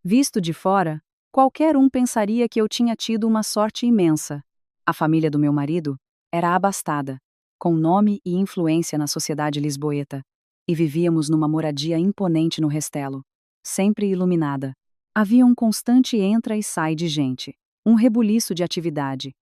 Visto de fora, qualquer um pensaria que eu tinha tido uma sorte imensa. A família do meu marido era abastada, com nome e influência na sociedade lisboeta, e vivíamos numa moradia imponente no Restelo, sempre iluminada. Havia um constante entra e sai de gente, um rebuliço de atividade.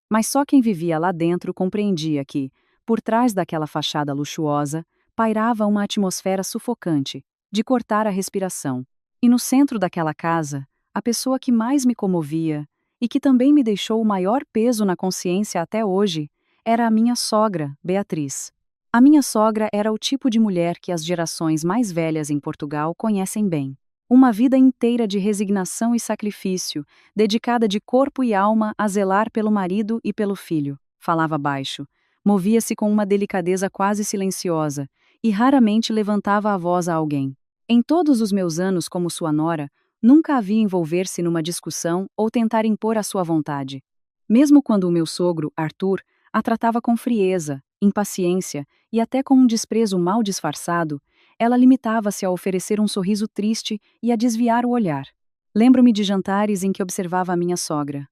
Mas só quem vivia lá dentro compreendia que, por trás daquela fachada luxuosa, pairava uma atmosfera sufocante, de cortar a respiração. E no centro daquela casa, a pessoa que mais me comovia, e que também me deixou o maior peso na consciência até hoje, era a minha sogra, Beatriz. A minha sogra era o tipo de mulher que as gerações mais velhas em Portugal conhecem bem. Uma vida inteira de resignação e sacrifício, dedicada de corpo e alma a zelar pelo marido e pelo filho. Falava baixo, movia-se com uma delicadeza quase silenciosa, e raramente levantava a voz a alguém. Em todos os meus anos como sua nora, nunca a vi envolver-se numa discussão ou tentar impor a sua vontade. Mesmo quando o meu sogro, Arthur, a tratava com frieza, impaciência e até com um desprezo mal disfarçado, ela limitava-se a oferecer um sorriso triste e a desviar o olhar. Lembro-me de jantares em que observava a minha sogra.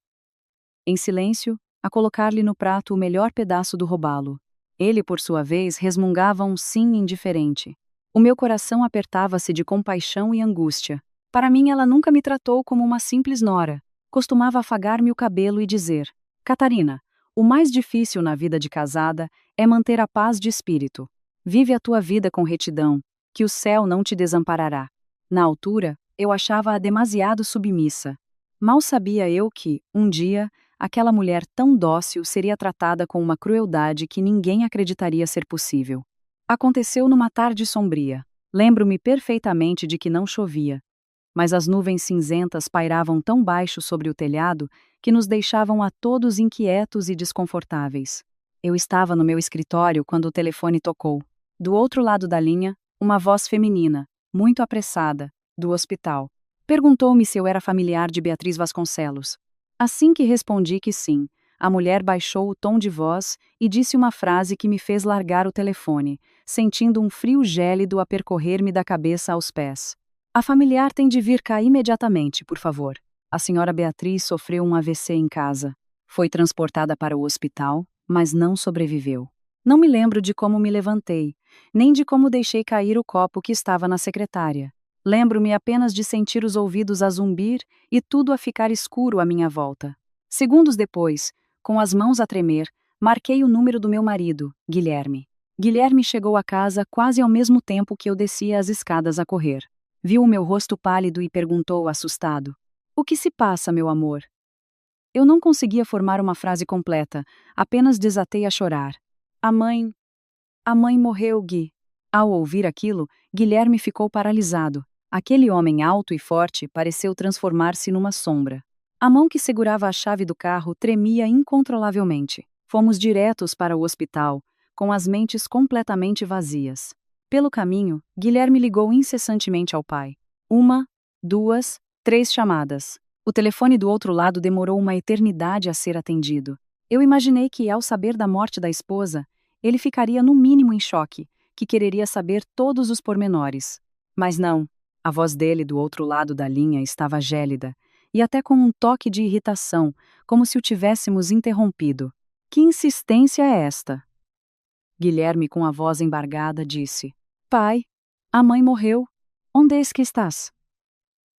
Em silêncio, a colocar-lhe no prato o melhor pedaço do robalo. Ele, por sua vez, resmungava um sim indiferente. O meu coração apertava-se de compaixão e angústia. Para mim, ela nunca me tratou como uma simples nora. Costumava afagar-me o cabelo e dizer: Catarina, o mais difícil na vida de casada é manter a paz de espírito. Vive a tua vida com retidão, que o céu não te desamparará. Na altura, eu achava-a demasiado submissa. Mal sabia eu que, um dia, aquela mulher tão dócil seria tratada com uma crueldade que ninguém acreditaria ser possível. Aconteceu numa tarde sombria. Lembro-me perfeitamente de que não chovia, mas as nuvens cinzentas pairavam tão baixo sobre o telhado que nos deixavam a todos inquietos e desconfortáveis. Eu estava no meu escritório quando o telefone tocou. Do outro lado da linha, uma voz feminina, muito apressada, do hospital. Perguntou-me se eu era familiar de Beatriz Vasconcelos. Assim que respondi que sim, a mulher baixou o tom de voz e disse uma frase que me fez largar o telefone, sentindo um frio gélido a percorrer-me da cabeça aos pés. A familiar tem de vir cá imediatamente, por favor. A senhora Beatriz sofreu um AVC em casa. Foi transportada para o hospital, mas não sobreviveu. Não me lembro de como me levantei, nem de como deixei cair o copo que estava na secretária. Lembro-me apenas de sentir os ouvidos a zumbir e tudo a ficar escuro à minha volta. Segundos depois, com as mãos a tremer, marquei o número do meu marido, Guilherme. Guilherme chegou à casa quase ao mesmo tempo que eu descia as escadas a correr. Viu o meu rosto pálido e perguntou, assustado: O que se passa, meu amor? Eu não conseguia formar uma frase completa, apenas desatei a chorar. A mãe morreu, Gui. Ao ouvir aquilo, Guilherme ficou paralisado. Aquele homem alto e forte pareceu transformar-se numa sombra. A mão que segurava a chave do carro tremia incontrolavelmente. Fomos diretos para o hospital, com as mentes completamente vazias. Pelo caminho, Guilherme ligou incessantemente ao pai. 1, 2, 3 chamadas. O telefone do outro lado demorou uma eternidade a ser atendido. Eu imaginei que, ao saber da morte da esposa, ele ficaria no mínimo em choque, que quereria saber todos os pormenores. Mas não. A voz dele do outro lado da linha estava gélida, e até com um toque de irritação, como se o tivéssemos interrompido. Que insistência é esta? Guilherme, com a voz embargada, disse: Pai, a mãe morreu. Onde é que estás?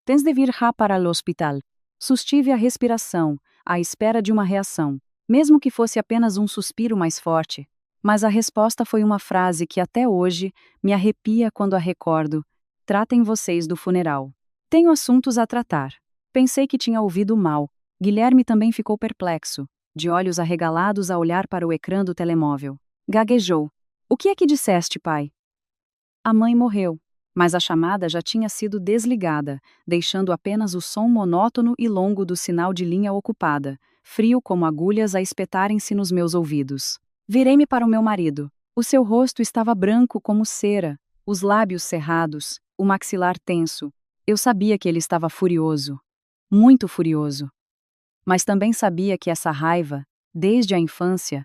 Tens de vir já para o hospital. Sustive a respiração, à espera de uma reação, mesmo que fosse apenas um suspiro mais forte. Mas a resposta foi uma frase que até hoje me arrepia quando a recordo. Tratem vocês do funeral. Tenho assuntos a tratar. Pensei que tinha ouvido mal. Guilherme também ficou perplexo, de olhos arregalados a olhar para o ecrã do telemóvel. Gaguejou. O que é que disseste, pai? A mãe morreu, mas a chamada já tinha sido desligada, deixando apenas o som monótono e longo do sinal de linha ocupada, frio como agulhas a espetarem-se nos meus ouvidos. Virei-me para o meu marido. O seu rosto estava branco como cera, os lábios cerrados, o maxilar tenso. Eu sabia que ele estava furioso. Muito furioso. Mas também sabia que essa raiva, desde a infância,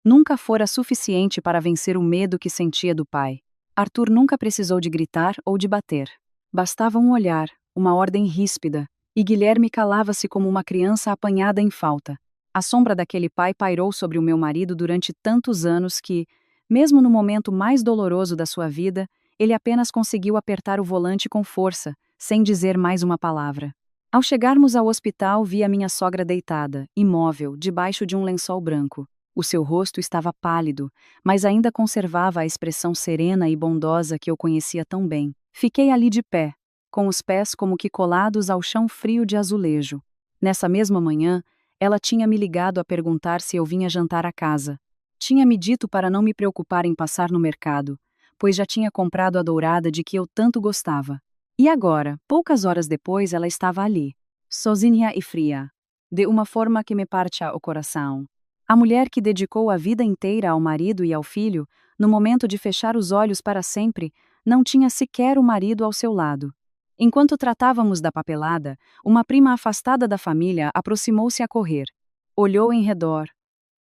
nunca fora suficiente para vencer o medo que sentia do pai. Arthur nunca precisou de gritar ou de bater. Bastava um olhar, uma ordem ríspida, e Guilherme calava-se como uma criança apanhada em falta. A sombra daquele pai pairou sobre o meu marido durante tantos anos que, mesmo no momento mais doloroso da sua vida, ele apenas conseguiu apertar o volante com força, sem dizer mais uma palavra. Ao chegarmos ao hospital, vi a minha sogra deitada, imóvel, debaixo de um lençol branco. O seu rosto estava pálido, mas ainda conservava a expressão serena e bondosa que eu conhecia tão bem. Fiquei ali de pé, com os pés como que colados ao chão frio de azulejo. Nessa mesma manhã, ela tinha me ligado a perguntar se eu vinha jantar à casa. Tinha me dito para não me preocupar em passar no mercado, pois já tinha comprado a dourada de que eu tanto gostava. E agora, poucas horas depois, ela estava ali, sozinha e fria, de uma forma que me partia o coração. A mulher que dedicou a vida inteira ao marido e ao filho, no momento de fechar os olhos para sempre, não tinha sequer o marido ao seu lado. Enquanto tratávamos da papelada, uma prima afastada da família aproximou-se a correr. Olhou em redor,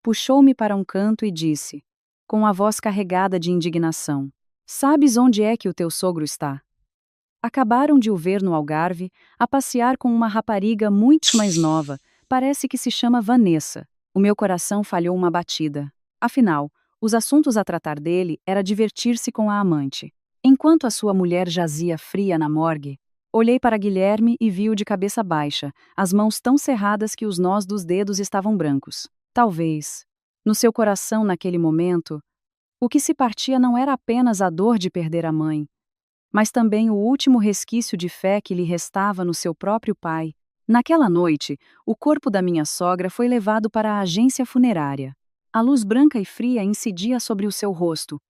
puxou-me para um canto e disse, com a voz carregada de indignação: "Sabes onde é que o teu sogro está? Acabaram de o ver no Algarve, a passear com uma rapariga muito mais nova, parece que se chama Vanessa." O meu coração falhou uma batida. Afinal, os assuntos a tratar dele era divertir-se com a amante. Enquanto a sua mulher jazia fria na morgue, olhei para Guilherme e vi-o de cabeça baixa, as mãos tão cerradas que os nós dos dedos estavam brancos. Talvez, no seu coração naquele momento, o que se partia não era apenas a dor de perder a mãe, mas também o último resquício de fé que lhe restava no seu próprio pai. Naquela noite, o corpo da minha sogra foi levado para a agência funerária. A luz branca e fria incidia sobre o seu rosto,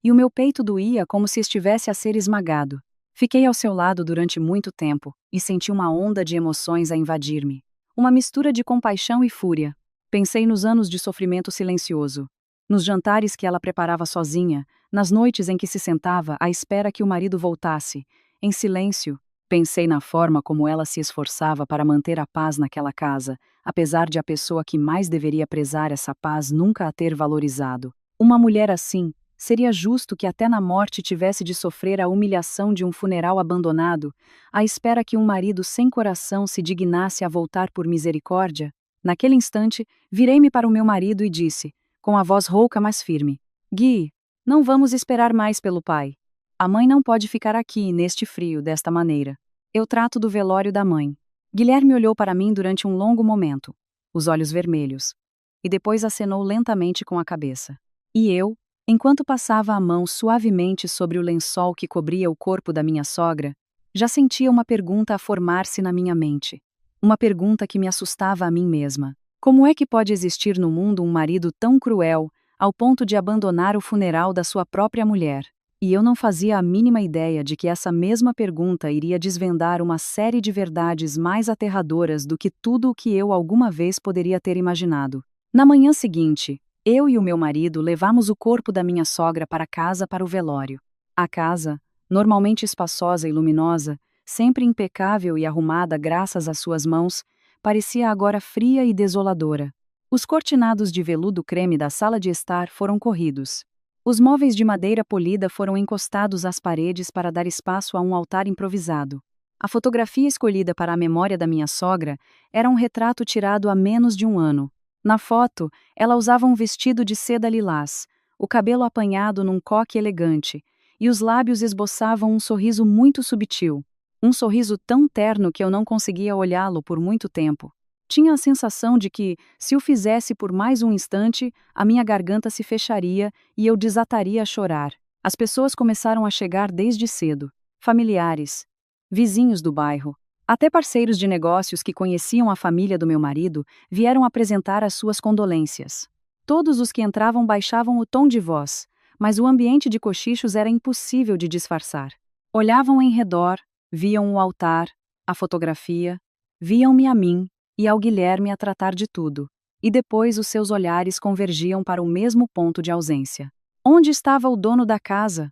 e o meu peito doía como se estivesse a ser esmagado. Fiquei ao seu lado durante muito tempo, e senti uma onda de emoções a invadir-me. Uma mistura de compaixão e fúria. Pensei nos anos de sofrimento silencioso, nos jantares que ela preparava sozinha, nas noites em que se sentava à espera que o marido voltasse, em silêncio. Pensei na forma como ela se esforçava para manter a paz naquela casa, apesar de a pessoa que mais deveria prezar essa paz nunca a ter valorizado. Uma mulher assim, seria justo que até na morte tivesse de sofrer a humilhação de um funeral abandonado, à espera que um marido sem coração se dignasse a voltar por misericórdia? Naquele instante, virei-me para o meu marido e disse, com a voz rouca mas firme: "Gui, não vamos esperar mais pelo pai. A mãe não pode ficar aqui, neste frio, desta maneira. Eu trato do velório da mãe." Guilherme olhou para mim durante um longo momento, os olhos vermelhos, e depois acenou lentamente com a cabeça. E eu, enquanto passava a mão suavemente sobre o lençol que cobria o corpo da minha sogra, já sentia uma pergunta a formar-se na minha mente. Uma pergunta que me assustava a mim mesma. Como é que pode existir no mundo um marido tão cruel, ao ponto de abandonar o funeral da sua própria mulher? E eu não fazia a mínima ideia de que essa mesma pergunta iria desvendar uma série de verdades mais aterradoras do que tudo o que eu alguma vez poderia ter imaginado. Na manhã seguinte, eu e o meu marido levamos o corpo da minha sogra para casa para o velório. A casa, normalmente espaçosa e luminosa, sempre impecável e arrumada graças às suas mãos, parecia agora fria e desoladora. Os cortinados de veludo creme da sala de estar foram corridos. Os móveis de madeira polida foram encostados às paredes para dar espaço a um altar improvisado. A fotografia escolhida para a memória da minha sogra era um retrato tirado há menos de um ano. Na foto, ela usava um vestido de seda lilás, o cabelo apanhado num coque elegante, e os lábios esboçavam um sorriso muito subtil. Um sorriso tão terno que eu não conseguia olhá-lo por muito tempo. Tinha a sensação de que, se o fizesse por mais um instante, a minha garganta se fecharia e eu desataria a chorar. As pessoas começaram a chegar desde cedo. Familiares, vizinhos do bairro, até parceiros de negócios que conheciam a família do meu marido, vieram apresentar as suas condolências. Todos os que entravam baixavam o tom de voz, mas o ambiente de cochichos era impossível de disfarçar. Olhavam em redor, viam o altar, a fotografia, viam-me a mim e ao Guilherme a tratar de tudo, e depois os seus olhares convergiam para o mesmo ponto de ausência. Onde estava o dono da casa?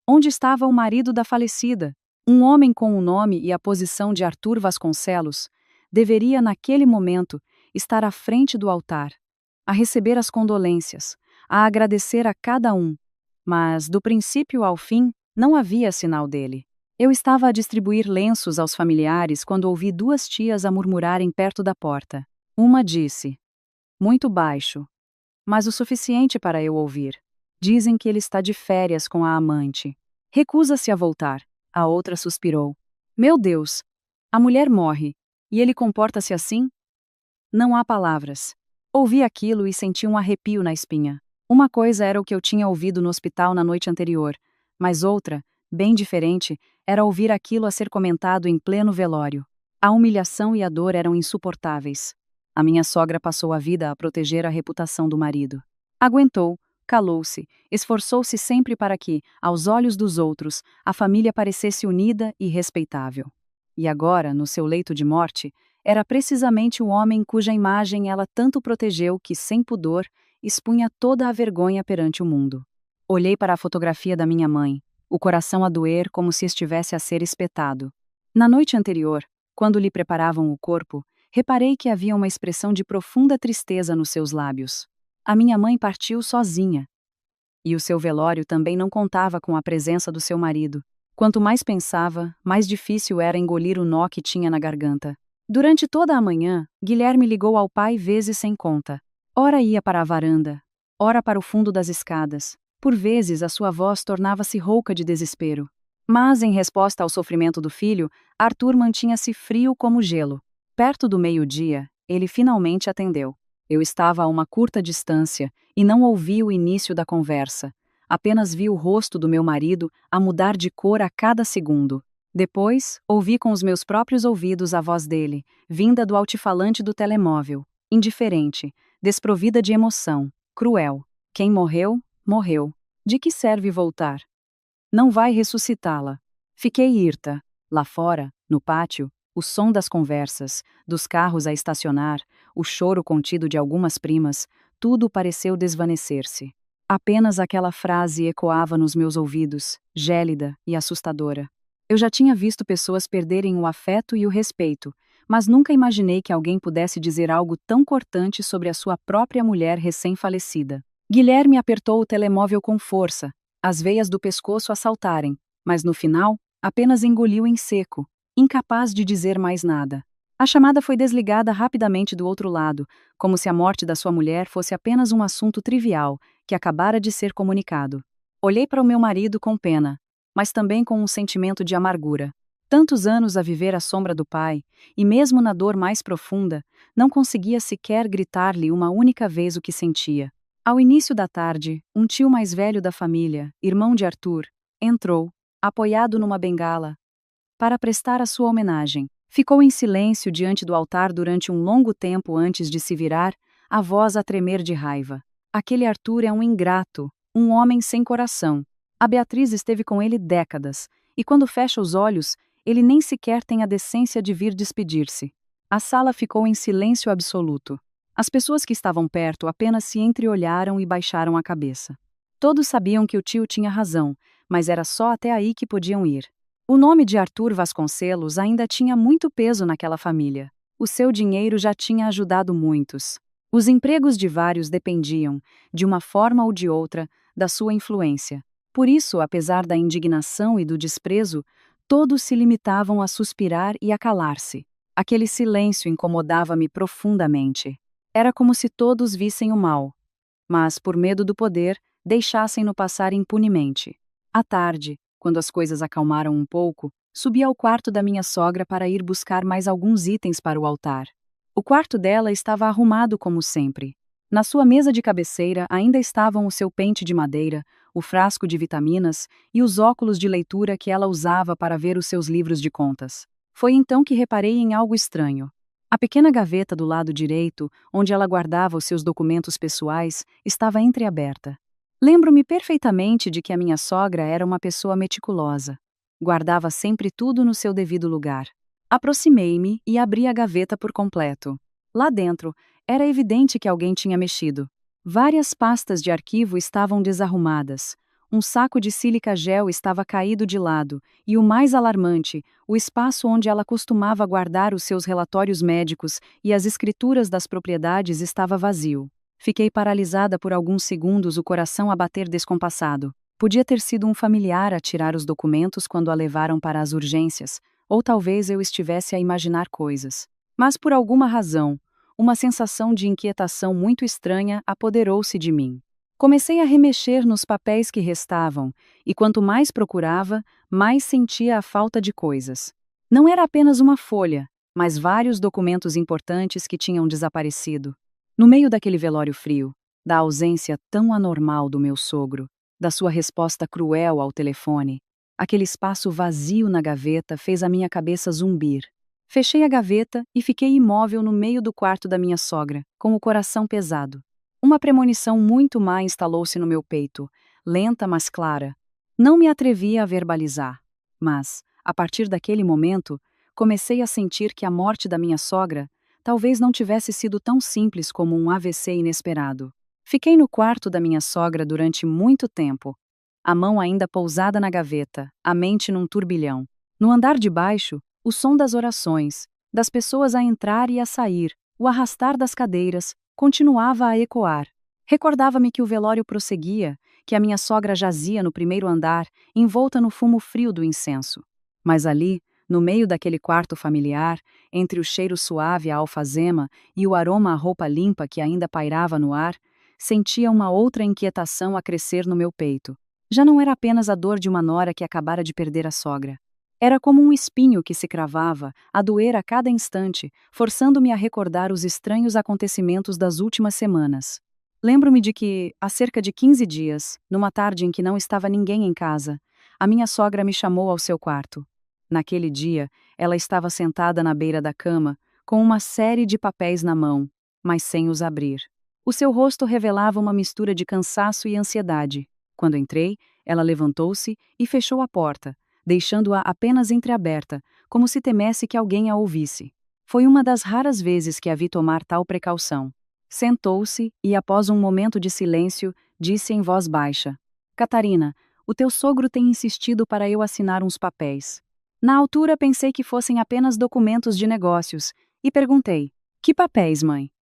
Onde estava o marido da falecida? Um homem com o nome e a posição de Arthur Vasconcelos deveria, naquele momento, estar à frente do altar, a receber as condolências, a agradecer a cada um, mas, do princípio ao fim, não havia sinal dele. Eu estava a distribuir lenços aos familiares quando ouvi duas tias a murmurarem perto da porta. Uma disse, muito baixo, mas o suficiente para eu ouvir. Dizem que ele está de férias com a amante. Recusa-se a voltar. A outra suspirou. Meu Deus! A mulher morre. E ele comporta-se assim? Não há palavras. Ouvi aquilo e senti um arrepio na espinha. Uma coisa era o que eu tinha ouvido no hospital na noite anterior, mas outra, bem diferente, era ouvir aquilo a ser comentado em pleno velório. A humilhação e a dor eram insuportáveis. A minha sogra passou a vida a proteger a reputação do marido. Aguentou, calou-se, esforçou-se sempre para que, aos olhos dos outros, a família parecesse unida e respeitável. E agora, no seu leito de morte, era precisamente o homem cuja imagem ela tanto protegeu que, sem pudor, expunha toda a vergonha perante o mundo. Olhei para a fotografia da minha mãe, o coração a doer como se estivesse a ser espetado. Na noite anterior, quando lhe preparavam o corpo, reparei que havia uma expressão de profunda tristeza nos seus lábios. A minha mãe partiu sozinha. E o seu velório também não contava com a presença do seu marido. Quanto mais pensava, mais difícil era engolir o nó que tinha na garganta. Durante toda a manhã, Guilherme ligou ao pai vezes sem conta. Ora ia para a varanda, ora para o fundo das escadas. Por vezes a sua voz tornava-se rouca de desespero. Mas, em resposta ao sofrimento do filho, Arthur mantinha-se frio como gelo. Perto do meio-dia, ele finalmente atendeu. Eu estava a uma curta distância e não ouvi o início da conversa. Apenas vi o rosto do meu marido a mudar de cor a cada segundo. Depois, ouvi com os meus próprios ouvidos a voz dele, vinda do altifalante do telemóvel, indiferente, desprovida de emoção, cruel. Quem morreu, morreu. De que serve voltar? Não vai ressuscitá-la. Fiquei hirta. Lá fora, no pátio, o som das conversas, dos carros a estacionar, o choro contido de algumas primas, tudo pareceu desvanecer-se. Apenas aquela frase ecoava nos meus ouvidos, gélida e assustadora. Eu já tinha visto pessoas perderem o afeto e o respeito, mas nunca imaginei que alguém pudesse dizer algo tão cortante sobre a sua própria mulher recém-falecida. Guilherme apertou o telemóvel com força, as veias do pescoço a saltarem, mas no final, apenas engoliu em seco, incapaz de dizer mais nada. A chamada foi desligada rapidamente do outro lado, como se a morte da sua mulher fosse apenas um assunto trivial, que acabara de ser comunicado. Olhei para o meu marido com pena, mas também com um sentimento de amargura. Tantos anos a viver à sombra do pai, e mesmo na dor mais profunda, não conseguia sequer gritar-lhe uma única vez o que sentia. Ao início da tarde, um tio mais velho da família, irmão de Arthur, entrou, apoiado numa bengala, para prestar a sua homenagem. Ficou em silêncio diante do altar durante um longo tempo antes de se virar, a voz a tremer de raiva. Aquele Arthur é um ingrato, um homem sem coração. A Beatriz esteve com ele décadas, e quando fecha os olhos, ele nem sequer tem a decência de vir despedir-se. A sala ficou em silêncio absoluto. As pessoas que estavam perto apenas se entreolharam e baixaram a cabeça. Todos sabiam que o tio tinha razão, mas era só até aí que podiam ir. O nome de Arthur Vasconcelos ainda tinha muito peso naquela família. O seu dinheiro já tinha ajudado muitos. Os empregos de vários dependiam, de uma forma ou de outra, da sua influência. Por isso, apesar da indignação e do desprezo, todos se limitavam a suspirar e a calar-se. Aquele silêncio incomodava-me profundamente. Era como se todos vissem o mal, mas, por medo do poder, deixassem-no passar impunemente. À tarde, quando as coisas acalmaram um pouco, subi ao quarto da minha sogra para ir buscar mais alguns itens para o altar. O quarto dela estava arrumado como sempre. Na sua mesa de cabeceira ainda estavam o seu pente de madeira, o frasco de vitaminas e os óculos de leitura que ela usava para ver os seus livros de contas. Foi então que reparei em algo estranho. A pequena gaveta do lado direito, onde ela guardava os seus documentos pessoais, estava entreaberta. Lembro-me perfeitamente de que a minha sogra era uma pessoa meticulosa. Guardava sempre tudo no seu devido lugar. Aproximei-me e abri a gaveta por completo. Lá dentro, era evidente que alguém tinha mexido. Várias pastas de arquivo estavam desarrumadas. Um saco de sílica gel estava caído de lado, e o mais alarmante, o espaço onde ela costumava guardar os seus relatórios médicos e as escrituras das propriedades estava vazio. Fiquei paralisada por alguns segundos, o coração a bater descompassado. Podia ter sido um familiar a tirar os documentos quando a levaram para as urgências, ou talvez eu estivesse a imaginar coisas. Mas por alguma razão, uma sensação de inquietação muito estranha apoderou-se de mim. Comecei a remexer nos papéis que restavam, e quanto mais procurava, mais sentia a falta de coisas. Não era apenas uma folha, mas vários documentos importantes que tinham desaparecido. No meio daquele velório frio, da ausência tão anormal do meu sogro, da sua resposta cruel ao telefone, aquele espaço vazio na gaveta fez a minha cabeça zumbir. Fechei a gaveta e fiquei imóvel no meio do quarto da minha sogra, com o coração pesado. Uma premonição muito má instalou-se no meu peito, lenta mas clara. Não me atrevia a verbalizar, mas, a partir daquele momento, comecei a sentir que a morte da minha sogra talvez não tivesse sido tão simples como um AVC inesperado. Fiquei no quarto da minha sogra durante muito tempo, a mão ainda pousada na gaveta, a mente num turbilhão. No andar de baixo, o som das orações, das pessoas a entrar e a sair, o arrastar das cadeiras, continuava a ecoar. Recordava-me que o velório prosseguia, que a minha sogra jazia no primeiro andar, envolta no fumo frio do incenso. Mas ali, no meio daquele quarto familiar, entre o cheiro suave à alfazema e o aroma à roupa limpa que ainda pairava no ar, sentia uma outra inquietação a crescer no meu peito. Já não era apenas a dor de uma nora que acabara de perder a sogra. Era como um espinho que se cravava, a doer a cada instante, forçando-me a recordar os estranhos acontecimentos das últimas semanas. Lembro-me de que, há cerca de 15 dias, numa tarde em que não estava ninguém em casa, a minha sogra me chamou ao seu quarto. Naquele dia, ela estava sentada na beira da cama, com uma série de papéis na mão, mas sem os abrir. O seu rosto revelava uma mistura de cansaço e ansiedade. Quando entrei, ela levantou-se e fechou a porta, deixando-a apenas entreaberta, como se temesse que alguém a ouvisse. Foi uma das raras vezes que a vi tomar tal precaução. Sentou-se e, após um momento de silêncio, disse em voz baixa: Catarina, o teu sogro tem insistido para eu assinar uns papéis. Na altura pensei que fossem apenas documentos de negócios, e perguntei: que papéis, mãe?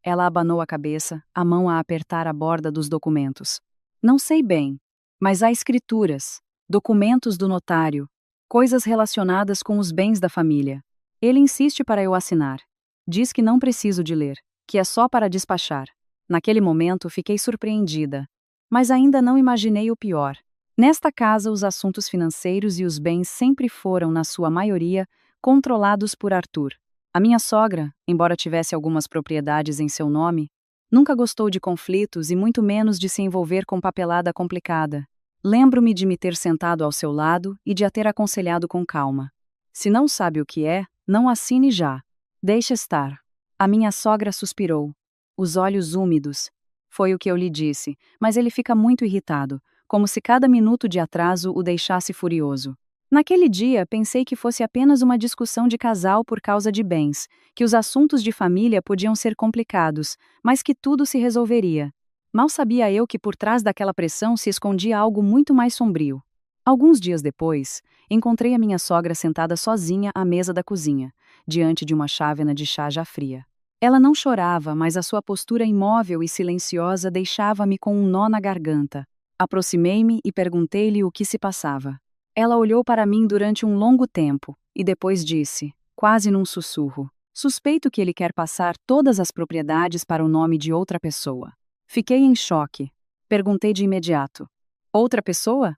Ela abanou a cabeça, a mão a apertar a borda dos documentos. Não sei bem, mas há escrituras, documentos do notário, coisas relacionadas com os bens da família. Ele insiste para eu assinar. Diz que não preciso de ler, que é só para despachar. Naquele momento fiquei surpreendida, mas ainda não imaginei o pior. Nesta casa, os assuntos financeiros e os bens sempre foram, na sua maioria, controlados por Arthur. A minha sogra, embora tivesse algumas propriedades em seu nome, nunca gostou de conflitos e muito menos de se envolver com papelada complicada. Lembro-me de me ter sentado ao seu lado e de a ter aconselhado com calma. Se não sabe o que é, não assine já. Deixe estar. A minha sogra suspirou. Os olhos úmidos. Foi o que eu lhe disse, mas ele fica muito irritado, como se cada minuto de atraso o deixasse furioso. Naquele dia, pensei que fosse apenas uma discussão de casal por causa de bens, que os assuntos de família podiam ser complicados, mas que tudo se resolveria. Mal sabia eu que por trás daquela pressão se escondia algo muito mais sombrio. Alguns dias depois, encontrei a minha sogra sentada sozinha à mesa da cozinha, diante de uma chávena de chá já fria. Ela não chorava, mas a sua postura imóvel e silenciosa deixava-me com um nó na garganta. Aproximei-me e perguntei-lhe o que se passava. Ela olhou para mim durante um longo tempo, e depois disse, quase num sussurro: suspeito que ele quer passar todas as propriedades para o nome de outra pessoa. Fiquei em choque. Perguntei de imediato: outra pessoa?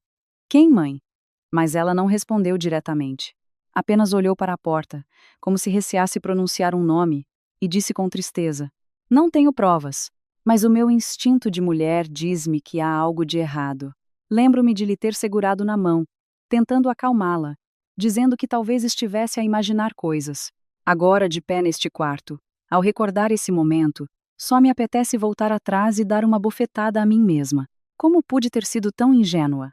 Quem, mãe? Mas ela não respondeu diretamente. Apenas olhou para a porta, como se receasse pronunciar um nome, e disse com tristeza: não tenho provas, mas o meu instinto de mulher diz-me que há algo de errado. Lembro-me de lhe ter segurado na mão, tentando acalmá-la, dizendo que talvez estivesse a imaginar coisas. Agora, de pé neste quarto, ao recordar esse momento, só me apetece voltar atrás e dar uma bofetada a mim mesma. Como pude ter sido tão ingênua?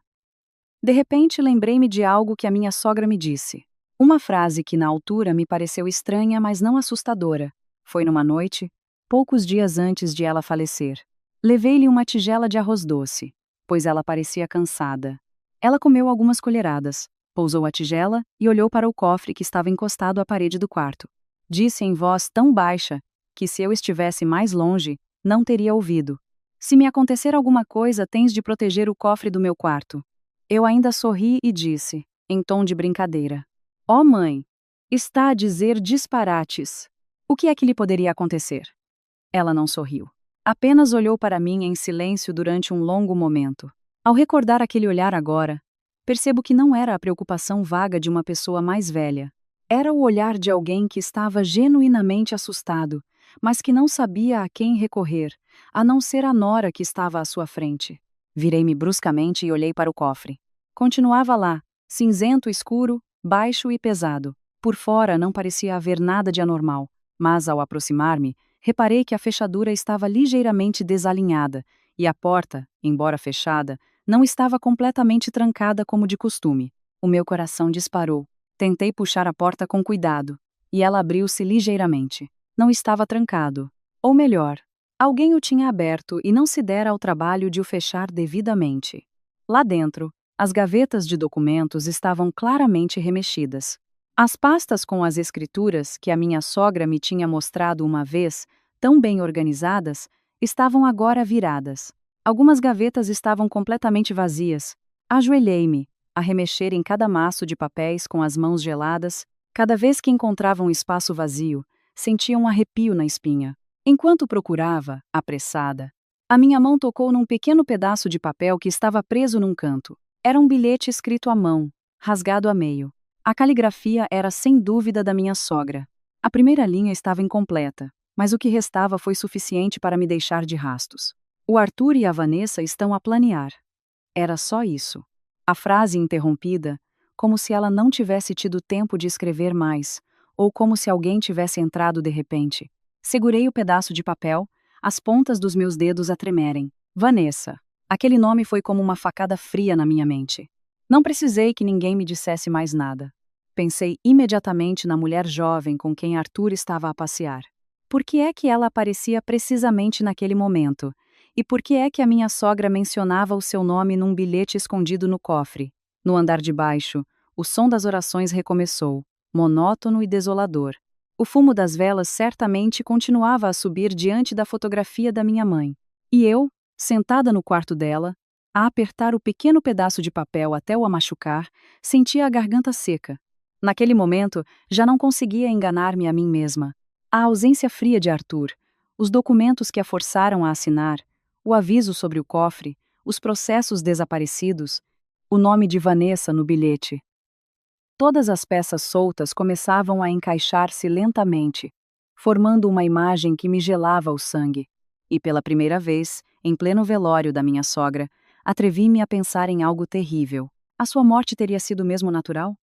De repente, lembrei-me de algo que a minha sogra me disse. Uma frase que na altura me pareceu estranha, mas não assustadora. Foi numa noite, poucos dias antes de ela falecer. Levei-lhe uma tigela de arroz doce, pois ela parecia cansada. Ela comeu algumas colheradas, pousou a tigela e olhou para o cofre que estava encostado à parede do quarto. Disse em voz tão baixa que, se eu estivesse mais longe, não teria ouvido: Se me acontecer alguma coisa, tens de proteger o cofre do meu quarto. Eu ainda sorri e disse, em tom de brincadeira: "Ó mãe, está a dizer disparates. O que é que lhe poderia acontecer?" Ela não sorriu. Apenas olhou para mim em silêncio durante um longo momento. Ao recordar aquele olhar agora, percebo que não era a preocupação vaga de uma pessoa mais velha. Era o olhar de alguém que estava genuinamente assustado, mas que não sabia a quem recorrer, a não ser a nora que estava à sua frente. Virei-me bruscamente e olhei para o cofre. Continuava lá, cinzento escuro, baixo e pesado. Por fora não parecia haver nada de anormal, mas ao aproximar-me, reparei que a fechadura estava ligeiramente desalinhada, e a porta, embora fechada, não estava completamente trancada como de costume. O meu coração disparou. Tentei puxar a porta com cuidado, e ela abriu-se ligeiramente. Não estava trancado. Ou melhor, alguém o tinha aberto e não se dera ao trabalho de o fechar devidamente. Lá dentro, as gavetas de documentos estavam claramente remexidas. As pastas com as escrituras que a minha sogra me tinha mostrado uma vez, tão bem organizadas, estavam agora viradas. Algumas gavetas estavam completamente vazias. Ajoelhei-me, a remexer em cada maço de papéis com as mãos geladas. Cada vez que encontrava um espaço vazio, sentia um arrepio na espinha. Enquanto procurava, apressada, a minha mão tocou num pequeno pedaço de papel que estava preso num canto. Era um bilhete escrito à mão, rasgado a meio. A caligrafia era sem dúvida da minha sogra. A primeira linha estava incompleta, mas o que restava foi suficiente para me deixar de rastos. O Arthur e a Vanessa estão a planear. Era só isso. A frase interrompida, como se ela não tivesse tido tempo de escrever mais, ou como se alguém tivesse entrado de repente. Segurei o pedaço de papel, as pontas dos meus dedos a tremerem. Vanessa. Aquele nome foi como uma facada fria na minha mente. Não precisei que ninguém me dissesse mais nada. Pensei imediatamente na mulher jovem com quem Arthur estava a passear. Por que é que ela aparecia precisamente naquele momento? E por que é que a minha sogra mencionava o seu nome num bilhete escondido no cofre? No andar de baixo, o som das orações recomeçou, monótono e desolador. O fumo das velas certamente continuava a subir diante da fotografia da minha mãe. E eu, sentada no quarto dela, a apertar o pequeno pedaço de papel até o a machucar, sentia a garganta seca. Naquele momento, já não conseguia enganar-me a mim mesma. A ausência fria de Arthur, os documentos que a forçaram a assinar, o aviso sobre o cofre, os processos desaparecidos, o nome de Vanessa no bilhete. Todas as peças soltas começavam a encaixar-se lentamente, formando uma imagem que me gelava o sangue. E pela primeira vez, em pleno velório da minha sogra, atrevi-me a pensar em algo terrível. A sua morte teria sido mesmo natural?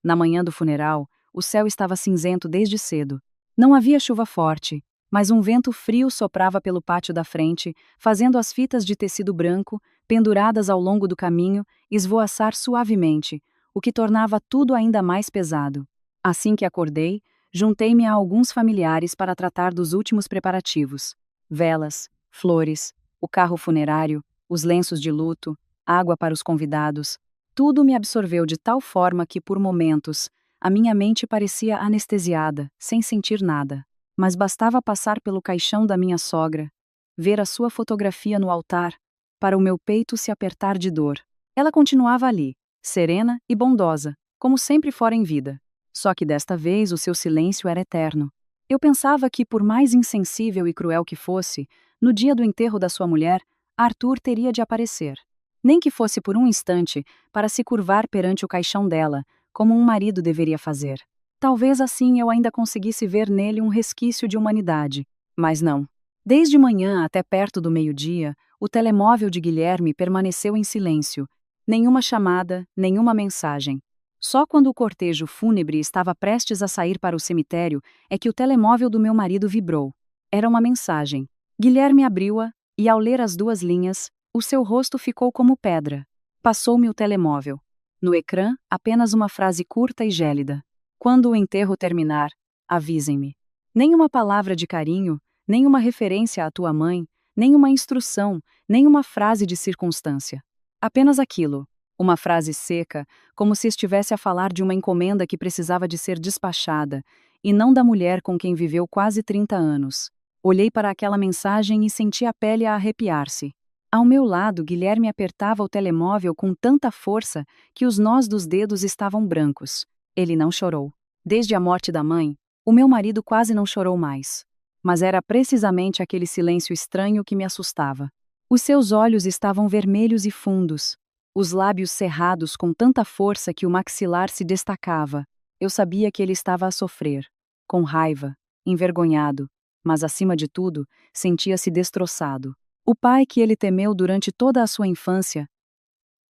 Na manhã do funeral, o céu estava cinzento desde cedo. Não havia chuva forte, mas um vento frio soprava pelo pátio da frente, fazendo as fitas de tecido branco, penduradas ao longo do caminho, esvoaçar suavemente, o que tornava tudo ainda mais pesado. Assim que acordei, juntei-me a alguns familiares para tratar dos últimos preparativos. Velas, flores, o carro funerário, os lenços de luto, água para os convidados. Tudo me absorveu de tal forma que, por momentos, a minha mente parecia anestesiada, sem sentir nada. Mas bastava passar pelo caixão da minha sogra, ver a sua fotografia no altar, para o meu peito se apertar de dor. Ela continuava ali, serena e bondosa, como sempre fora em vida. Só que desta vez o seu silêncio era eterno. Eu pensava que, por mais insensível e cruel que fosse, no dia do enterro da sua mulher, Arthur teria de aparecer. Nem que fosse por um instante, para se curvar perante o caixão dela, como um marido deveria fazer. Talvez assim eu ainda conseguisse ver nele um resquício de humanidade. Mas não. Desde manhã até perto do meio-dia, o telemóvel de Guilherme permaneceu em silêncio. Nenhuma chamada, nenhuma mensagem. Só quando o cortejo fúnebre estava prestes a sair para o cemitério é que o telemóvel do meu marido vibrou. Era uma mensagem. Guilherme abriu-a, e ao ler as duas linhas, o seu rosto ficou como pedra. Passou-me o telemóvel. No ecrã, apenas uma frase curta e gélida. Quando o enterro terminar, avisem-me. Nenhuma palavra de carinho, nenhuma referência à tua mãe, nenhuma instrução, nenhuma frase de circunstância. Apenas aquilo, uma frase seca, como se estivesse a falar de uma encomenda que precisava de ser despachada, e não da mulher com quem viveu quase 30 anos. Olhei para aquela mensagem e senti a pele a arrepiar-se. Ao meu lado, Guilherme apertava o telemóvel com tanta força que os nós dos dedos estavam brancos. Ele não chorou. Desde a morte da mãe, o meu marido quase não chorou mais. Mas era precisamente aquele silêncio estranho que me assustava. Os seus olhos estavam vermelhos e fundos, os lábios cerrados com tanta força que o maxilar se destacava. Eu sabia que ele estava a sofrer, com raiva, envergonhado, mas acima de tudo, sentia-se destroçado. O pai que ele temeu durante toda a sua infância,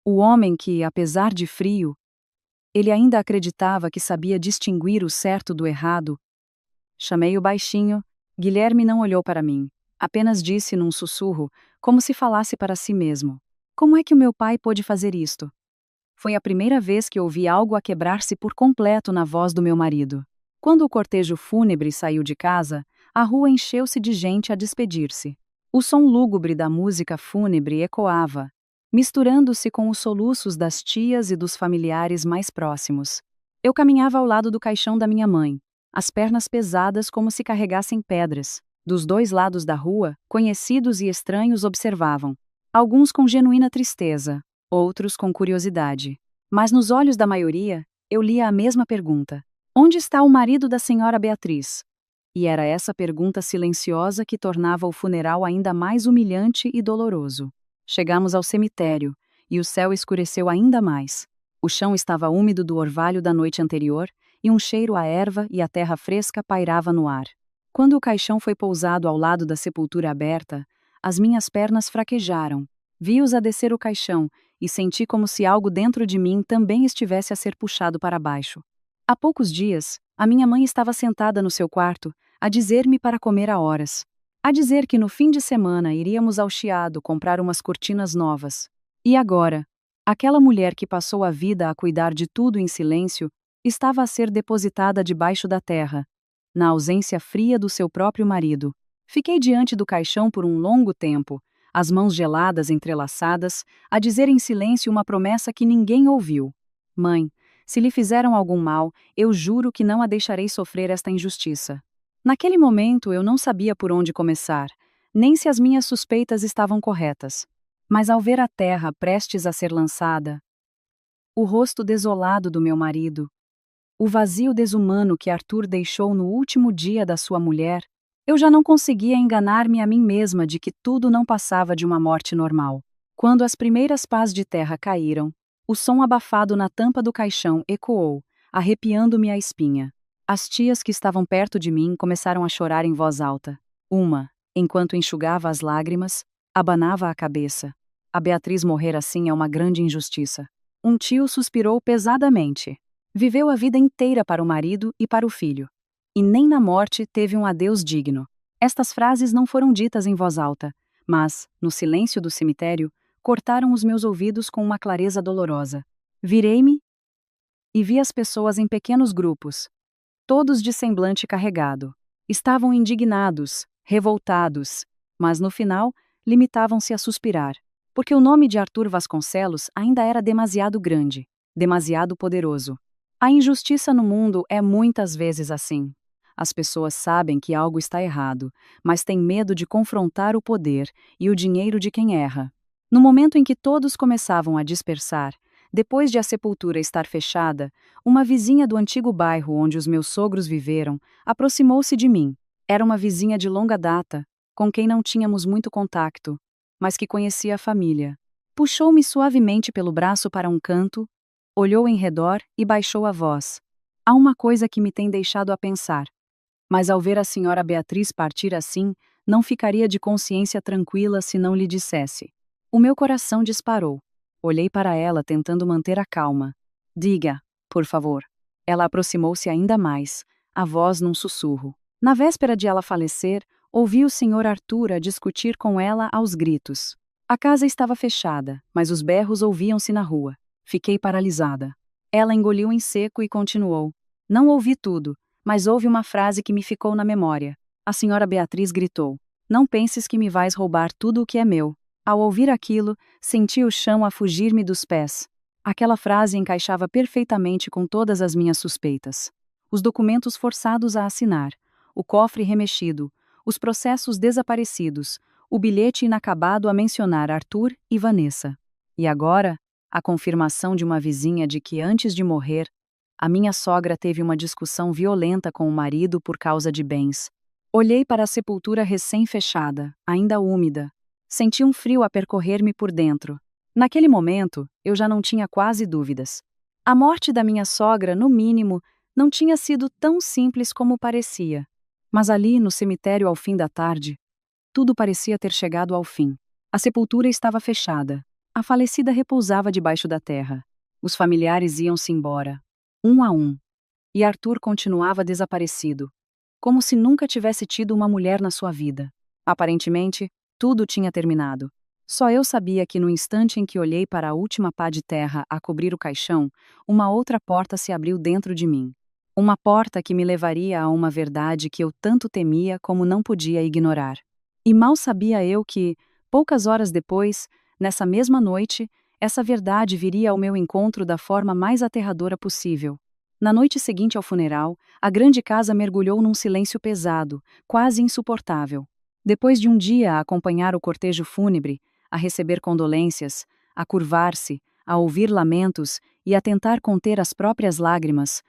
o homem que, apesar de frio, ele ainda acreditava que sabia distinguir o certo do errado. Chamei-o baixinho. Guilherme não olhou para mim. Apenas disse num sussurro, como se falasse para si mesmo: Como é que o meu pai pôde fazer isto? Foi a primeira vez que ouvi algo a quebrar-se por completo na voz do meu marido. Quando o cortejo fúnebre saiu de casa, a rua encheu-se de gente a despedir-se. O som lúgubre da música fúnebre ecoava, misturando-se com os soluços das tias e dos familiares mais próximos. Eu caminhava ao lado do caixão da minha mãe, as pernas pesadas como se carregassem pedras. Dos dois lados da rua, conhecidos e estranhos observavam, alguns com genuína tristeza, outros com curiosidade. Mas nos olhos da maioria, eu lia a mesma pergunta: onde está o marido da senhora Beatriz? E era essa pergunta silenciosa que tornava o funeral ainda mais humilhante e doloroso. Chegamos ao cemitério, e o céu escureceu ainda mais. O chão estava úmido do orvalho da noite anterior, e um cheiro a erva e a terra fresca pairava no ar. Quando o caixão foi pousado ao lado da sepultura aberta, as minhas pernas fraquejaram. Vi-os a descer o caixão, e senti como se algo dentro de mim também estivesse a ser puxado para baixo. Há poucos dias, a minha mãe estava sentada no seu quarto, a dizer-me para comer a horas. A dizer que no fim de semana iríamos ao Chiado comprar umas cortinas novas. E agora, aquela mulher que passou a vida a cuidar de tudo em silêncio, estava a ser depositada debaixo da terra, na ausência fria do seu próprio marido. Fiquei diante do caixão por um longo tempo, as mãos geladas entrelaçadas, a dizer em silêncio uma promessa que ninguém ouviu. Mãe, se lhe fizeram algum mal, eu juro que não a deixarei sofrer esta injustiça. Naquele momento eu não sabia por onde começar, nem se as minhas suspeitas estavam corretas. Mas ao ver a terra prestes a ser lançada, o rosto desolado do meu marido, o vazio desumano que Arthur deixou no último dia da sua mulher, eu já não conseguia enganar-me a mim mesma de que tudo não passava de uma morte normal. Quando as primeiras pás de terra caíram, o som abafado na tampa do caixão ecoou, arrepiando-me a espinha. As tias que estavam perto de mim começaram a chorar em voz alta. Uma, enquanto enxugava as lágrimas, abanava a cabeça. A Beatriz morrer assim é uma grande injustiça. Um tio suspirou pesadamente. Viveu a vida inteira para o marido e para o filho. E nem na morte teve um adeus digno. Estas frases não foram ditas em voz alta, mas, no silêncio do cemitério, cortaram os meus ouvidos com uma clareza dolorosa. Virei-me e vi as pessoas em pequenos grupos, todos de semblante carregado. Estavam indignados, revoltados, mas no final, limitavam-se a suspirar, porque o nome de Arthur Vasconcelos ainda era demasiado grande, demasiado poderoso. A injustiça no mundo é muitas vezes assim. As pessoas sabem que algo está errado, mas têm medo de confrontar o poder e o dinheiro de quem erra. No momento em que todos começavam a dispersar, depois de a sepultura estar fechada, uma vizinha do antigo bairro onde os meus sogros viveram aproximou-se de mim. Era uma vizinha de longa data, com quem não tínhamos muito contato, mas que conhecia a família. Puxou-me suavemente pelo braço para um canto, olhou em redor e baixou a voz. Há uma coisa que me tem deixado a pensar. Mas ao ver a senhora Beatriz partir assim, não ficaria de consciência tranquila se não lhe dissesse. O meu coração disparou. Olhei para ela tentando manter a calma. Diga, por favor. Ela aproximou-se ainda mais, a voz num sussurro. Na véspera de ela falecer, ouvi o senhor Arthur a discutir com ela aos gritos. A casa estava fechada, mas os berros ouviam-se na rua. Fiquei paralisada. Ela engoliu em seco e continuou. Não ouvi tudo, mas houve uma frase que me ficou na memória. A senhora Beatriz gritou: Não penses que me vais roubar tudo o que é meu. Ao ouvir aquilo, senti o chão a fugir-me dos pés. Aquela frase encaixava perfeitamente com todas as minhas suspeitas. Os documentos forçados a assinar, o cofre remexido, os processos desaparecidos, o bilhete inacabado a mencionar Arthur e Vanessa. E agora, a confirmação de uma vizinha de que, antes de morrer, a minha sogra teve uma discussão violenta com o marido por causa de bens. Olhei para a sepultura recém-fechada, ainda úmida. Senti um frio a percorrer-me por dentro. Naquele momento, eu já não tinha quase dúvidas. A morte da minha sogra, no mínimo, não tinha sido tão simples como parecia. Mas ali, no cemitério ao fim da tarde, tudo parecia ter chegado ao fim. A sepultura estava fechada. A falecida repousava debaixo da terra. Os familiares iam-se embora, um a um. E Arthur continuava desaparecido, como se nunca tivesse tido uma mulher na sua vida. Aparentemente, tudo tinha terminado. Só eu sabia que no instante em que olhei para a última pá de terra a cobrir o caixão, uma outra porta se abriu dentro de mim. Uma porta que me levaria a uma verdade que eu tanto temia como não podia ignorar. E mal sabia eu que, poucas horas depois, nessa mesma noite, essa verdade viria ao meu encontro da forma mais aterradora possível. Na noite seguinte ao funeral, a grande casa mergulhou num silêncio pesado, quase insuportável. Depois de um dia a acompanhar o cortejo fúnebre, a receber condolências, a curvar-se, a ouvir lamentos e a tentar conter as próprias lágrimas,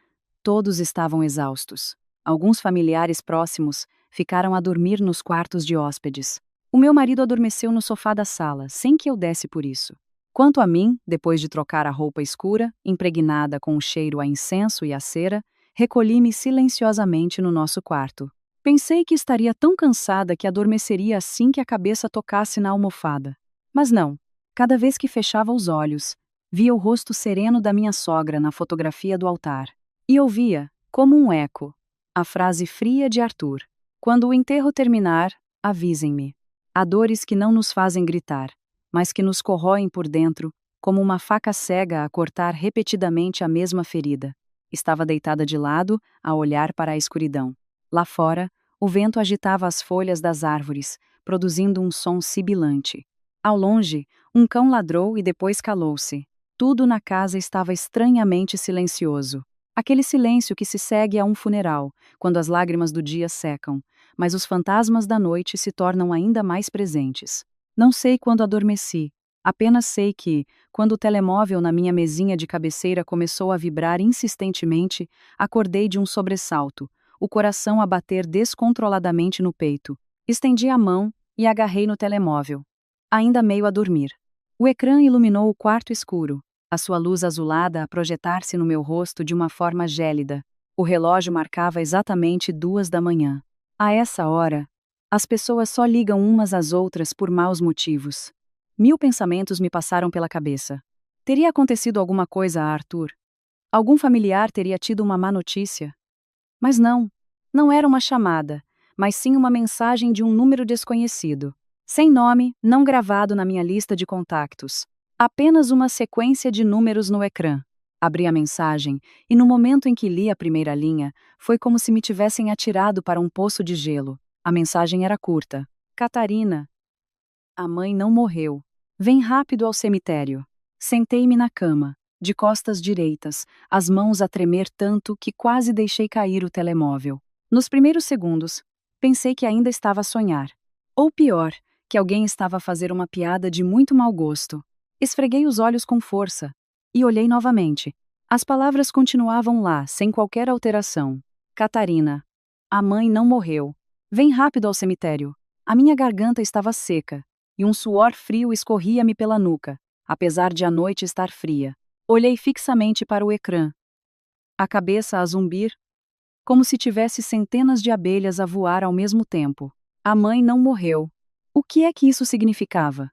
todos estavam exaustos. Alguns familiares próximos ficaram a dormir nos quartos de hóspedes. O meu marido adormeceu no sofá da sala, sem que eu desse por isso. Quanto a mim, depois de trocar a roupa escura, impregnada com o cheiro a incenso e a cera, recolhi-me silenciosamente no nosso quarto. Pensei que estaria tão cansada que adormeceria assim que a cabeça tocasse na almofada. Mas não. Cada vez que fechava os olhos, via o rosto sereno da minha sogra na fotografia do altar. E ouvia, como um eco, a frase fria de Arthur: "Quando o enterro terminar, avisem-me. Há dores que não nos fazem gritar, mas que nos corroem por dentro, como uma faca cega a cortar repetidamente a mesma ferida." Estava deitada de lado, a olhar para a escuridão. Lá fora, o vento agitava as folhas das árvores, produzindo um som sibilante. Ao longe, um cão ladrou e depois calou-se. Tudo na casa estava estranhamente silencioso. Aquele silêncio que se segue a um funeral, quando as lágrimas do dia secam, mas os fantasmas da noite se tornam ainda mais presentes. Não sei quando adormeci. Apenas sei que, quando o telemóvel na minha mesinha de cabeceira começou a vibrar insistentemente, acordei de um sobressalto, o coração a bater descontroladamente no peito. Estendi a mão e agarrei no telemóvel. Ainda meio a dormir. O ecrã iluminou o quarto escuro, a sua luz azulada a projetar-se no meu rosto de uma forma gélida. O relógio marcava exatamente 2 da manhã. A essa hora, as pessoas só ligam umas às outras por maus motivos. 1000 pensamentos me passaram pela cabeça. Teria acontecido alguma coisa a Arthur? Algum familiar teria tido uma má notícia? Mas não. Não era uma chamada, mas sim uma mensagem de um número desconhecido. Sem nome, não gravado na minha lista de contactos. Apenas uma sequência de números no ecrã. Abri a mensagem, e no momento em que li a primeira linha, foi como se me tivessem atirado para um poço de gelo. A mensagem era curta. Catarina. A mãe não morreu. Vem rápido ao cemitério. Sentei-me na cama, de costas direitas, as mãos a tremer tanto que quase deixei cair o telemóvel. Nos primeiros segundos, pensei que ainda estava a sonhar. Ou pior, que alguém estava a fazer uma piada de muito mau gosto. Esfreguei os olhos com força e olhei novamente. As palavras continuavam lá, sem qualquer alteração. Catarina. A mãe não morreu. Vem rápido ao cemitério. A minha garganta estava seca, e um suor frio escorria-me pela nuca, apesar de a noite estar fria. Olhei fixamente para o ecrã. A cabeça a zumbir, como se tivesse centenas de abelhas a voar ao mesmo tempo. A mãe não morreu. O que é que isso significava?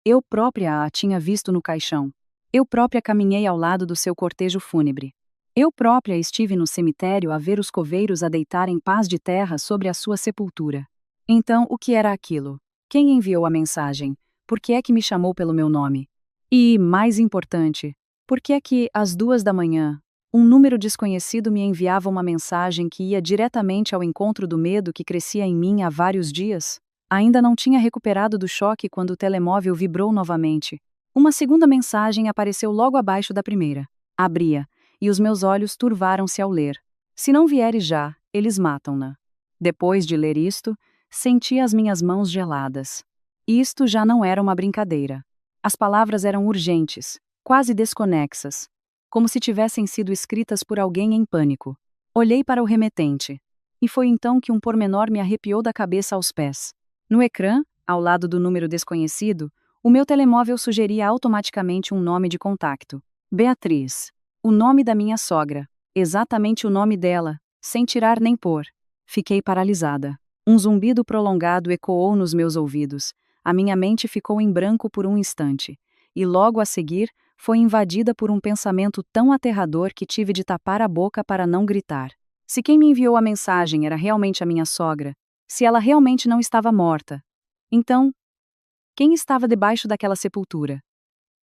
Eu própria a tinha visto no caixão. Eu própria caminhei ao lado do seu cortejo fúnebre. Eu própria estive no cemitério a ver os coveiros a deitarem pás de terra sobre a sua sepultura. Então, o que era aquilo? Quem enviou a mensagem? Por que é que me chamou pelo meu nome? E, mais importante, por que é que, às 2 da manhã, um número desconhecido me enviava uma mensagem que ia diretamente ao encontro do medo que crescia em mim há vários dias? Ainda não tinha recuperado do choque quando o telemóvel vibrou novamente. Uma segunda mensagem apareceu logo abaixo da primeira. Abria, e os meus olhos turvaram-se ao ler. Se não vieres já, eles matam-na. Depois de ler isto, senti as minhas mãos geladas. Isto já não era uma brincadeira. As palavras eram urgentes, quase desconexas, como se tivessem sido escritas por alguém em pânico. Olhei para o remetente. E foi então que um pormenor me arrepiou da cabeça aos pés. No ecrã, ao lado do número desconhecido, o meu telemóvel sugeria automaticamente um nome de contacto. Beatriz. O nome da minha sogra. Exatamente o nome dela, sem tirar nem pôr. Fiquei paralisada. Um zumbido prolongado ecoou nos meus ouvidos. A minha mente ficou em branco por um instante. E logo a seguir, foi invadida por um pensamento tão aterrador que tive de tapar a boca para não gritar. Se quem me enviou a mensagem era realmente a minha sogra, se ela realmente não estava morta, então, quem estava debaixo daquela sepultura?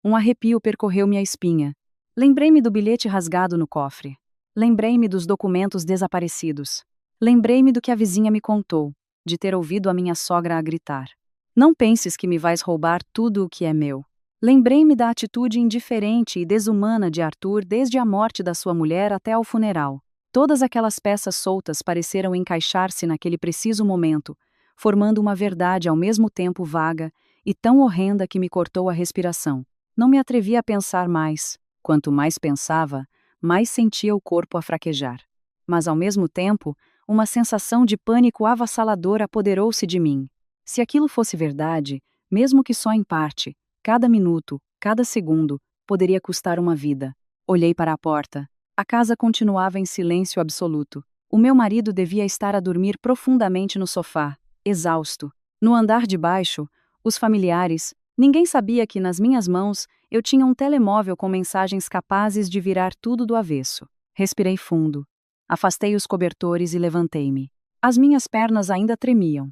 Um arrepio percorreu-me a espinha. Lembrei-me do bilhete rasgado no cofre. Lembrei-me dos documentos desaparecidos. Lembrei-me do que a vizinha me contou, de ter ouvido a minha sogra a gritar. Não penses que me vais roubar tudo o que é meu. Lembrei-me da atitude indiferente e desumana de Arthur desde a morte da sua mulher até ao funeral. Todas aquelas peças soltas pareceram encaixar-se naquele preciso momento, formando uma verdade ao mesmo tempo vaga e tão horrenda que me cortou a respiração. Não me atrevia a pensar mais. Quanto mais pensava, mais sentia o corpo a fraquejar. Mas ao mesmo tempo, uma sensação de pânico avassalador apoderou-se de mim. Se aquilo fosse verdade, mesmo que só em parte, cada minuto, cada segundo, poderia custar uma vida. Olhei para a porta. A casa continuava em silêncio absoluto. O meu marido devia estar a dormir profundamente no sofá, exausto. No andar de baixo, os familiares, ninguém sabia que nas minhas mãos eu tinha um telemóvel com mensagens capazes de virar tudo do avesso. Respirei fundo. Afastei os cobertores e levantei-me. As minhas pernas ainda tremiam,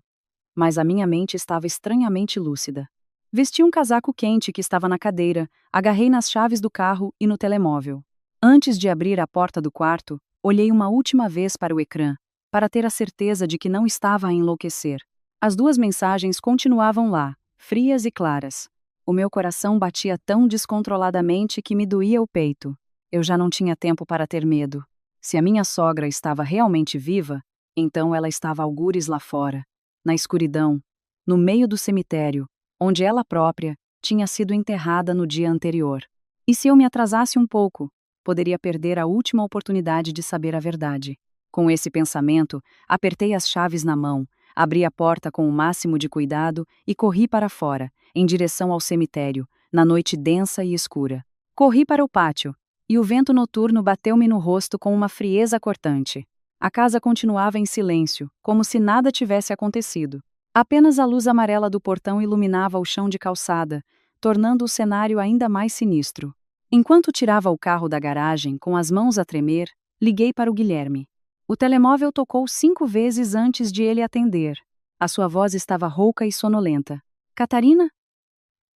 mas a minha mente estava estranhamente lúcida. Vesti um casaco quente que estava na cadeira, agarrei nas chaves do carro e no telemóvel. Antes de abrir a porta do quarto, olhei uma última vez para o ecrã, para ter a certeza de que não estava a enlouquecer. As duas mensagens continuavam lá, frias e claras. O meu coração batia tão descontroladamente que me doía o peito. Eu já não tinha tempo para ter medo. Se a minha sogra estava realmente viva, então ela estava algures lá fora, na escuridão, no meio do cemitério, onde ela própria tinha sido enterrada no dia anterior. E se eu me atrasasse um pouco, poderia perder a última oportunidade de saber a verdade. Com esse pensamento, apertei as chaves na mão, abri a porta com o máximo de cuidado e corri para fora, em direção ao cemitério, na noite densa e escura. Corri para o pátio, e o vento noturno bateu-me no rosto com uma frieza cortante. A casa continuava em silêncio, como se nada tivesse acontecido. Apenas a luz amarela do portão iluminava o chão de calçada, tornando o cenário ainda mais sinistro. Enquanto tirava o carro da garagem, com as mãos a tremer, liguei para o Guilherme. O telemóvel tocou 5 vezes antes de ele atender. A sua voz estava rouca e sonolenta. Catarina?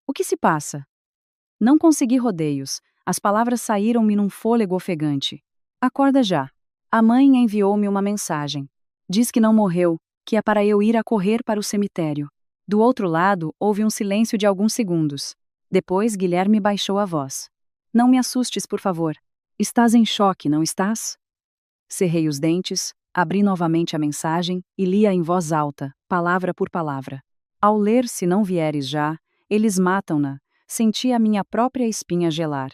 O que se passa? Não consegui rodeios. As palavras saíram-me num fôlego ofegante. Acorda já. A mãe enviou-me uma mensagem. Diz que não morreu, que é para eu ir a correr para o cemitério. Do outro lado, houve um silêncio de alguns segundos. Depois, Guilherme baixou a voz. Não me assustes, por favor. Estás em choque, não estás? Cerrei os dentes, abri novamente a mensagem e li-a em voz alta, palavra por palavra. Ao ler "Se não vieres já, eles matam-na", senti a minha própria espinha gelar.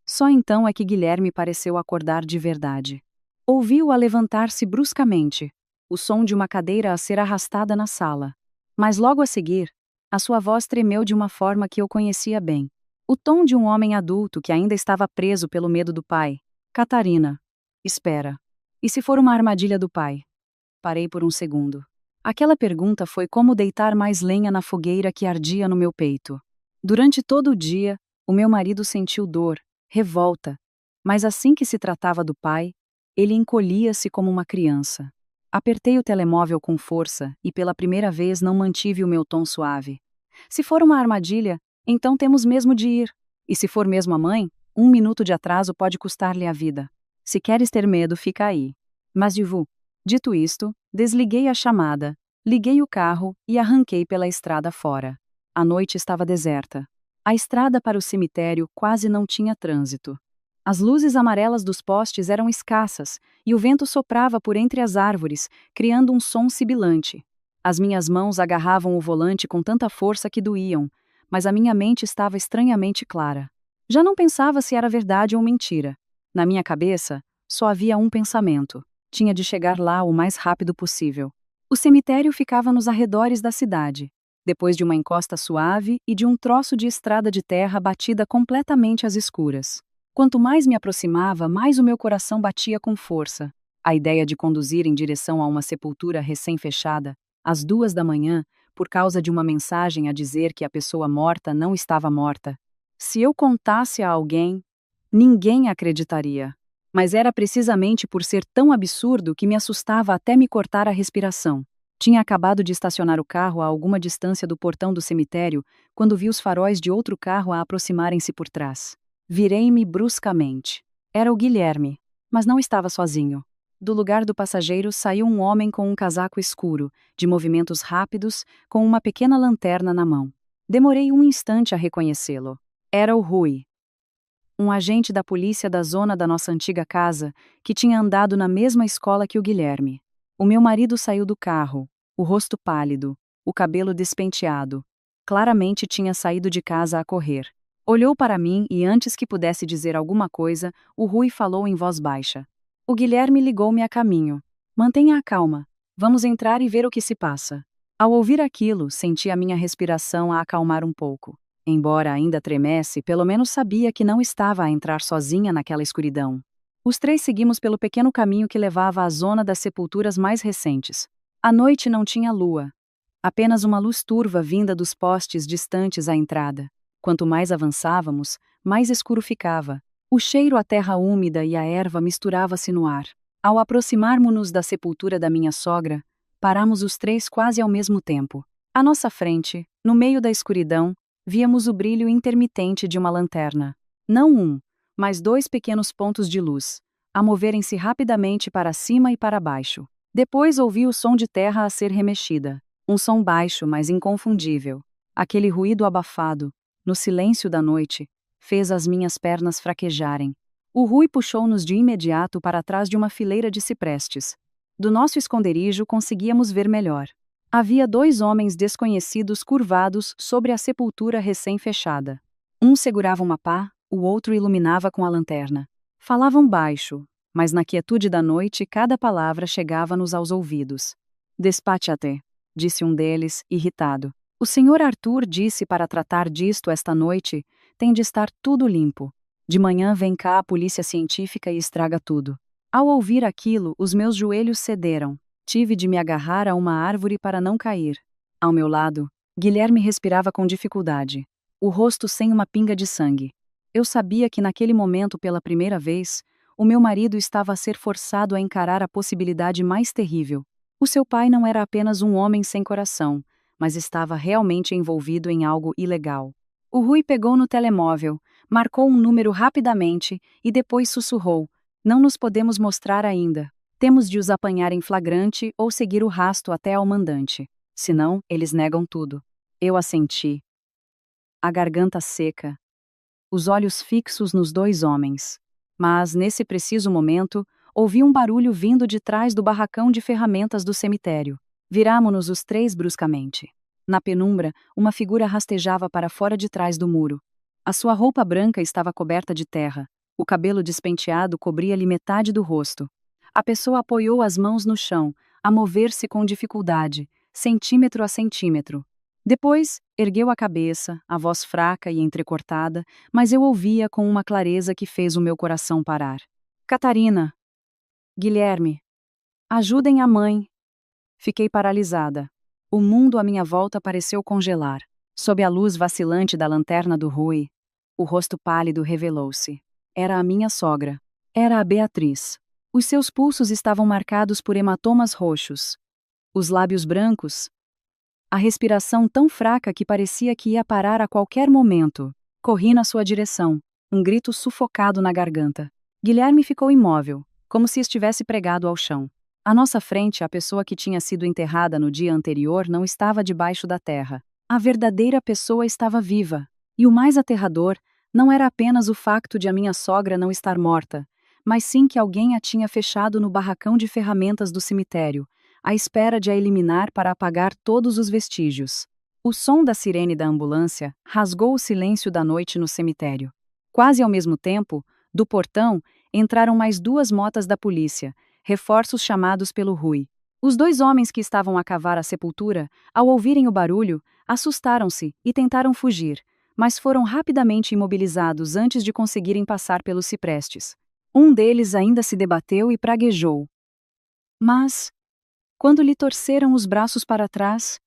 Só então é que Guilherme pareceu acordar de verdade. Ouvi-o a levantar-se bruscamente, o som de uma cadeira a ser arrastada na sala. Mas logo a seguir, a sua voz tremeu de uma forma que eu conhecia bem. O tom de um homem adulto que ainda estava preso pelo medo do pai. Catarina. Espera. E se for uma armadilha do pai? Parei por um segundo. Aquela pergunta foi como deitar mais lenha na fogueira que ardia no meu peito. Durante todo o dia, o meu marido sentiu dor, revolta. Mas assim que se tratava do pai, ele encolhia-se como uma criança. Apertei o telemóvel com força e pela primeira vez não mantive o meu tom suave. Se for uma armadilha, então temos mesmo de ir. E se for mesmo a mãe, 1 minuto de atraso pode custar-lhe a vida. Se queres ter medo, fica aí. Mas dito isto, desliguei a chamada, liguei o carro e arranquei pela estrada fora. A noite estava deserta. A estrada para o cemitério quase não tinha trânsito. As luzes amarelas dos postes eram escassas e o vento soprava por entre as árvores, criando um som sibilante. As minhas mãos agarravam o volante com tanta força que doíam, mas a minha mente estava estranhamente clara. Já não pensava se era verdade ou mentira. Na minha cabeça, só havia um pensamento: tinha de chegar lá o mais rápido possível. O cemitério ficava nos arredores da cidade, depois de uma encosta suave e de um troço de estrada de terra batida completamente às escuras. Quanto mais me aproximava, mais o meu coração batia com força. A ideia de conduzir em direção a uma sepultura recém-fechada, às 2 da manhã, por causa de uma mensagem a dizer que a pessoa morta não estava morta. Se eu contasse a alguém, ninguém acreditaria. Mas era precisamente por ser tão absurdo que me assustava até me cortar a respiração. Tinha acabado de estacionar o carro a alguma distância do portão do cemitério quando vi os faróis de outro carro a aproximarem-se por trás. Virei-me bruscamente. Era o Guilherme, mas não estava sozinho. Do lugar do passageiro saiu um homem com um casaco escuro, de movimentos rápidos, com uma pequena lanterna na mão. Demorei um instante a reconhecê-lo. Era o Rui, um agente da polícia da zona da nossa antiga casa, que tinha andado na mesma escola que o Guilherme. O meu marido saiu do carro, o rosto pálido, o cabelo despenteado. Claramente tinha saído de casa a correr. Olhou para mim e antes que pudesse dizer alguma coisa, o Rui falou em voz baixa. O Guilherme ligou-me a caminho. Mantenha a calma. Vamos entrar e ver o que se passa. Ao ouvir aquilo, senti a minha respiração a acalmar um pouco. Embora ainda tremesse, pelo menos sabia que não estava a entrar sozinha naquela escuridão. Os três seguimos pelo pequeno caminho que levava à zona das sepulturas mais recentes. A noite não tinha lua. Apenas uma luz turva vinda dos postes distantes à entrada. Quanto mais avançávamos, mais escuro ficava. O cheiro à terra úmida e à erva misturava-se no ar. Ao aproximarmos-nos da sepultura da minha sogra, paramos os três quase ao mesmo tempo. À nossa frente, no meio da escuridão, víamos o brilho intermitente de uma lanterna. Não um, mas 2 pequenos pontos de luz, a moverem-se rapidamente para cima e para baixo. Depois ouvi o som de terra a ser remexida. Um som baixo, mas inconfundível. Aquele ruído abafado, no silêncio da noite, fez as minhas pernas fraquejarem. O Rui puxou-nos de imediato para trás de uma fileira de ciprestes. Do nosso esconderijo conseguíamos ver melhor. Havia 2 homens desconhecidos curvados sobre a sepultura recém-fechada. Um segurava uma pá, o outro iluminava com a lanterna. Falavam baixo, mas na quietude da noite cada palavra chegava-nos aos ouvidos. Despacha-te, disse um deles, irritado. O senhor Arthur disse para tratar disto esta noite, tem de estar tudo limpo. De manhã vem cá a polícia científica e estraga tudo. Ao ouvir aquilo, os meus joelhos cederam. Tive de me agarrar a uma árvore para não cair. Ao meu lado, Guilherme respirava com dificuldade, o rosto sem uma pinga de sangue. Eu sabia que naquele momento, pela primeira vez, o meu marido estava a ser forçado a encarar a possibilidade mais terrível. O seu pai não era apenas um homem sem coração, mas estava realmente envolvido em algo ilegal. O Rui pegou no telemóvel, marcou um número rapidamente e depois sussurrou: "Não nos podemos mostrar ainda. Temos de os apanhar em flagrante ou seguir o rastro até ao mandante. Senão, eles negam tudo." Eu assenti. A garganta seca. Os olhos fixos nos 2 homens. Mas, nesse preciso momento, ouvi um barulho vindo de trás do barracão de ferramentas do cemitério. Viramo-nos os 3 bruscamente. Na penumbra, uma figura rastejava para fora de trás do muro. A sua roupa branca estava coberta de terra. O cabelo despenteado cobria-lhe metade do rosto. A pessoa apoiou as mãos no chão, a mover-se com dificuldade, centímetro a centímetro. Depois, ergueu a cabeça, a voz fraca e entrecortada, mas eu ouvia com uma clareza que fez o meu coração parar. "Catarina! Guilherme! Ajudem a mãe!" Fiquei paralisada. O mundo à minha volta pareceu congelar. Sob a luz vacilante da lanterna do Rui, o rosto pálido revelou-se. Era a minha sogra. Era a Beatriz. Os seus pulsos estavam marcados por hematomas roxos. Os lábios brancos. A respiração tão fraca que parecia que ia parar a qualquer momento. Corri na sua direção, um grito sufocado na garganta. Guilherme ficou imóvel, como se estivesse pregado ao chão. À nossa frente, a pessoa que tinha sido enterrada no dia anterior não estava debaixo da terra. A verdadeira pessoa estava viva. E o mais aterrador não era apenas o facto de a minha sogra não estar morta, mas sim que alguém a tinha fechado no barracão de ferramentas do cemitério, à espera de a eliminar para apagar todos os vestígios. O som da sirene da ambulância rasgou o silêncio da noite no cemitério. Quase ao mesmo tempo, do portão, entraram mais 2 motas da polícia, reforços chamados pelo Rui. Os 2 homens que estavam a cavar a sepultura, ao ouvirem o barulho, assustaram-se e tentaram fugir, mas foram rapidamente imobilizados antes de conseguirem passar pelos ciprestes. Um deles ainda se debateu e praguejou. Mas, quando lhe torceram os braços para trás,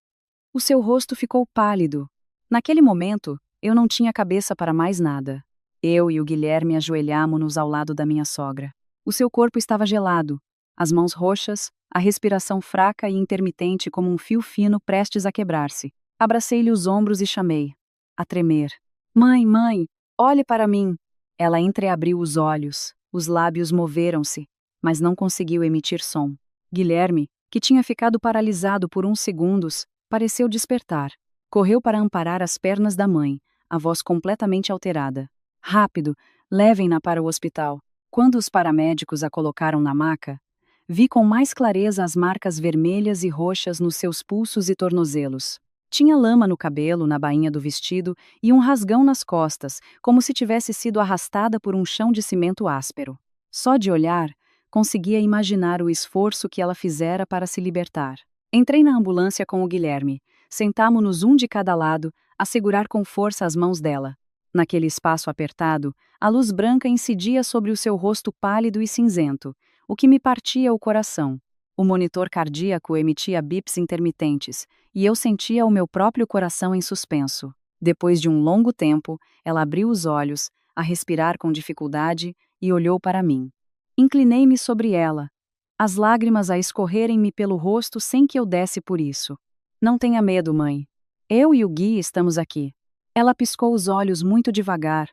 o seu rosto ficou pálido. Naquele momento, eu não tinha cabeça para mais nada. Eu e o Guilherme ajoelhámo-nos ao lado da minha sogra. O seu corpo estava gelado, as mãos roxas, a respiração fraca e intermitente como um fio fino prestes a quebrar-se. Abracei-lhe os ombros e chamei, a tremer. Mãe, mãe, olhe para mim. Ela entreabriu os olhos, os lábios moveram-se, mas não conseguiu emitir som. Guilherme, que tinha ficado paralisado por uns segundos, pareceu despertar. Correu para amparar as pernas da mãe, a voz completamente alterada. Rápido, levem-na para o hospital. Quando os paramédicos a colocaram na maca, vi com mais clareza as marcas vermelhas e roxas nos seus pulsos e tornozelos. Tinha lama no cabelo, na bainha do vestido e um rasgão nas costas, como se tivesse sido arrastada por um chão de cimento áspero. Só de olhar, conseguia imaginar o esforço que ela fizera para se libertar. Entrei na ambulância com o Guilherme. Sentámo-nos um de cada lado, a segurar com força as mãos dela. Naquele espaço apertado, a luz branca incidia sobre o seu rosto pálido e cinzento, o que me partia o coração. O monitor cardíaco emitia bips intermitentes, e eu sentia o meu próprio coração em suspenso. Depois de um longo tempo, ela abriu os olhos, a respirar com dificuldade, e olhou para mim. Inclinei-me sobre ela, as lágrimas a escorrerem-me pelo rosto sem que eu desse por isso. Não tenha medo, mãe. Eu e o Gui estamos aqui. Ela piscou os olhos muito devagar,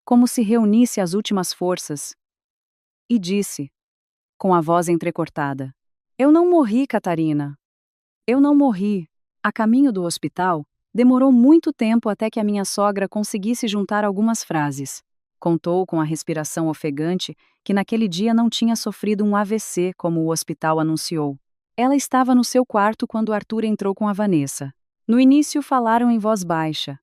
como se reunisse as últimas forças, e disse, com a voz entrecortada: Eu não morri, Catarina. Eu não morri. A caminho do hospital, demorou muito tempo até que a minha sogra conseguisse juntar algumas frases. Contou com a respiração ofegante que naquele dia não tinha sofrido um AVC, como o hospital anunciou. Ela estava no seu quarto quando Arthur entrou com a Vanessa. No início falaram em voz baixa,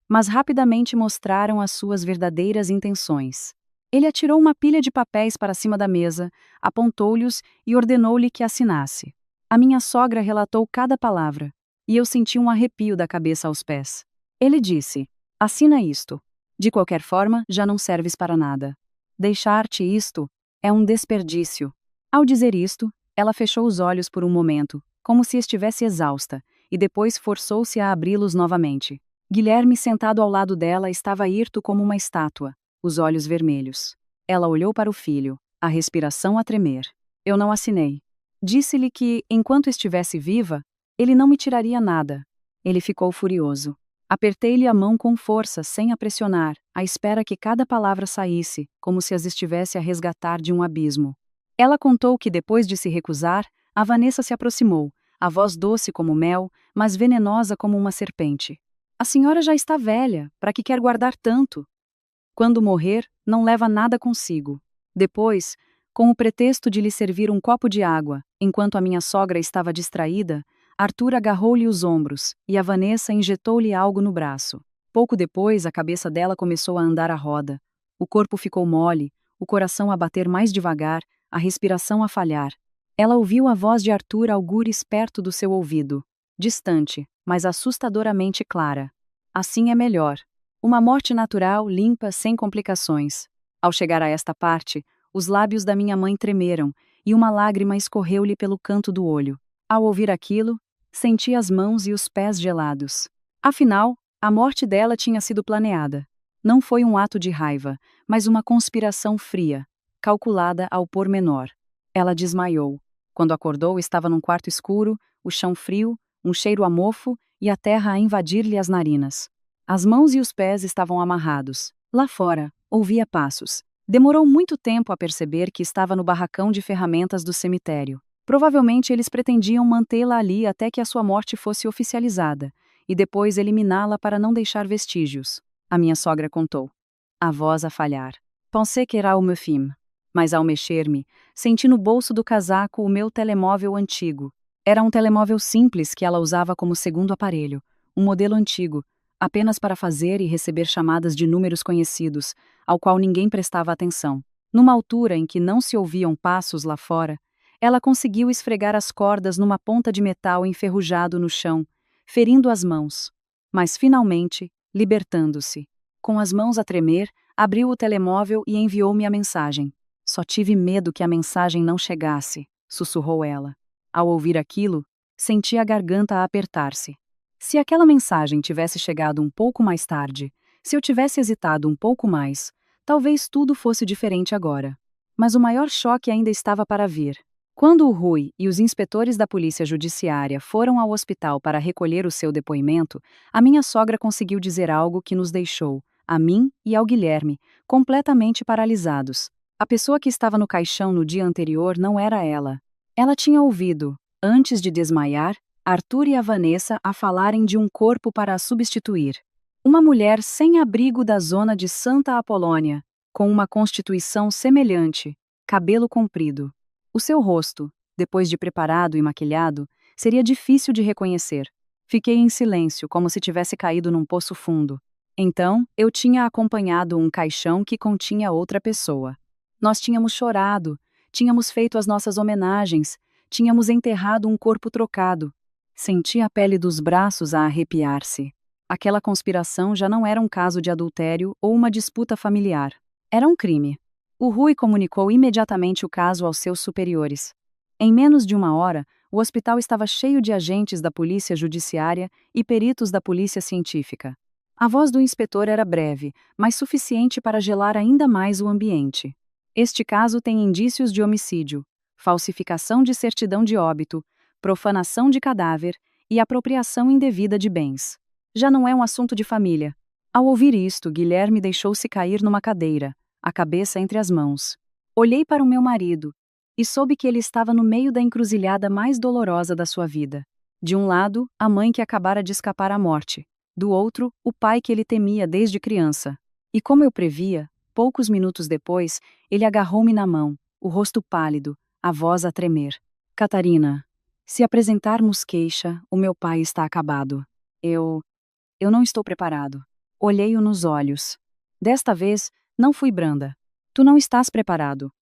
mas rapidamente mostraram as suas verdadeiras intenções. Ele atirou uma pilha de papéis para cima da mesa, apontou-lhes e ordenou-lhe que assinasse. A minha sogra relatou cada palavra, e eu senti um arrepio da cabeça aos pés. Ele disse: Assina isto. De qualquer forma, já não serves para nada. Deixar-te isto é um desperdício. Ao dizer isto, ela fechou os olhos por um momento, como se estivesse exausta, e depois forçou-se a abri-los novamente. Guilherme, sentado ao lado dela, estava hirto como uma estátua, os olhos vermelhos. Ela olhou para o filho, a respiração a tremer. Eu não assinei. Disse-lhe que, enquanto estivesse viva, ele não me tiraria nada. Ele ficou furioso. Apertei-lhe a mão com força, sem a pressionar, à espera que cada palavra saísse, como se as estivesse a resgatar de um abismo. Ela contou que, depois de se recusar, a Vanessa se aproximou, a voz doce como mel, mas venenosa como uma serpente. A senhora já está velha, para que quer guardar tanto? Quando morrer, não leva nada consigo. Depois, com o pretexto de lhe servir um copo de água, enquanto a minha sogra estava distraída, Arthur agarrou-lhe os ombros, e a Vanessa injetou-lhe algo no braço. Pouco depois, a cabeça dela começou a andar à roda. O corpo ficou mole, o coração a bater mais devagar, a respiração a falhar. Ela ouviu a voz de Arthur algures perto do seu ouvido, distante, mas assustadoramente clara. Assim é melhor. Uma morte natural, limpa, sem complicações. Ao chegar a esta parte, os lábios da minha mãe tremeram, e uma lágrima escorreu-lhe pelo canto do olho. Ao ouvir aquilo, senti as mãos e os pés gelados. Afinal, a morte dela tinha sido planeada. Não foi um ato de raiva, mas uma conspiração fria, calculada ao pormenor. Ela desmaiou. Quando acordou, estava num quarto escuro, o chão frio, um cheiro a mofo e a terra a invadir-lhe as narinas. As mãos e os pés estavam amarrados. Lá fora, ouvia passos. Demorou muito tempo a perceber que estava no barracão de ferramentas do cemitério. Provavelmente eles pretendiam mantê-la ali até que a sua morte fosse oficializada, e depois eliminá-la para não deixar vestígios. A minha sogra contou. A voz a falhar. Pensei que era o meu fim. Mas ao mexer-me, senti no bolso do casaco o meu telemóvel antigo. Era um telemóvel simples que ela usava como segundo aparelho, um modelo antigo, apenas para fazer e receber chamadas de números conhecidos, ao qual ninguém prestava atenção. Numa altura em que não se ouviam passos lá fora, ela conseguiu esfregar as cordas numa ponta de metal enferrujado no chão, ferindo as mãos. Mas finalmente, libertando-se. Com as mãos a tremer, abriu o telemóvel e enviou-me a mensagem. Só tive medo que a mensagem não chegasse, sussurrou ela. Ao ouvir aquilo, senti a garganta a apertar-se. Se aquela mensagem tivesse chegado um pouco mais tarde, se eu tivesse hesitado um pouco mais, talvez tudo fosse diferente agora. Mas o maior choque ainda estava para vir. Quando o Rui e os inspetores da Polícia Judiciária foram ao hospital para recolher o seu depoimento, a minha sogra conseguiu dizer algo que nos deixou, a mim e ao Guilherme, completamente paralisados. A pessoa que estava no caixão no dia anterior não era ela. Ela tinha ouvido, antes de desmaiar, Arthur e a Vanessa a falarem de um corpo para a substituir. Uma mulher sem abrigo da zona de Santa Apolônia, com uma constituição semelhante, cabelo comprido. O seu rosto, depois de preparado e maquilhado, seria difícil de reconhecer. Fiquei em silêncio, como se tivesse caído num poço fundo. Então, eu tinha acompanhado um caixão que continha outra pessoa. Nós tínhamos chorado, tínhamos feito as nossas homenagens, tínhamos enterrado um corpo trocado. Senti a pele dos braços a arrepiar-se. Aquela conspiração já não era um caso de adultério ou uma disputa familiar. Era um crime. O Rui comunicou imediatamente o caso aos seus superiores. Em menos de uma hora, o hospital estava cheio de agentes da Polícia Judiciária e peritos da Polícia Científica. A voz do inspetor era breve, mas suficiente para gelar ainda mais o ambiente. Este caso tem indícios de homicídio, falsificação de certidão de óbito, profanação de cadáver e apropriação indevida de bens. Já não é um assunto de família. Ao ouvir isto, Guilherme deixou-se cair numa cadeira, a cabeça entre as mãos. Olhei para o meu marido e soube que ele estava no meio da encruzilhada mais dolorosa da sua vida. De um lado, a mãe que acabara de escapar à morte. Do outro, o pai que ele temia desde criança. E como eu previa, poucos minutos depois, ele agarrou-me na mão, o rosto pálido, a voz a tremer. Catarina, se apresentarmos queixa, o meu pai está acabado. Eu não estou preparado. Olhei-o nos olhos. Desta vez, não fui branda. Tu não estás preparado.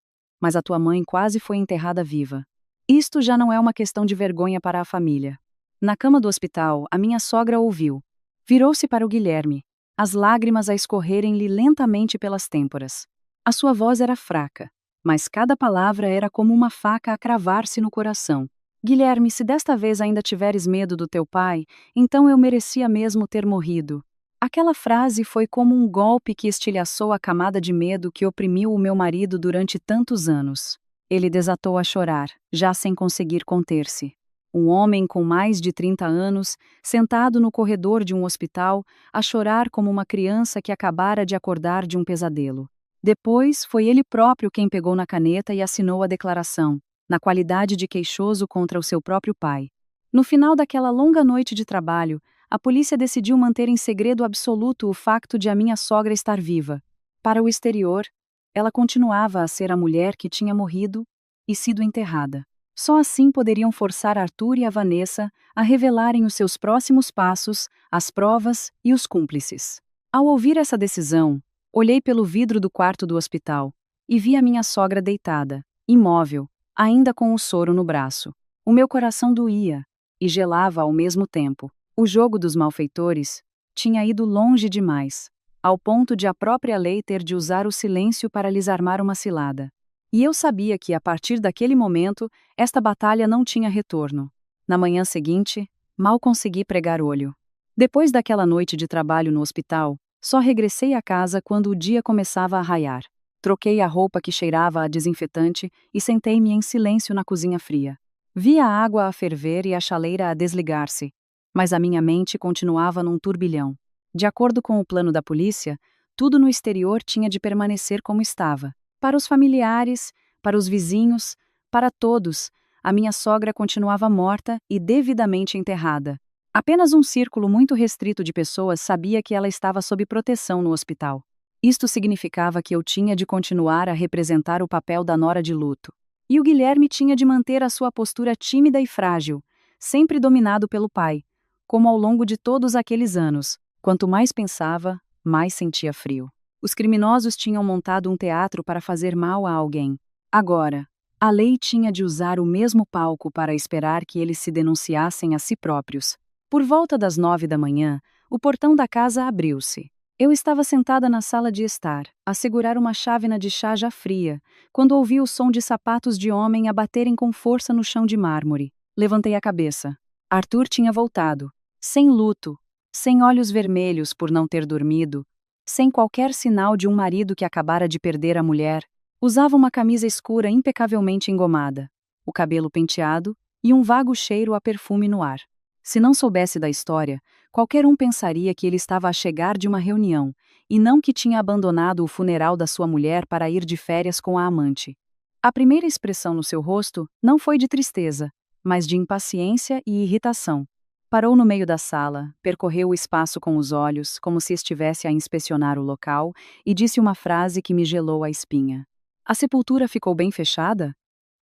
Mas a tua mãe quase foi enterrada viva. Isto já não é uma questão de vergonha para a família. Na cama do hospital, a minha sogra ouviu. Virou-se para o Guilherme, as lágrimas a escorrerem-lhe lentamente pelas têmporas. A sua voz era fraca, mas cada palavra era como uma faca a cravar-se no coração. Guilherme, se desta vez ainda tiveres medo do teu pai, então eu merecia mesmo ter morrido. Aquela frase foi como um golpe que estilhaçou a camada de medo que oprimiu o meu marido durante tantos anos. Ele desatou a chorar, já sem conseguir conter-se. Um homem com mais de 30 anos, sentado no corredor de um hospital, a chorar como uma criança que acabara de acordar de um pesadelo. Depois, foi ele próprio quem pegou na caneta e assinou a declaração, na qualidade de queixoso contra o seu próprio pai. No final daquela longa noite de trabalho, a polícia decidiu manter em segredo absoluto o facto de a minha sogra estar viva. Para o exterior, ela continuava a ser a mulher que tinha morrido e sido enterrada. Só assim poderiam forçar Arthur e a Vanessa a revelarem os seus próximos passos, as provas e os cúmplices. Ao ouvir essa decisão, olhei pelo vidro do quarto do hospital e vi a minha sogra deitada, imóvel, ainda com o soro no braço. O meu coração doía e gelava ao mesmo tempo. O jogo dos malfeitores tinha ido longe demais, ao ponto de a própria lei ter de usar o silêncio para lhes armar uma cilada. E eu sabia que, a partir daquele momento, esta batalha não tinha retorno. Na manhã seguinte, mal consegui pregar olho. Depois daquela noite de trabalho no hospital, só regressei à casa quando o dia começava a raiar. Troquei a roupa que cheirava a desinfetante e sentei-me em silêncio na cozinha fria. Vi a água a ferver e a chaleira a desligar-se, mas a minha mente continuava num turbilhão. De acordo com o plano da polícia, tudo no exterior tinha de permanecer como estava. Para os familiares, para os vizinhos, para todos, a minha sogra continuava morta e devidamente enterrada. Apenas um círculo muito restrito de pessoas sabia que ela estava sob proteção no hospital. Isto significava que eu tinha de continuar a representar o papel da nora de luto. E o Guilherme tinha de manter a sua postura tímida e frágil, sempre dominado pelo pai, como ao longo de todos aqueles anos. Quanto mais pensava, mais sentia frio. Os criminosos tinham montado um teatro para fazer mal a alguém. Agora, a lei tinha de usar o mesmo palco para esperar que eles se denunciassem a si próprios. Por volta das 9 da manhã, o portão da casa abriu-se. Eu estava sentada na sala de estar, a segurar uma chávena de chá já fria, quando ouvi o som de sapatos de homem a baterem com força no chão de mármore. Levantei a cabeça. Arthur tinha voltado, sem luto, sem olhos vermelhos por não ter dormido, sem qualquer sinal de um marido que acabara de perder a mulher. Usava uma camisa escura impecavelmente engomada, o cabelo penteado e um vago cheiro a perfume no ar. Se não soubesse da história, qualquer um pensaria que ele estava a chegar de uma reunião, e não que tinha abandonado o funeral da sua mulher para ir de férias com a amante. A primeira expressão no seu rosto não foi de tristeza, mas de impaciência e irritação. Parou no meio da sala, percorreu o espaço com os olhos, como se estivesse a inspecionar o local, e disse uma frase que me gelou a espinha. A sepultura ficou bem fechada?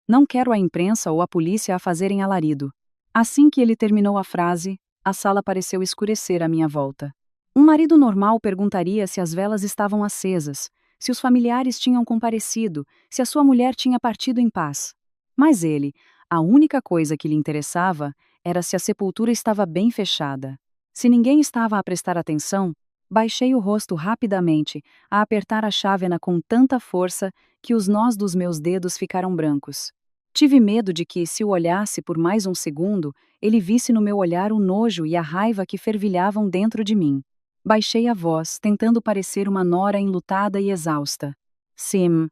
Não quero a imprensa ou a polícia a fazerem alarido. Assim que ele terminou a frase, a sala pareceu escurecer à minha volta. Um marido normal perguntaria se as velas estavam acesas, se os familiares tinham comparecido, se a sua mulher tinha partido em paz. Mas ele, a única coisa que lhe interessava era se a sepultura estava bem fechada. Se ninguém estava a prestar atenção, baixei o rosto rapidamente, a apertar a chávena com tanta força que os nós dos meus dedos ficaram brancos. Tive medo de que, se o olhasse por mais um segundo, ele visse no meu olhar o nojo e a raiva que fervilhavam dentro de mim. Baixei a voz, tentando parecer uma nora enlutada e exausta. Sim,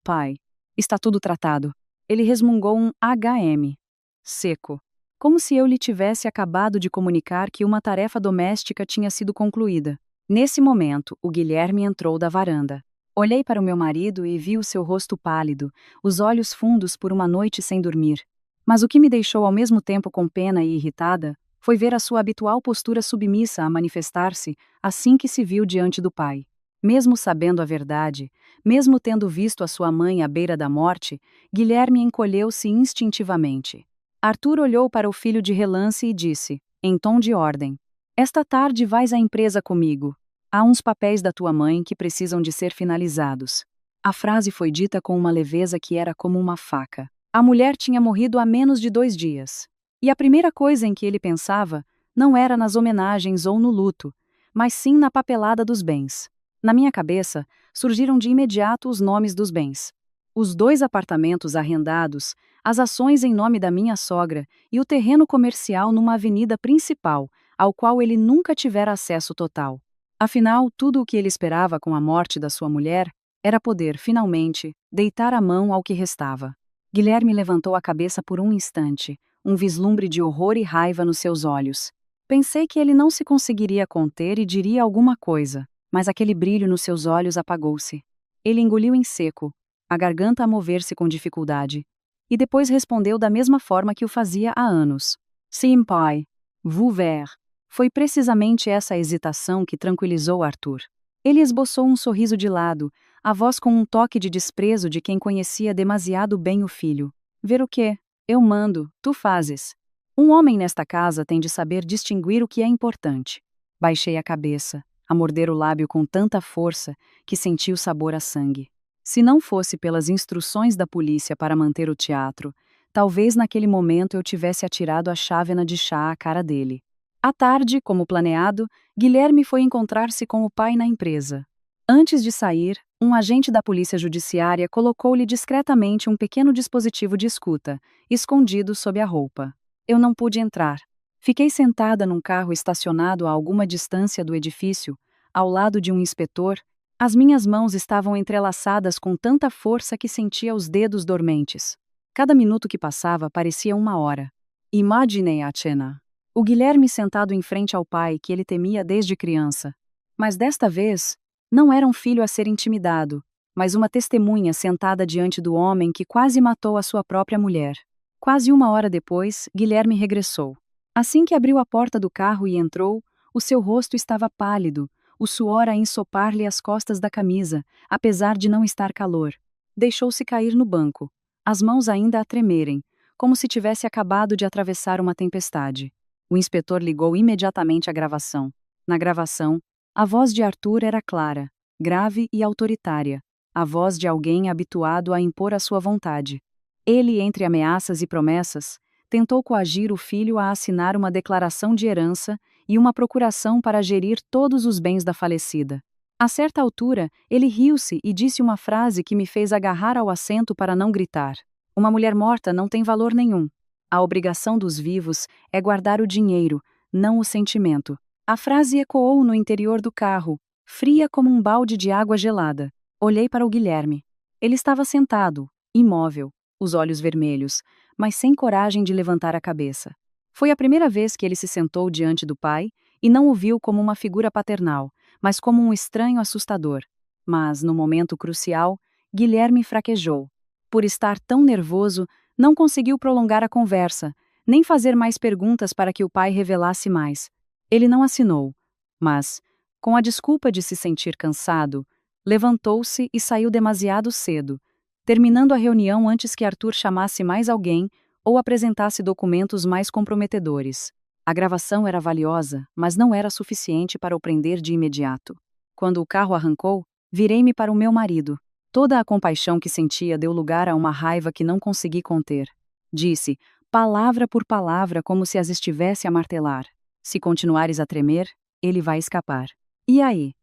pai. Está tudo tratado. Ele resmungou um HM. Seco. Como se eu lhe tivesse acabado de comunicar que uma tarefa doméstica tinha sido concluída. Nesse momento, o Guilherme entrou da varanda. Olhei para o meu marido e vi o seu rosto pálido, os olhos fundos por uma noite sem dormir. Mas o que me deixou ao mesmo tempo com pena e irritada foi ver a sua habitual postura submissa a manifestar-se assim que se viu diante do pai. Mesmo sabendo a verdade, mesmo tendo visto a sua mãe à beira da morte, Guilherme encolheu-se instintivamente. Arthur olhou para o filho de relance e disse, em tom de ordem: "Esta tarde vais à empresa comigo. Há uns papéis da tua mãe que precisam de ser finalizados." A frase foi dita com uma leveza que era como uma faca. A mulher tinha morrido há menos de 2 dias. E a primeira coisa em que ele pensava não era nas homenagens ou no luto, mas sim na papelada dos bens. Na minha cabeça, surgiram de imediato os nomes dos bens. Os 2 apartamentos arrendados, as ações em nome da minha sogra e o terreno comercial numa avenida principal, ao qual ele nunca tivera acesso total. Afinal, tudo o que ele esperava com a morte da sua mulher era poder, finalmente, deitar a mão ao que restava. Guilherme levantou a cabeça por um instante, um vislumbre de horror e raiva nos seus olhos. Pensei que ele não se conseguiria conter e diria alguma coisa, mas aquele brilho nos seus olhos apagou-se. Ele engoliu em seco, a garganta a mover-se com dificuldade, e depois respondeu da mesma forma que o fazia há anos. Sim, pai. Vous ver. Foi precisamente essa hesitação que tranquilizou Arthur. Ele esboçou um sorriso de lado, a voz com um toque de desprezo de quem conhecia demasiado bem o filho. Ver o quê? Eu mando, tu fazes. Um homem nesta casa tem de saber distinguir o que é importante. Baixei a cabeça, a morder o lábio com tanta força que senti o sabor a sangue. Se não fosse pelas instruções da polícia para manter o teatro, talvez naquele momento eu tivesse atirado a chávena de chá à cara dele. À tarde, como planeado, Guilherme foi encontrar-se com o pai na empresa. Antes de sair, um agente da polícia judiciária colocou-lhe discretamente um pequeno dispositivo de escuta, escondido sob a roupa. Eu não pude entrar. Fiquei sentada num carro estacionado a alguma distância do edifício, ao lado de um inspetor. As minhas mãos estavam entrelaçadas com tanta força que sentia os dedos dormentes. Cada minuto que passava parecia uma hora. Imaginei a cena. O Guilherme sentado em frente ao pai que ele temia desde criança. Mas desta vez, não era um filho a ser intimidado, mas uma testemunha sentada diante do homem que quase matou a sua própria mulher. Quase 1 hora depois, Guilherme regressou. Assim que abriu a porta do carro e entrou, o seu rosto estava pálido, o suor a ensopar-lhe as costas da camisa, apesar de não estar calor. Deixou-se cair no banco, as mãos ainda a tremerem, como se tivesse acabado de atravessar uma tempestade. O inspetor ligou imediatamente a gravação. Na gravação, a voz de Arthur era clara, grave e autoritária, a voz de alguém habituado a impor a sua vontade. Ele, entre ameaças e promessas, tentou coagir o filho a assinar uma declaração de herança e uma procuração para gerir todos os bens da falecida. A certa altura, ele riu-se e disse uma frase que me fez agarrar ao assento para não gritar. Uma mulher morta não tem valor nenhum. A obrigação dos vivos é guardar o dinheiro, não o sentimento. A frase ecoou no interior do carro, fria como um balde de água gelada. Olhei para o Guilherme. Ele estava sentado, imóvel, os olhos vermelhos, mas sem coragem de levantar a cabeça. Foi a primeira vez que ele se sentou diante do pai e não o viu como uma figura paternal, mas como um estranho assustador. Mas, no momento crucial, Guilherme fraquejou. Por estar tão nervoso, não conseguiu prolongar a conversa, nem fazer mais perguntas para que o pai revelasse mais. Ele não assinou, mas, com a desculpa de se sentir cansado, levantou-se e saiu demasiado cedo, terminando a reunião antes que Arthur chamasse mais alguém ou apresentasse documentos mais comprometedores. A gravação era valiosa, mas não era suficiente para o prender de imediato. Quando o carro arrancou, virei-me para o meu marido. Toda a compaixão que sentia deu lugar a uma raiva que não consegui conter. Disse, palavra por palavra, como se as estivesse a martelar: se continuares a tremer, ele vai escapar. E aí?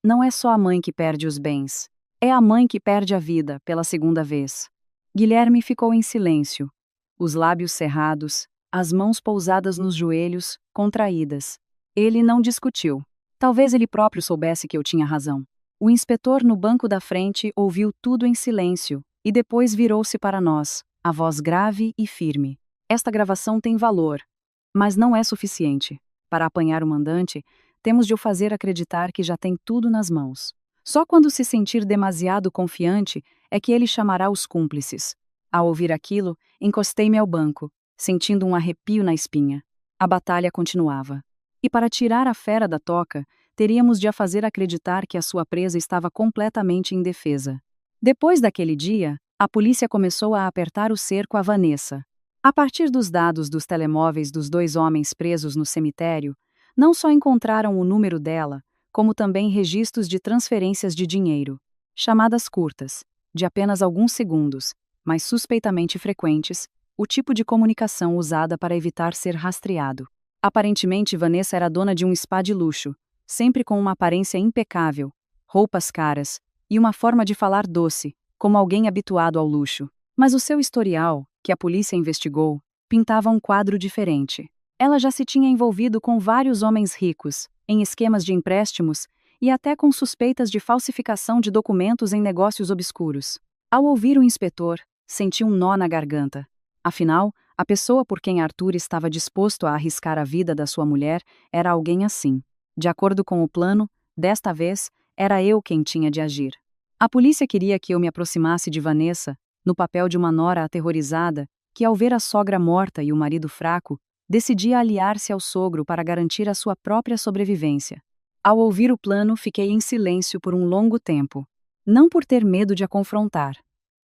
Não é só a mãe que perde os bens. É a mãe que perde a vida, pela segunda vez. Guilherme ficou em silêncio, os lábios cerrados, as mãos pousadas nos joelhos, contraídas. Ele não discutiu. Talvez ele próprio soubesse que eu tinha razão. O inspetor no banco da frente ouviu tudo em silêncio, e depois virou-se para nós, a voz grave e firme. Esta gravação tem valor, mas não é suficiente. Para apanhar o mandante, temos de o fazer acreditar que já tem tudo nas mãos. Só quando se sentir demasiado confiante é que ele chamará os cúmplices. Ao ouvir aquilo, encostei-me ao banco, sentindo um arrepio na espinha. A batalha continuava. E para tirar a fera da toca, teríamos de a fazer acreditar que a sua presa estava completamente indefesa. Depois daquele dia, a polícia começou a apertar o cerco a Vanessa. A partir dos dados dos telemóveis dos 2 homens presos no cemitério, não só encontraram o número dela, como também registros de transferências de dinheiro, chamadas curtas, de apenas alguns segundos, mas suspeitamente frequentes, o tipo de comunicação usada para evitar ser rastreado. Aparentemente, Vanessa era dona de um spa de luxo, sempre com uma aparência impecável, roupas caras e uma forma de falar doce, como alguém habituado ao luxo. Mas o seu historial, que a polícia investigou, pintava um quadro diferente. Ela já se tinha envolvido com vários homens ricos, em esquemas de empréstimos e até com suspeitas de falsificação de documentos em negócios obscuros. Ao ouvir o inspetor, senti um nó na garganta. Afinal, a pessoa por quem Arthur estava disposto a arriscar a vida da sua mulher era alguém assim. De acordo com o plano, desta vez, era eu quem tinha de agir. A polícia queria que eu me aproximasse de Vanessa, no papel de uma nora aterrorizada, que ao ver a sogra morta e o marido fraco, decidia aliar-se ao sogro para garantir a sua própria sobrevivência. Ao ouvir o plano, fiquei em silêncio por um longo tempo. Não por ter medo de a confrontar,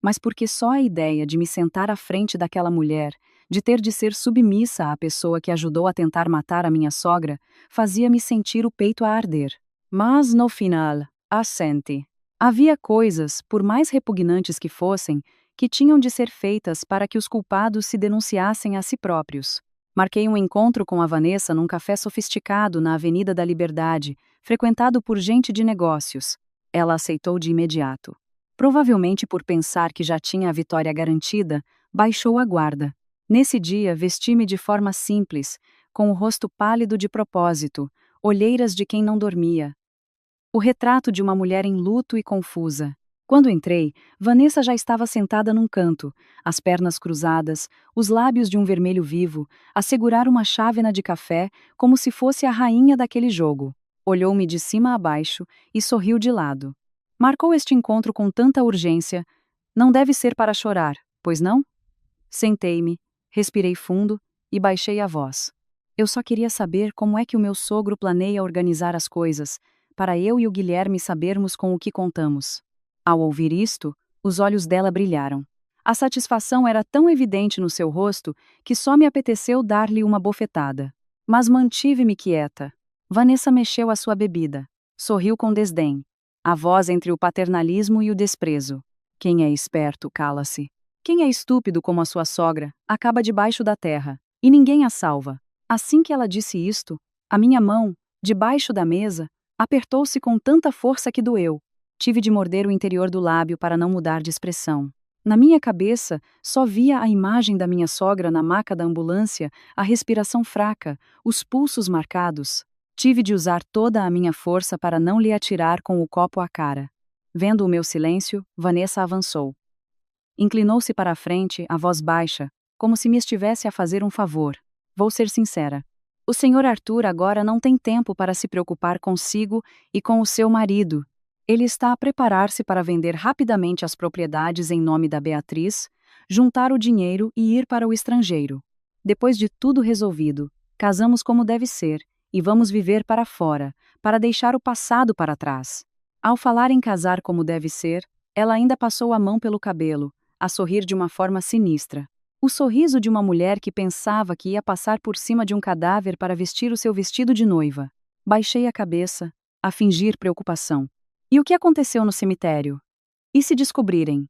mas porque só a ideia de me sentar à frente daquela mulher, de ter de ser submissa à pessoa que ajudou a tentar matar a minha sogra, fazia-me sentir o peito a arder. Mas, no final, assente. Havia coisas, por mais repugnantes que fossem, que tinham de ser feitas para que os culpados se denunciassem a si próprios. Marquei um encontro com a Vanessa num café sofisticado na Avenida da Liberdade, frequentado por gente de negócios. Ela aceitou de imediato. Provavelmente por pensar que já tinha a vitória garantida, baixou a guarda. Nesse dia, vesti-me de forma simples, com o rosto pálido de propósito, olheiras de quem não dormia. O retrato de uma mulher em luto e confusa. Quando entrei, Vanessa já estava sentada num canto, as pernas cruzadas, os lábios de um vermelho vivo, a segurar uma chávena de café como se fosse a rainha daquele jogo. Olhou-me de cima a baixo e sorriu de lado. Marcou este encontro com tanta urgência. Não deve ser para chorar, pois não? Sentei-me, respirei fundo e baixei a voz. Eu só queria saber como é que o meu sogro planeia organizar as coisas, para eu e o Guilherme sabermos com o que contamos. Ao ouvir isto, os olhos dela brilharam. A satisfação era tão evidente no seu rosto que só me apeteceu dar-lhe uma bofetada. Mas mantive-me quieta. Vanessa mexeu a sua bebida. Sorriu com desdém. A voz entre o paternalismo e o desprezo. Quem é esperto, cala-se. Quem é estúpido como a sua sogra, acaba debaixo da terra, e ninguém a salva. Assim que ela disse isto, a minha mão, debaixo da mesa, apertou-se com tanta força que doeu. Tive de morder o interior do lábio para não mudar de expressão. Na minha cabeça, só via a imagem da minha sogra na maca da ambulância, a respiração fraca, os pulsos marcados. Tive de usar toda a minha força para não lhe atirar com o copo à cara. Vendo o meu silêncio, Vanessa avançou. Inclinou-se para a frente, a voz baixa, como se me estivesse a fazer um favor. Vou ser sincera. O senhor Arthur agora não tem tempo para se preocupar consigo e com o seu marido. Ele está a preparar-se para vender rapidamente as propriedades em nome da Beatriz, juntar o dinheiro e ir para o estrangeiro. Depois de tudo resolvido, casamos como deve ser e vamos viver para fora, para deixar o passado para trás. Ao falar em casar como deve ser, ela ainda passou a mão pelo cabelo, a sorrir de uma forma sinistra. O sorriso de uma mulher que pensava que ia passar por cima de um cadáver para vestir o seu vestido de noiva. Baixei a cabeça, a fingir preocupação. E o que aconteceu no cemitério? E se descobrirem?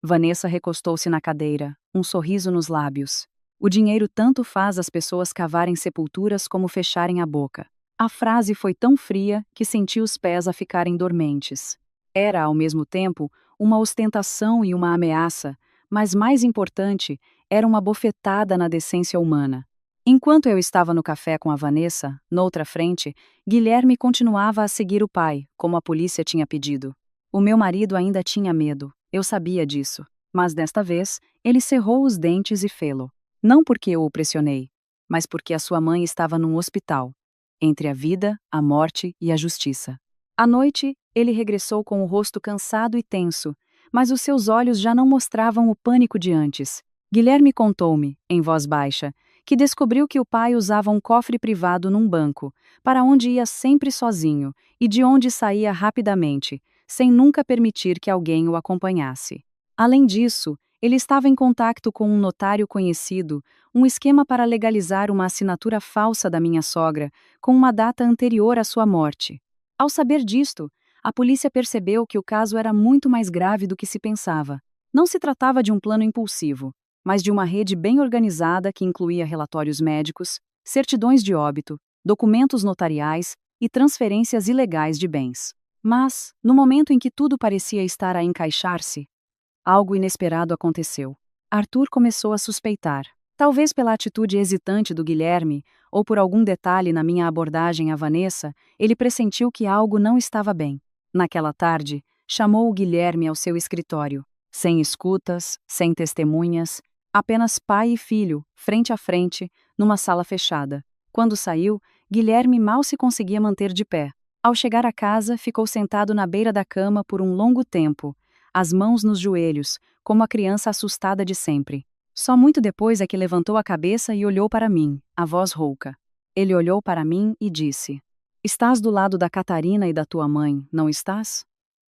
Vanessa recostou-se na cadeira, um sorriso nos lábios. O dinheiro tanto faz as pessoas cavarem sepulturas como fecharem a boca. A frase foi tão fria que senti os pés a ficarem dormentes. Era, ao mesmo tempo, uma ostentação e uma ameaça, mas mais importante, era uma bofetada na decência humana. Enquanto eu estava no café com a Vanessa, noutra frente, Guilherme continuava a seguir o pai, como a polícia tinha pedido. O meu marido ainda tinha medo, eu sabia disso, mas desta vez, ele cerrou os dentes e fê-lo. Não porque eu o pressionei, mas porque a sua mãe estava num hospital, entre a vida, a morte e a justiça. À noite, ele regressou com o rosto cansado e tenso, mas os seus olhos já não mostravam o pânico de antes. Guilherme contou-me, em voz baixa, que descobriu que o pai usava um cofre privado num banco, para onde ia sempre sozinho e de onde saía rapidamente, sem nunca permitir que alguém o acompanhasse. Além disso, ele estava em contato com um notário conhecido, um esquema para legalizar uma assinatura falsa da minha sogra, com uma data anterior à sua morte. Ao saber disto, a polícia percebeu que o caso era muito mais grave do que se pensava. Não se tratava de um plano impulsivo, mas de uma rede bem organizada que incluía relatórios médicos, certidões de óbito, documentos notariais e transferências ilegais de bens. Mas, no momento em que tudo parecia estar a encaixar-se, algo inesperado aconteceu. Arthur começou a suspeitar. Talvez pela atitude hesitante do Guilherme, ou por algum detalhe na minha abordagem a Vanessa, ele pressentiu que algo não estava bem. Naquela tarde, chamou o Guilherme ao seu escritório. Sem escutas, sem testemunhas, apenas pai e filho, frente a frente, numa sala fechada. Quando saiu, Guilherme mal se conseguia manter de pé. Ao chegar à casa, ficou sentado na beira da cama por um longo tempo, as mãos nos joelhos, como a criança assustada de sempre. Só muito depois é que levantou a cabeça e olhou para mim, a voz rouca. Ele olhou para mim e disse: "Estás do lado da Catarina e da tua mãe, não estás?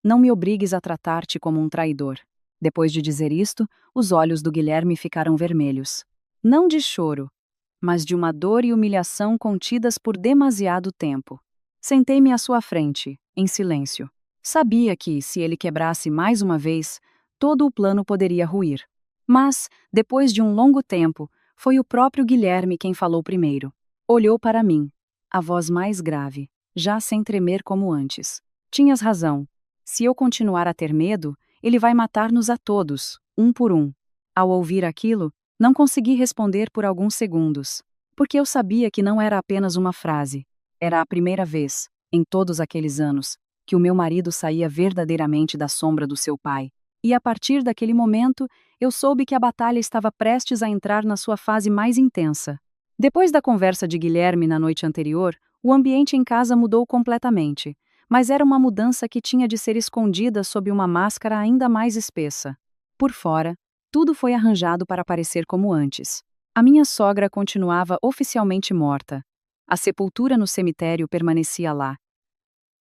Não me obrigues a tratar-te como um traidor." Depois de dizer isto, os olhos do Guilherme ficaram vermelhos. Não de choro, mas de uma dor e humilhação contidas por demasiado tempo. Sentei-me à sua frente, em silêncio. Sabia que, se ele quebrasse mais uma vez, todo o plano poderia ruir. Mas, depois de um longo tempo, foi o próprio Guilherme quem falou primeiro. Olhou para mim, a voz mais grave, já sem tremer como antes. "Tinhas razão. Se eu continuar a ter medo, ele vai matar-nos a todos, um por um." Ao ouvir aquilo, não consegui responder por alguns segundos, porque eu sabia que não era apenas uma frase. Era a primeira vez, em todos aqueles anos, que o meu marido saía verdadeiramente da sombra do seu pai. E a partir daquele momento, eu soube que a batalha estava prestes a entrar na sua fase mais intensa. Depois da conversa de Guilherme na noite anterior, o ambiente em casa mudou completamente. Mas era uma mudança que tinha de ser escondida sob uma máscara ainda mais espessa. Por fora, tudo foi arranjado para parecer como antes. A minha sogra continuava oficialmente morta. A sepultura no cemitério permanecia lá.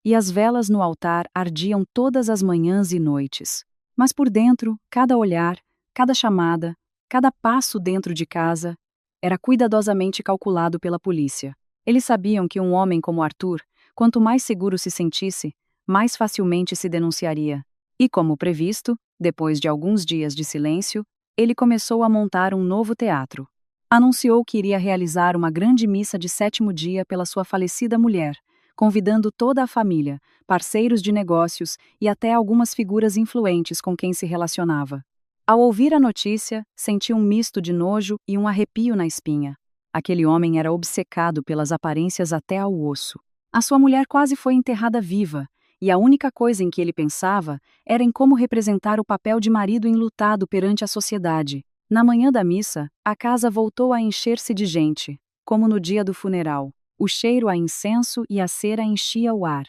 E as velas no altar ardiam todas as manhãs e noites. Mas por dentro, cada olhar, Cada chamada, cada passo dentro de casa, era cuidadosamente calculado pela polícia. Eles sabiam que um homem como Arthur, quanto mais seguro se sentisse, mais facilmente se denunciaria. E como previsto, depois de alguns dias de silêncio, ele começou a montar um novo teatro. Anunciou que iria realizar uma grande missa de 7º dia pela sua falecida mulher, convidando toda a família, parceiros de negócios e até algumas figuras influentes com quem se relacionava. Ao ouvir a notícia, senti um misto de nojo e um arrepio na espinha. Aquele homem era obcecado pelas aparências até ao osso. A sua mulher quase foi enterrada viva, e a única coisa em que ele pensava era em como representar o papel de marido enlutado perante a sociedade. Na manhã da missa, a casa voltou a encher-se de gente, como no dia do funeral. O cheiro a incenso e a cera enchia o ar.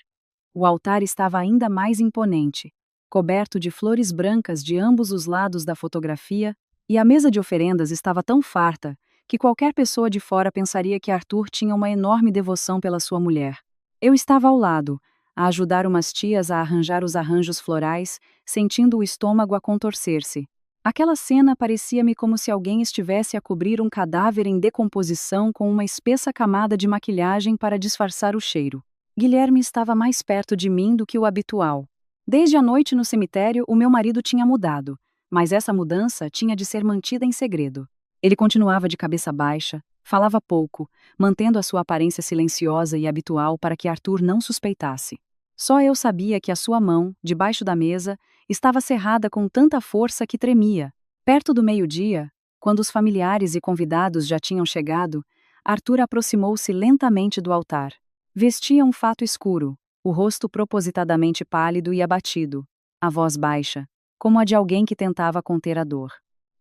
O altar estava ainda mais imponente, coberto de flores brancas de ambos os lados da fotografia, e a mesa de oferendas estava tão farta que qualquer pessoa de fora pensaria que Arthur tinha uma enorme devoção pela sua mulher. Eu estava ao lado, a ajudar umas tias a arranjar os arranjos florais, sentindo o estômago a contorcer-se. Aquela cena parecia-me como se alguém estivesse a cobrir um cadáver em decomposição com uma espessa camada de maquilhagem para disfarçar o cheiro. Guilherme estava mais perto de mim do que o habitual. Desde a noite no cemitério, o meu marido tinha mudado, mas essa mudança tinha de ser mantida em segredo. Ele continuava de cabeça baixa, falava pouco, mantendo a sua aparência silenciosa e habitual para que Arthur não suspeitasse. Só eu sabia que a sua mão, debaixo da mesa, estava cerrada com tanta força que tremia. Perto do meio-dia, quando os familiares e convidados já tinham chegado, Arthur aproximou-se lentamente do altar. Vestia um fato escuro, o rosto propositadamente pálido e abatido, a voz baixa, como a de alguém que tentava conter a dor.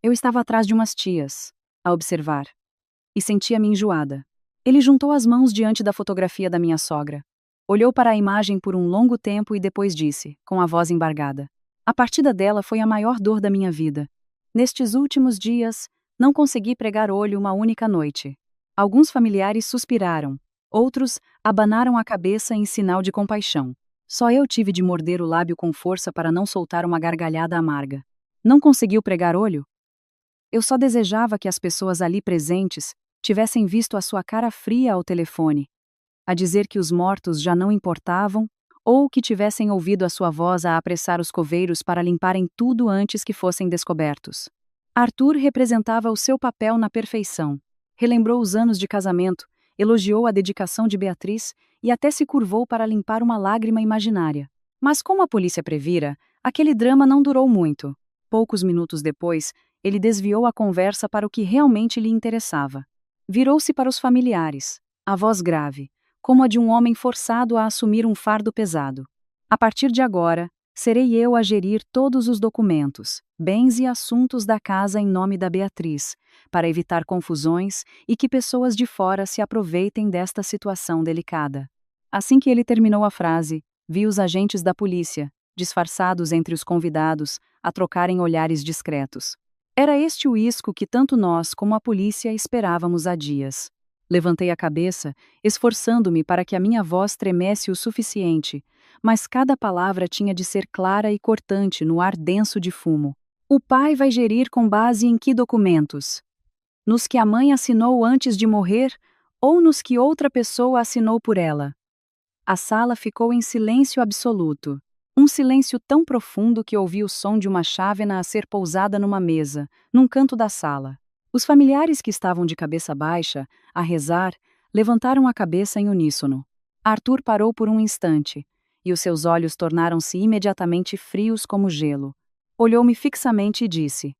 Eu estava atrás de umas tias, a observar, e sentia-me enjoada. Ele juntou as mãos diante da fotografia da minha sogra. Olhou para a imagem por um longo tempo e depois disse, com a voz embargada: "A partida dela foi a maior dor da minha vida. Nestes últimos dias, não consegui pregar olho uma única noite." Alguns familiares suspiraram, outros abanaram a cabeça em sinal de compaixão. Só eu tive de morder o lábio com força para não soltar uma gargalhada amarga. Não conseguiu pregar olho? Eu só desejava que as pessoas ali presentes tivessem visto a sua cara fria ao telefone, a dizer que os mortos já não importavam, ou que tivessem ouvido a sua voz a apressar os coveiros para limparem tudo antes que fossem descobertos. Arthur representava o seu papel na perfeição. Relembrou os anos de casamento, elogiou a dedicação de Beatriz e até se curvou para limpar uma lágrima imaginária. Mas como a polícia previra, aquele drama não durou muito. Poucos minutos depois, ele desviou a conversa para o que realmente lhe interessava. Virou-se para os familiares, a voz grave, como a de um homem forçado a assumir um fardo pesado. "A partir de agora, serei eu a gerir todos os documentos, bens e assuntos da casa em nome da Beatriz, para evitar confusões e que pessoas de fora se aproveitem desta situação delicada." Assim que ele terminou a frase, vi os agentes da polícia, disfarçados entre os convidados, a trocarem olhares discretos. Era este o isco que tanto nós como a polícia esperávamos há dias. Levantei a cabeça, esforçando-me para que a minha voz tremesse o suficiente, mas cada palavra tinha de ser clara e cortante no ar denso de fumo. "O pai vai gerir com base em que documentos? Nos que a mãe assinou antes de morrer ou nos que outra pessoa assinou por ela?" A sala ficou em silêncio absoluto. Um silêncio tão profundo que ouvi o som de uma chávena a ser pousada numa mesa, num canto da sala. Os familiares que estavam de cabeça baixa, a rezar, levantaram a cabeça em uníssono. Arthur parou por um instante, e os seus olhos tornaram-se imediatamente frios como gelo. Olhou-me fixamente e disse,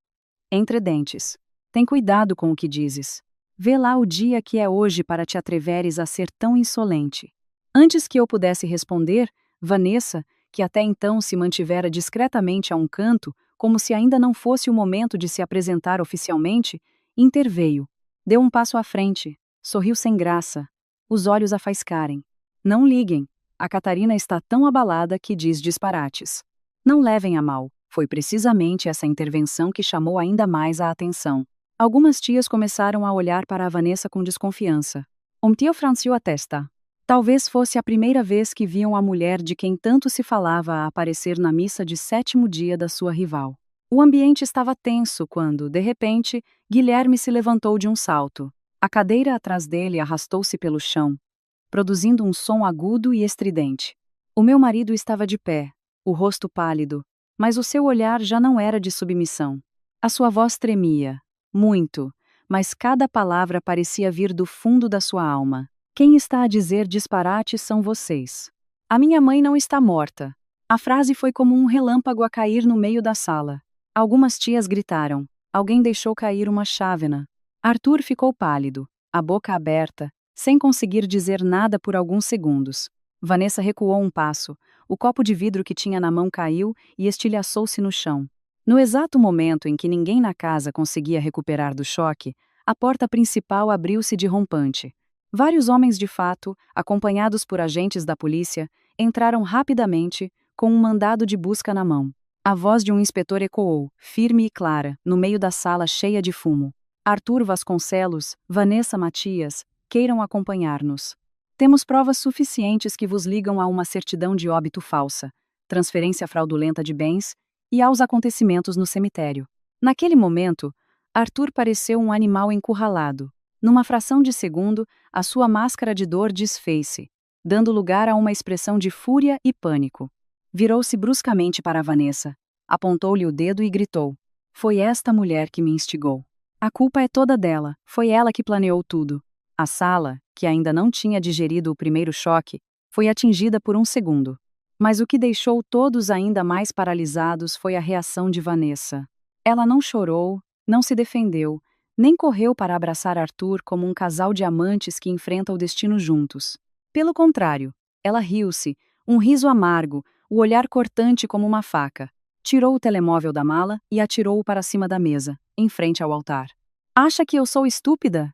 entre dentes: "Tem cuidado com o que dizes. Vê lá o dia que é hoje para te atreveres a ser tão insolente." Antes que eu pudesse responder, Vanessa, que até então se mantivera discretamente a um canto, como se ainda não fosse o momento de se apresentar oficialmente, interveio. Deu um passo à frente, sorriu sem graça, os olhos a faiscarem. "Não liguem, a Catarina está tão abalada que diz disparates." Não levem a mal, foi precisamente essa intervenção que chamou ainda mais a atenção. Algumas tias começaram a olhar para a Vanessa com desconfiança. Tio franziu a testa. Talvez fosse a primeira vez que viam a mulher de quem tanto se falava a aparecer na missa de 7º dia da sua rival. O ambiente estava tenso quando, de repente, Guilherme se levantou de um salto. A cadeira atrás dele arrastou-se pelo chão, produzindo um som agudo e estridente. O meu marido estava de pé, o rosto pálido, mas o seu olhar já não era de submissão. A sua voz tremia, muito, mas cada palavra parecia vir do fundo da sua alma. Quem está a dizer disparates são vocês. A minha mãe não está morta. A frase foi como um relâmpago a cair no meio da sala. Algumas tias gritaram. Alguém deixou cair uma chávena. Arthur ficou pálido, a boca aberta, sem conseguir dizer nada por alguns segundos. Vanessa recuou um passo. O copo de vidro que tinha na mão caiu e estilhaçou-se no chão. No exato momento em que ninguém na casa conseguia recuperar do choque, a porta principal abriu-se de rompante. Vários homens de fato, acompanhados por agentes da polícia, entraram rapidamente, com um mandado de busca na mão. A voz de um inspetor ecoou, firme e clara, no meio da sala cheia de fumo. Arthur Vasconcelos, Vanessa Matias, queiram acompanhar-nos. Temos provas suficientes que vos ligam a uma certidão de óbito falsa, transferência fraudulenta de bens e aos acontecimentos no cemitério. Naquele momento, Arthur pareceu um animal encurralado. Numa fração de segundo, a sua máscara de dor desfez-se, dando lugar a uma expressão de fúria e pânico. Virou-se bruscamente para Vanessa, apontou-lhe o dedo e gritou: "Foi esta mulher que me instigou. A culpa é toda dela, foi ela que planeou tudo." A sala, que ainda não tinha digerido o primeiro choque, foi atingida por um segundo. Mas o que deixou todos ainda mais paralisados foi a reação de Vanessa. Ela não chorou, não se defendeu, nem correu para abraçar Arthur como um casal de amantes que enfrenta o destino juntos. Pelo contrário, ela riu-se, um riso amargo, o olhar cortante como uma faca. Tirou o telemóvel da mala e atirou-o para cima da mesa, em frente ao altar. "Acha que eu sou estúpida?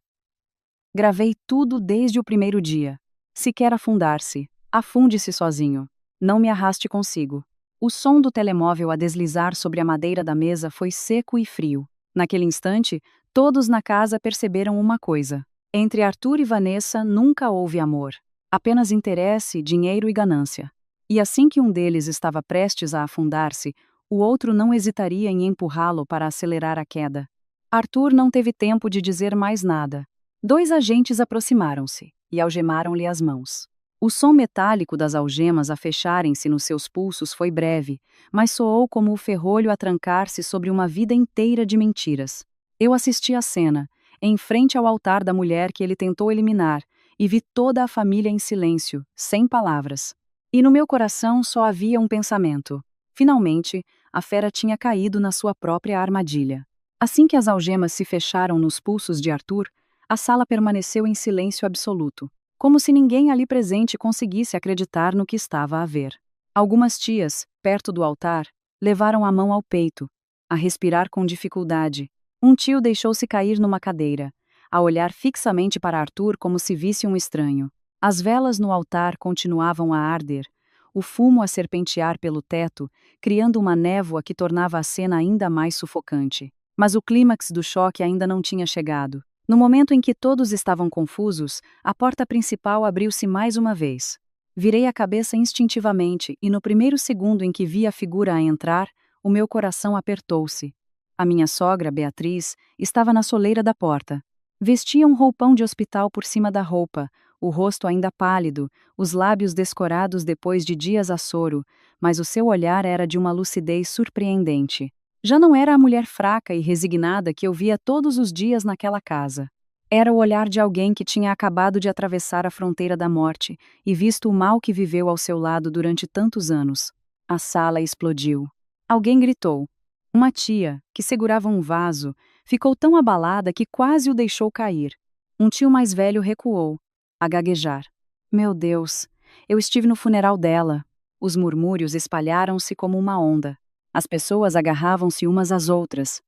Gravei tudo desde o primeiro dia. Se quer afundar-se, afunde-se sozinho. Não me arraste consigo." O som do telemóvel a deslizar sobre a madeira da mesa foi seco e frio. Naquele instante, todos na casa perceberam uma coisa. Entre Arthur e Vanessa nunca houve amor. Apenas interesse, dinheiro e ganância. E assim que um deles estava prestes a afundar-se, o outro não hesitaria em empurrá-lo para acelerar a queda. Arthur não teve tempo de dizer mais nada. 2 agentes aproximaram-se e algemaram-lhe as mãos. O som metálico das algemas a fecharem-se nos seus pulsos foi breve, mas soou como o ferrolho a trancar-se sobre uma vida inteira de mentiras. Eu assisti à cena, em frente ao altar da mulher que ele tentou eliminar, e vi toda a família em silêncio, sem palavras. E no meu coração só havia um pensamento. Finalmente, a fera tinha caído na sua própria armadilha. Assim que as algemas se fecharam nos pulsos de Arthur, a sala permaneceu em silêncio absoluto, como se ninguém ali presente conseguisse acreditar no que estava a ver. Algumas tias, perto do altar, levaram a mão ao peito, a respirar com dificuldade. Um tio deixou-se cair numa cadeira, a olhar fixamente para Arthur como se visse um estranho. As velas no altar continuavam a arder, o fumo a serpentear pelo teto, criando uma névoa que tornava a cena ainda mais sufocante. Mas o clímax do choque ainda não tinha chegado. No momento em que todos estavam confusos, a porta principal abriu-se mais uma vez. Virei a cabeça instintivamente e no primeiro segundo em que vi a figura a entrar, o meu coração apertou-se. A minha sogra, Beatriz, estava na soleira da porta. Vestia um roupão de hospital por cima da roupa, o rosto ainda pálido, os lábios descorados depois de dias a soro, mas o seu olhar era de uma lucidez surpreendente. Já não era a mulher fraca e resignada que eu via todos os dias naquela casa. Era o olhar de alguém que tinha acabado de atravessar a fronteira da morte e visto o mal que viveu ao seu lado durante tantos anos. A sala explodiu. Alguém gritou. Uma tia, que segurava um vaso, ficou tão abalada que quase o deixou cair. Um tio mais velho recuou, a gaguejar. "Meu Deus, eu estive no funeral dela." Os murmúrios espalharam-se como uma onda. As pessoas agarravam-se umas às outras.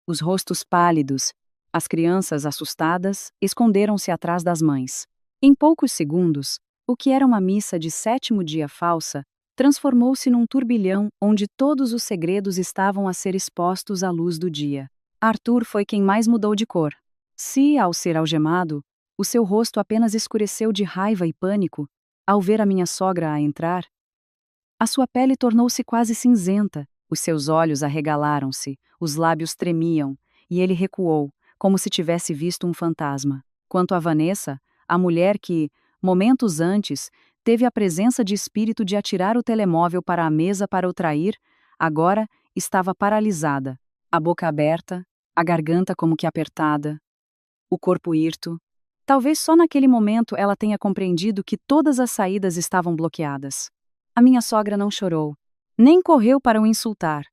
Os rostos pálidos, as crianças assustadas, esconderam-se atrás das mães. Em poucos segundos, o que era uma missa de 7º dia falsa, transformou-se num turbilhão onde todos os segredos estavam a ser expostos à luz do dia. Arthur foi quem mais mudou de cor. Se, ao ser algemado, o seu rosto apenas escureceu de raiva e pânico, ao ver a minha sogra a entrar, a sua pele tornou-se quase cinzenta, Os seus olhos arregalaram-se, os lábios tremiam, e ele recuou, como se tivesse visto um fantasma. Quanto a Vanessa, a mulher que, momentos antes, teve a presença de espírito de atirar o telemóvel para a mesa para o trair, agora estava paralisada, a boca aberta, a garganta como que apertada, o corpo hirto. Talvez só naquele momento ela tenha compreendido que todas as saídas estavam bloqueadas. A minha sogra não chorou, nem correu para o insultar,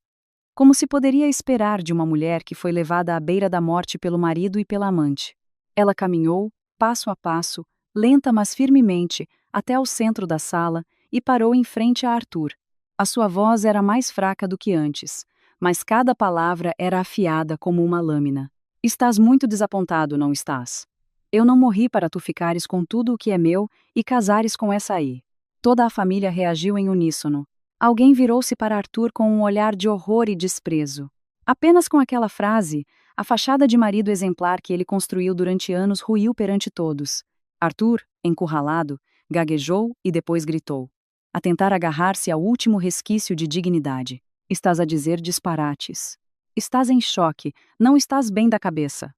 como se poderia esperar de uma mulher que foi levada à beira da morte pelo marido e pela amante. Ela caminhou, passo a passo, lenta mas firmemente, até ao centro da sala e parou em frente a Arthur. A sua voz era mais fraca do que antes, mas cada palavra era afiada como uma lâmina. Estás muito desapontado, não estás? Eu não morri para tu ficares com tudo o que é meu e casares com essa aí. Toda a família reagiu em uníssono. Alguém virou-se para Arthur com um olhar de horror e desprezo. Apenas com aquela frase, a fachada de marido exemplar que ele construiu durante anos ruiu perante todos. Arthur, encurralado, gaguejou e depois gritou, a tentar agarrar-se ao último resquício de dignidade. Estás a dizer disparates. Estás em choque, não estás bem da cabeça.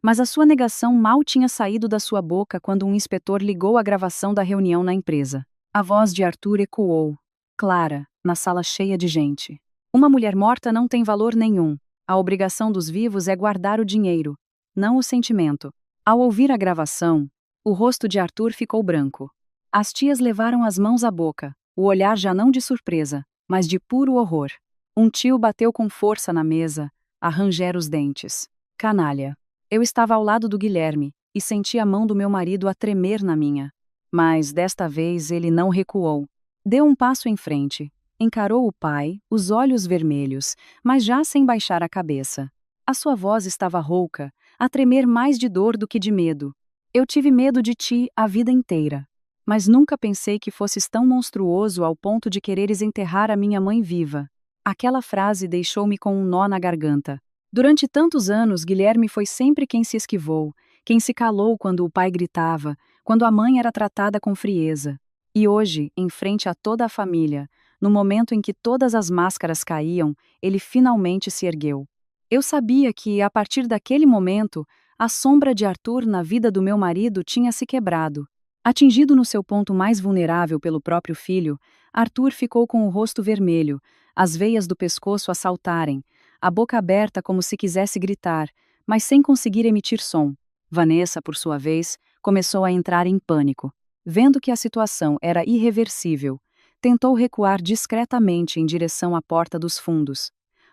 Mas a sua negação mal tinha saído da sua boca quando um inspetor ligou a gravação da reunião na empresa. A voz de Arthur ecoou, clara, na sala cheia de gente. Uma mulher morta não tem valor nenhum. A obrigação dos vivos é guardar o dinheiro, não o sentimento. Ao ouvir a gravação, o rosto de Arthur ficou branco. As tias levaram as mãos à boca, o olhar já não de surpresa, mas de puro horror. Um tio bateu com força na mesa, a ranger os dentes. Canalha. Eu estava ao lado do Guilherme e senti a mão do meu marido a tremer na minha. Mas, desta vez, ele não recuou. Deu um passo em frente. Encarou o pai, os olhos vermelhos, mas já sem baixar a cabeça. A sua voz estava rouca, a tremer mais de dor do que de medo. Eu tive medo de ti a vida inteira. Mas nunca pensei que fosses tão monstruoso ao ponto de quereres enterrar a minha mãe viva. Aquela frase deixou-me com um nó na garganta. Durante tantos anos, Guilherme foi sempre quem se esquivou, quem se calou quando o pai gritava, quando a mãe era tratada com frieza. E hoje, em frente a toda a família, no momento em que todas as máscaras caíam, ele finalmente se ergueu. Eu sabia que, a partir daquele momento, a sombra de Arthur na vida do meu marido tinha se quebrado. Atingido no seu ponto mais vulnerável pelo próprio filho, Arthur ficou com o rosto vermelho, as veias do pescoço a saltarem, a boca aberta como se quisesse gritar, mas sem conseguir emitir som. Vanessa, por sua vez, começou a entrar em pânico. Vendo que a situação era irreversível, tentou recuar discretamente em direção à porta dos fundos.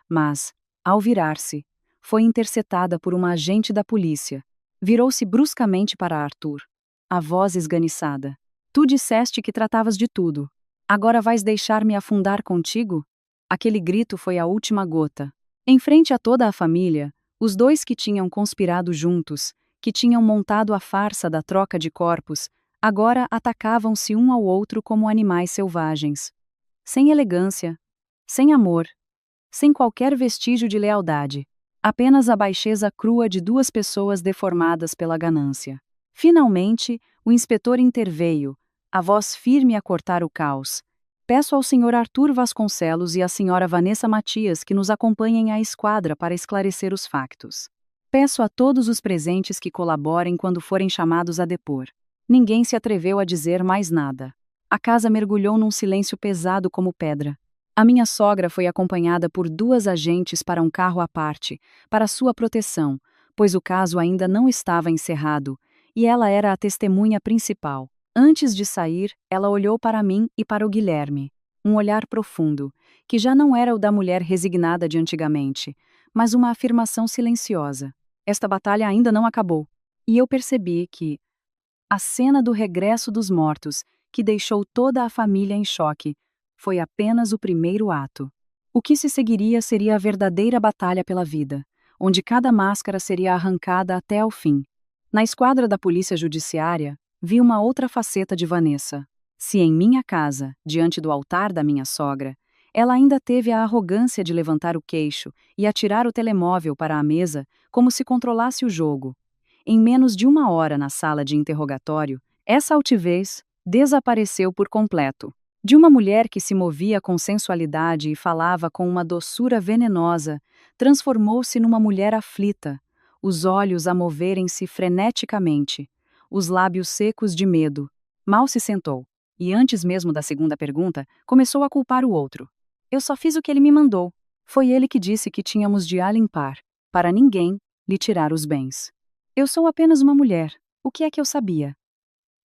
Mas, ao virar-se, foi interceptada por uma agente da polícia. Virou-se bruscamente para Arthur. A voz esganiçada. Tu disseste que tratavas de tudo. Agora vais deixar-me afundar contigo? Aquele grito foi a última gota. Em frente a toda a família, os dois que tinham conspirado juntos, que tinham montado a farsa da troca de corpos, agora atacavam-se um ao outro como animais selvagens. Sem elegância, sem amor, sem qualquer vestígio de lealdade. Apenas a baixeza crua de duas pessoas deformadas pela ganância. Finalmente, o inspetor interveio, a voz firme a cortar o caos. Peço ao Sr. Arthur Vasconcelos e à Sra. Vanessa Matias que nos acompanhem à esquadra para esclarecer os factos. Peço a todos os presentes que colaborem quando forem chamados a depor. Ninguém se atreveu a dizer mais nada. A casa mergulhou num silêncio pesado como pedra. A minha sogra foi acompanhada por duas agentes para um carro à parte, para sua proteção, pois o caso ainda não estava encerrado, e ela era a testemunha principal. Antes de sair, ela olhou para mim e para o Guilherme. Um olhar profundo, que já não era o da mulher resignada de antigamente, mas uma afirmação silenciosa. Esta batalha ainda não acabou. E eu percebi que a cena do regresso dos mortos, que deixou toda a família em choque, foi apenas o primeiro ato. O que se seguiria seria a verdadeira batalha pela vida, onde cada máscara seria arrancada até ao fim. Na esquadra da polícia judiciária, vi uma outra faceta de Vanessa. Se em minha casa, diante do altar da minha sogra, ela ainda teve a arrogância de levantar o queixo e atirar o telemóvel para a mesa como se controlasse o jogo. Em menos de uma hora na sala de interrogatório, essa altivez desapareceu por completo. De uma mulher que se movia com sensualidade e falava com uma doçura venenosa, transformou-se numa mulher aflita, os olhos a moverem-se freneticamente, os lábios secos de medo. Mal se sentou, e antes mesmo da segunda pergunta, começou a culpar o outro. Eu só fiz o que ele me mandou. Foi ele que disse que tínhamos de a limpar, para ninguém lhe tirar os bens. Eu sou apenas uma mulher. O que é que eu sabia?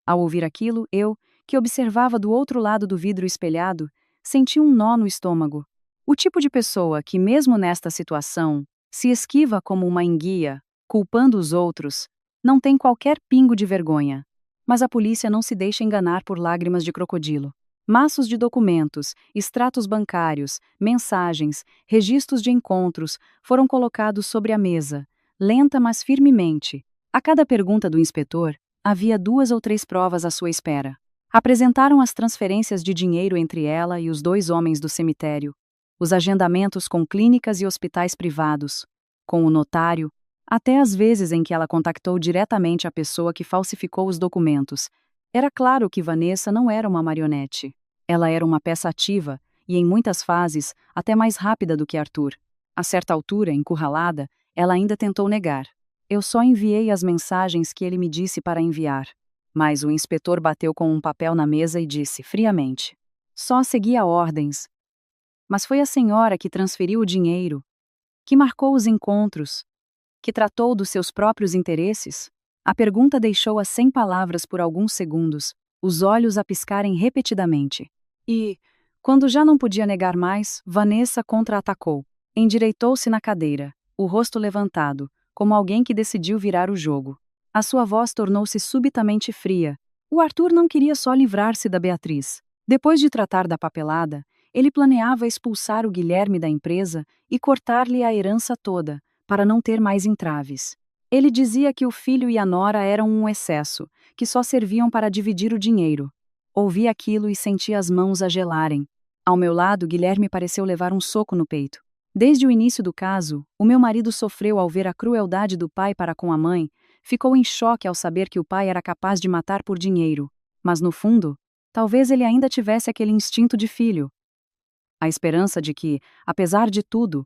Ao ouvir aquilo, eu, que observava do outro lado do vidro espelhado, senti um nó no estômago. O tipo de pessoa que, mesmo nesta situação, se esquiva como uma enguia, culpando os outros, não tem qualquer pingo de vergonha. Mas a polícia não se deixa enganar por lágrimas de crocodilo. Maços de documentos, extratos bancários, mensagens, registros de encontros foram colocados sobre a mesa, lenta mas firmemente. A cada pergunta do inspetor, havia 2 ou 3 provas à sua espera. Apresentaram as transferências de dinheiro entre ela e os 2 homens do cemitério, os agendamentos com clínicas e hospitais privados, com o notário, até as vezes em que ela contactou diretamente a pessoa que falsificou os documentos. Era claro que Vanessa não era uma marionete. Ela era uma peça ativa e, em muitas fases, até mais rápida do que Arthur. A certa altura, encurralada, ela ainda tentou negar. Eu só enviei as mensagens que ele me disse para enviar. Mas o inspetor bateu com um papel na mesa e disse, friamente: só seguia ordens. Mas foi a senhora que transferiu o dinheiro, que marcou os encontros, que tratou dos seus próprios interesses? A pergunta deixou-a sem palavras por alguns segundos, os olhos a piscarem repetidamente. E, quando já não podia negar mais, Vanessa contra-atacou. Endireitou-se na cadeira, o rosto levantado, como alguém que decidiu virar o jogo. A sua voz tornou-se subitamente fria. O Arthur não queria só livrar-se da Beatriz. Depois de tratar da papelada, ele planeava expulsar o Guilherme da empresa e cortar-lhe a herança toda, para não ter mais entraves. Ele dizia que o filho e a nora eram um excesso, que só serviam para dividir o dinheiro. Ouvi aquilo e senti as mãos a gelarem. Ao meu lado, Guilherme pareceu levar um soco no peito. Desde o início do caso, o meu marido sofreu ao ver a crueldade do pai para com a mãe, ficou em choque ao saber que o pai era capaz de matar por dinheiro. Mas no fundo, talvez ele ainda tivesse aquele instinto de filho. A esperança de que, apesar de tudo,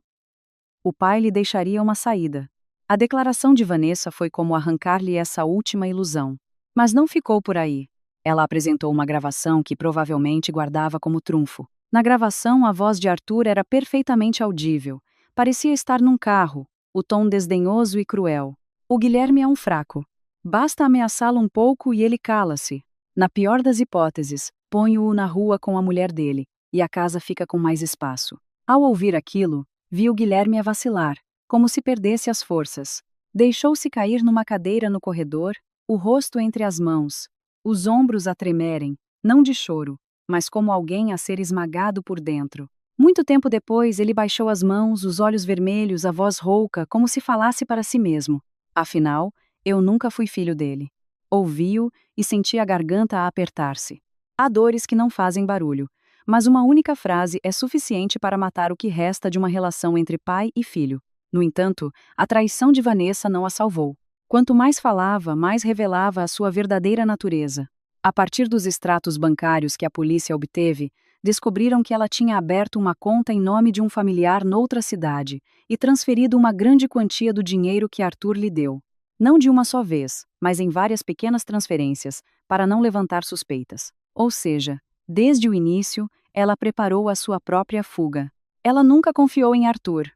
o pai lhe deixaria uma saída. A declaração de Vanessa foi como arrancar-lhe essa última ilusão. Mas não ficou por aí. Ela apresentou uma gravação que provavelmente guardava como trunfo. Na gravação, a voz de Arthur era perfeitamente audível. Parecia estar num carro, o tom desdenhoso e cruel. O Guilherme é um fraco. Basta ameaçá-lo um pouco e ele cala-se. Na pior das hipóteses, ponho-o na rua com a mulher dele, e a casa fica com mais espaço. Ao ouvir aquilo, vi o Guilherme a vacilar, como se perdesse as forças. Deixou-se cair numa cadeira no corredor, o rosto entre as mãos, os ombros a tremerem, não de choro, mas como alguém a ser esmagado por dentro. Muito tempo depois, ele baixou as mãos, os olhos vermelhos, a voz rouca, como se falasse para si mesmo. Afinal, eu nunca fui filho dele. Ouvi-o e senti a garganta a apertar-se. Há dores que não fazem barulho, mas uma única frase é suficiente para matar o que resta de uma relação entre pai e filho. No entanto, a traição de Vanessa não a salvou. Quanto mais falava, mais revelava a sua verdadeira natureza. A partir dos extratos bancários que a polícia obteve, descobriram que ela tinha aberto uma conta em nome de um familiar noutra cidade e transferido uma grande quantia do dinheiro que Arthur lhe deu. Não de uma só vez, mas em várias pequenas transferências, para não levantar suspeitas. Ou seja, desde o início, ela preparou a sua própria fuga. Ela nunca confiou em Arthur.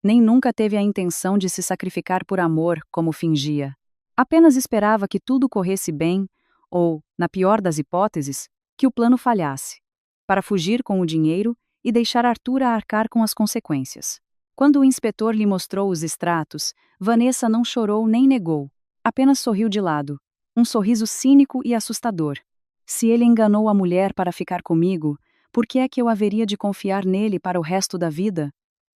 Nem nunca teve a intenção de se sacrificar por amor, como fingia. Apenas esperava que tudo corresse bem, ou, na pior das hipóteses, que o plano falhasse, para fugir com o dinheiro e deixar Arthur a arcar com as consequências. Quando o inspetor lhe mostrou os extratos, Vanessa não chorou nem negou, apenas sorriu de lado, um sorriso cínico e assustador. Se ele enganou a mulher para ficar comigo, por que é que eu haveria de confiar nele para o resto da vida?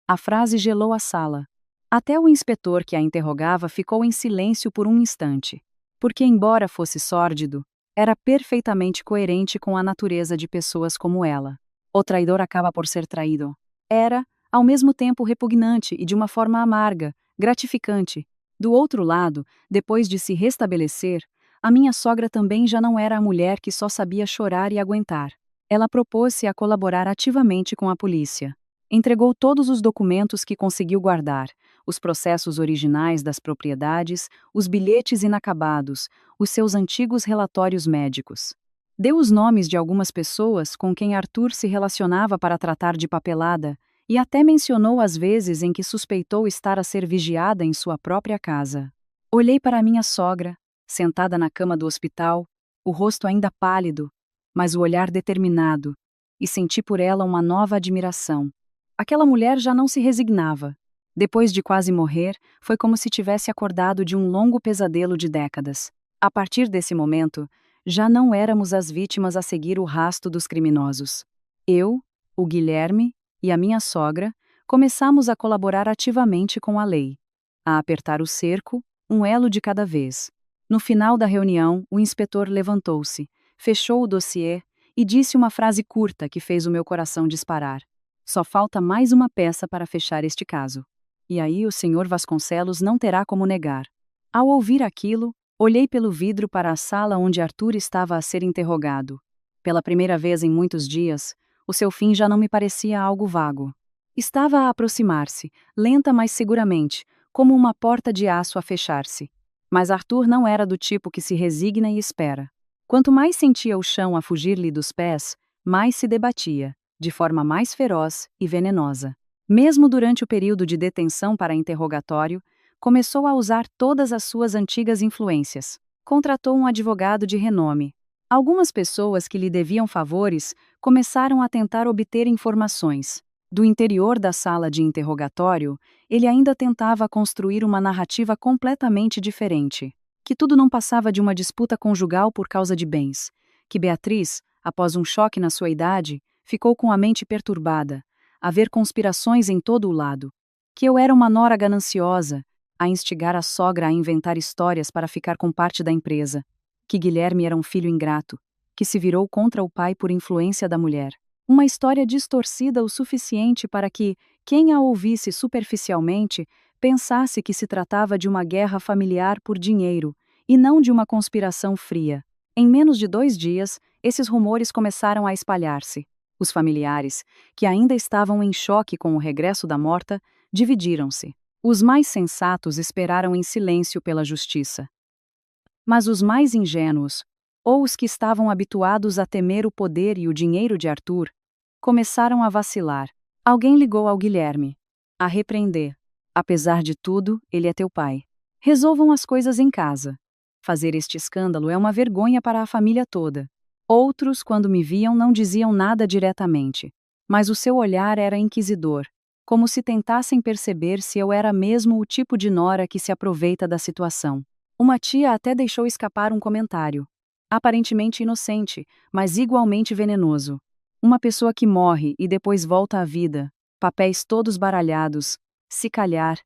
A frase gelou a sala. Até o inspetor que a interrogava ficou em silêncio por um instante. Porque, embora fosse sórdido, era perfeitamente coerente com a natureza de pessoas como ela. O traidor acaba por ser traído. Era, ao mesmo tempo, repugnante e de uma forma amarga, gratificante. Do outro lado, depois de se restabelecer, a minha sogra também já não era a mulher que só sabia chorar e aguentar. ela propôs-se a colaborar ativamente com a polícia. Entregou todos os documentos que conseguiu guardar, os processos originais das propriedades, os bilhetes inacabados, os seus antigos relatórios médicos. Deu os nomes de algumas pessoas com quem Arthur se relacionava para tratar de papelada e até mencionou as vezes em que suspeitou estar a ser vigiada em sua própria casa. Olhei para minha sogra, sentada na cama do hospital, o rosto ainda pálido, mas o olhar determinado, e senti por ela uma nova admiração. Aquela mulher já não se resignava. Depois de quase morrer, foi como se tivesse acordado de um longo pesadelo de décadas. A partir desse momento, já não éramos as vítimas a seguir o rastro dos criminosos. Eu, o Guilherme e a minha sogra começamos a colaborar ativamente com a lei, a apertar o cerco, um elo de cada vez. No final da reunião, o inspetor levantou-se, fechou o dossiê e disse uma frase curta que fez o meu coração disparar. Só falta mais uma peça para fechar este caso. E aí o senhor Vasconcelos não terá como negar. Ao ouvir aquilo, olhei pelo vidro para a sala onde Arthur estava a ser interrogado. Pela primeira vez em muitos dias, o seu fim já não me parecia algo vago. Estava a aproximar-se, lenta mas seguramente, como uma porta de aço a fechar-se. Mas Arthur não era do tipo que se resigna e espera. Quanto mais sentia o chão a fugir-lhe dos pés, mais se debatia, de forma mais feroz e venenosa. Mesmo durante o período de detenção para interrogatório, começou a usar todas as suas antigas influências. Contratou um advogado de renome. Algumas pessoas que lhe deviam favores começaram a tentar obter informações. Do interior da sala de interrogatório, ele ainda tentava construir uma narrativa completamente diferente. Que tudo não passava de uma disputa conjugal por causa de bens. Que Beatriz, após um choque na sua idade, ficou com a mente perturbada, a ver conspirações em todo o lado. Que eu era uma nora gananciosa, a instigar a sogra a inventar histórias para ficar com parte da empresa. Que Guilherme era um filho ingrato, que se virou contra o pai por influência da mulher. Uma história distorcida o suficiente para que, quem a ouvisse superficialmente, pensasse que se tratava de uma guerra familiar por dinheiro, e não de uma conspiração fria. Em menos de 2 dias, esses rumores começaram a espalhar-se. Os familiares, que ainda estavam em choque com o regresso da morta, dividiram-se. Os mais sensatos esperaram em silêncio pela justiça. Mas os mais ingênuos, ou os que estavam habituados a temer o poder e o dinheiro de Arthur, começaram a vacilar. Alguém ligou ao Guilherme, a repreender. Apesar de tudo, ele é teu pai. Resolvam as coisas em casa. Fazer este escândalo é uma vergonha para a família toda. Outros, quando me viam, não diziam nada diretamente. Mas o seu olhar era inquisidor, como se tentassem perceber se eu era mesmo o tipo de nora que se aproveita da situação. Uma tia até deixou escapar um comentário. Aparentemente inocente, mas igualmente venenoso. Uma pessoa que morre e depois volta à vida, papéis todos baralhados, se calhar.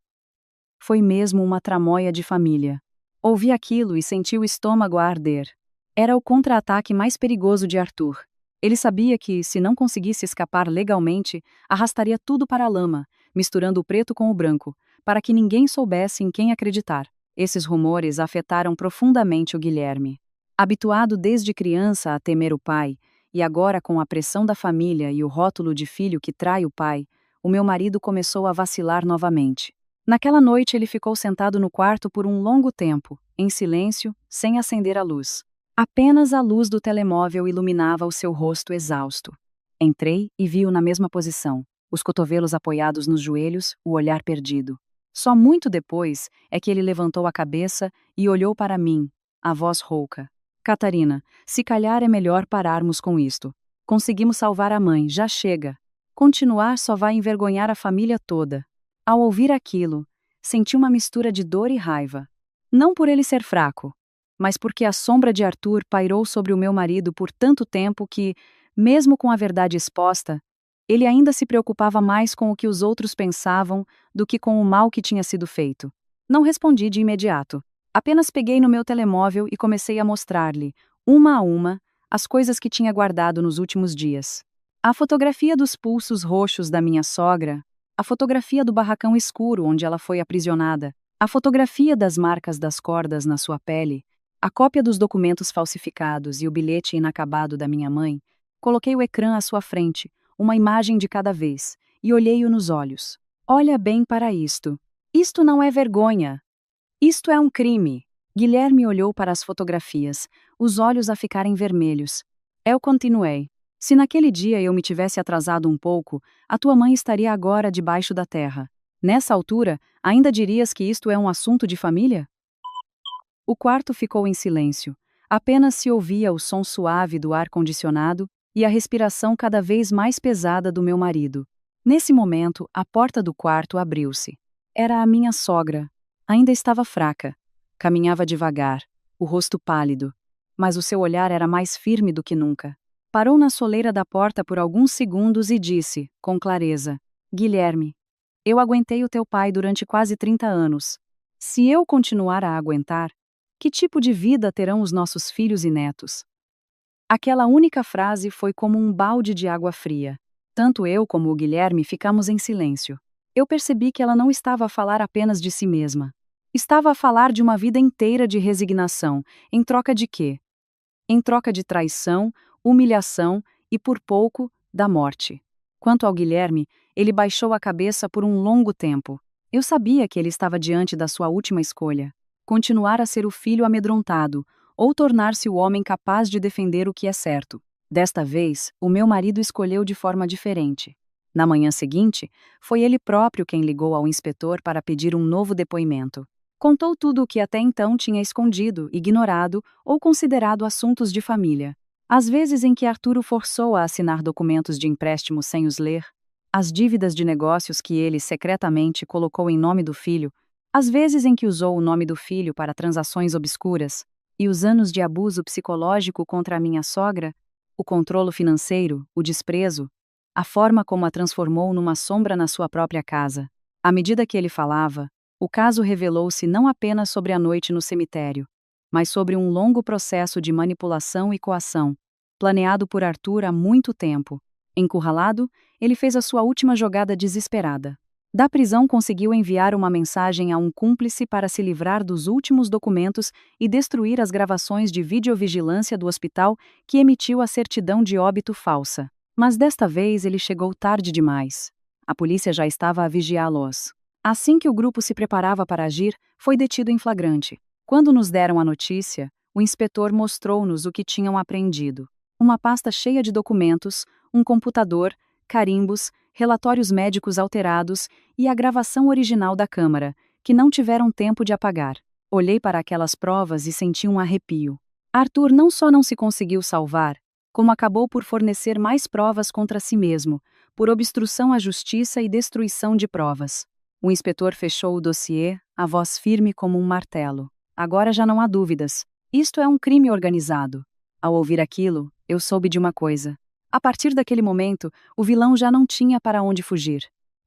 Foi mesmo uma tramóia de família. Ouvi aquilo e senti o estômago a arder. Era o contra-ataque mais perigoso de Arthur. Ele sabia que, se não conseguisse escapar legalmente, arrastaria tudo para a lama, misturando o preto com o branco, para que ninguém soubesse em quem acreditar. Esses rumores afetaram profundamente o Guilherme. Habituado desde criança a temer o pai, e agora com a pressão da família e o rótulo de filho que trai o pai, o meu marido começou a vacilar novamente. Naquela noite ele ficou sentado no quarto por um longo tempo, em silêncio, sem acender a luz. Apenas a luz do telemóvel iluminava o seu rosto exausto. Entrei e vi-o na mesma posição, os cotovelos apoiados nos joelhos, o olhar perdido. Só muito depois é que ele levantou a cabeça e olhou para mim, a voz rouca. Catarina, se calhar é melhor pararmos com isto. Conseguimos salvar a mãe, já chega. Continuar só vai envergonhar a família toda. Ao ouvir aquilo, senti uma mistura de dor e raiva. Não por ele ser fraco, mas porque a sombra de Arthur pairou sobre o meu marido por tanto tempo que, mesmo com a verdade exposta, ele ainda se preocupava mais com o que os outros pensavam do que com o mal que tinha sido feito. Não respondi de imediato. Apenas peguei no meu telemóvel e comecei a mostrar-lhe, uma a uma, as coisas que tinha guardado nos últimos dias. A fotografia dos pulsos roxos da minha sogra, a fotografia do barracão escuro onde ela foi aprisionada, a fotografia das marcas das cordas na sua pele, a cópia dos documentos falsificados e o bilhete inacabado da minha mãe, Coloquei o ecrã à sua frente, uma imagem de cada vez, e olhei-o nos olhos. Olha bem para isto. Isto não é vergonha. Isto é um crime. Guilherme olhou para as fotografias, os olhos a ficarem vermelhos. Eu continuei. Se naquele dia eu me tivesse atrasado um pouco, a tua mãe estaria agora debaixo da terra. Nessa altura, ainda dirias que isto é um assunto de família? O quarto ficou em silêncio. Apenas se ouvia o som suave do ar-condicionado e a respiração cada vez mais pesada do meu marido. Nesse momento, a porta do quarto abriu-se. Era a minha sogra. Ainda estava fraca. Caminhava devagar, o rosto pálido, mas o seu olhar era mais firme do que nunca. Parou na soleira da porta por alguns segundos e disse, com clareza: Guilherme, eu aguentei o teu pai durante quase 30 anos. Se eu continuar a aguentar, que tipo de vida terão os nossos filhos e netos? Aquela única frase foi como um balde de água fria. Tanto eu como o Guilherme ficamos em silêncio. Eu percebi que ela não estava a falar apenas de si mesma. Estava a falar de uma vida inteira de resignação. Em troca de quê? Em troca de traição, humilhação e, por pouco, da morte. Quanto ao Guilherme, ele baixou a cabeça por um longo tempo. Eu sabia que ele estava diante da sua última escolha: continuar a ser o filho amedrontado, ou tornar-se o homem capaz de defender o que é certo. Desta vez, o meu marido escolheu de forma diferente. Na manhã seguinte, foi ele próprio quem ligou ao inspetor para pedir um novo depoimento. Contou tudo o que até então tinha escondido, ignorado ou considerado assuntos de família. As vezes em que Arturo forçou a assinar documentos de empréstimo sem os ler, as dívidas de negócios que ele secretamente colocou em nome do filho, as vezes em que usou o nome do filho para transações obscuras, e os anos de abuso psicológico contra a minha sogra, o controlo financeiro, o desprezo, a forma como a transformou numa sombra na sua própria casa. À medida que ele falava, o caso revelou-se não apenas sobre a noite no cemitério, mas sobre um longo processo de manipulação e coação, planeado por Arthur há muito tempo. Encurralado, ele fez a sua última jogada desesperada. Da prisão conseguiu enviar uma mensagem a um cúmplice para se livrar dos últimos documentos e destruir as gravações de videovigilância do hospital que emitiu a certidão de óbito falsa. Mas desta vez ele chegou tarde demais. A polícia já estava a vigiá-los. Assim que o grupo se preparava para agir, foi detido em flagrante. Quando nos deram a notícia, o inspetor mostrou-nos o que tinham apreendido: uma pasta cheia de documentos, um computador, carimbos, relatórios médicos alterados e a gravação original da câmara, que não tiveram tempo de apagar. Olhei para aquelas provas e senti um arrepio. Arthur não só não se conseguiu salvar, como acabou por fornecer mais provas contra si mesmo, por obstrução à justiça e destruição de provas. O inspetor fechou o dossiê, a voz firme como um martelo. Agora já não há dúvidas. Isto é um crime organizado. Ao ouvir aquilo, eu soube de uma coisa. A partir daquele momento, o vilão já não tinha para onde fugir.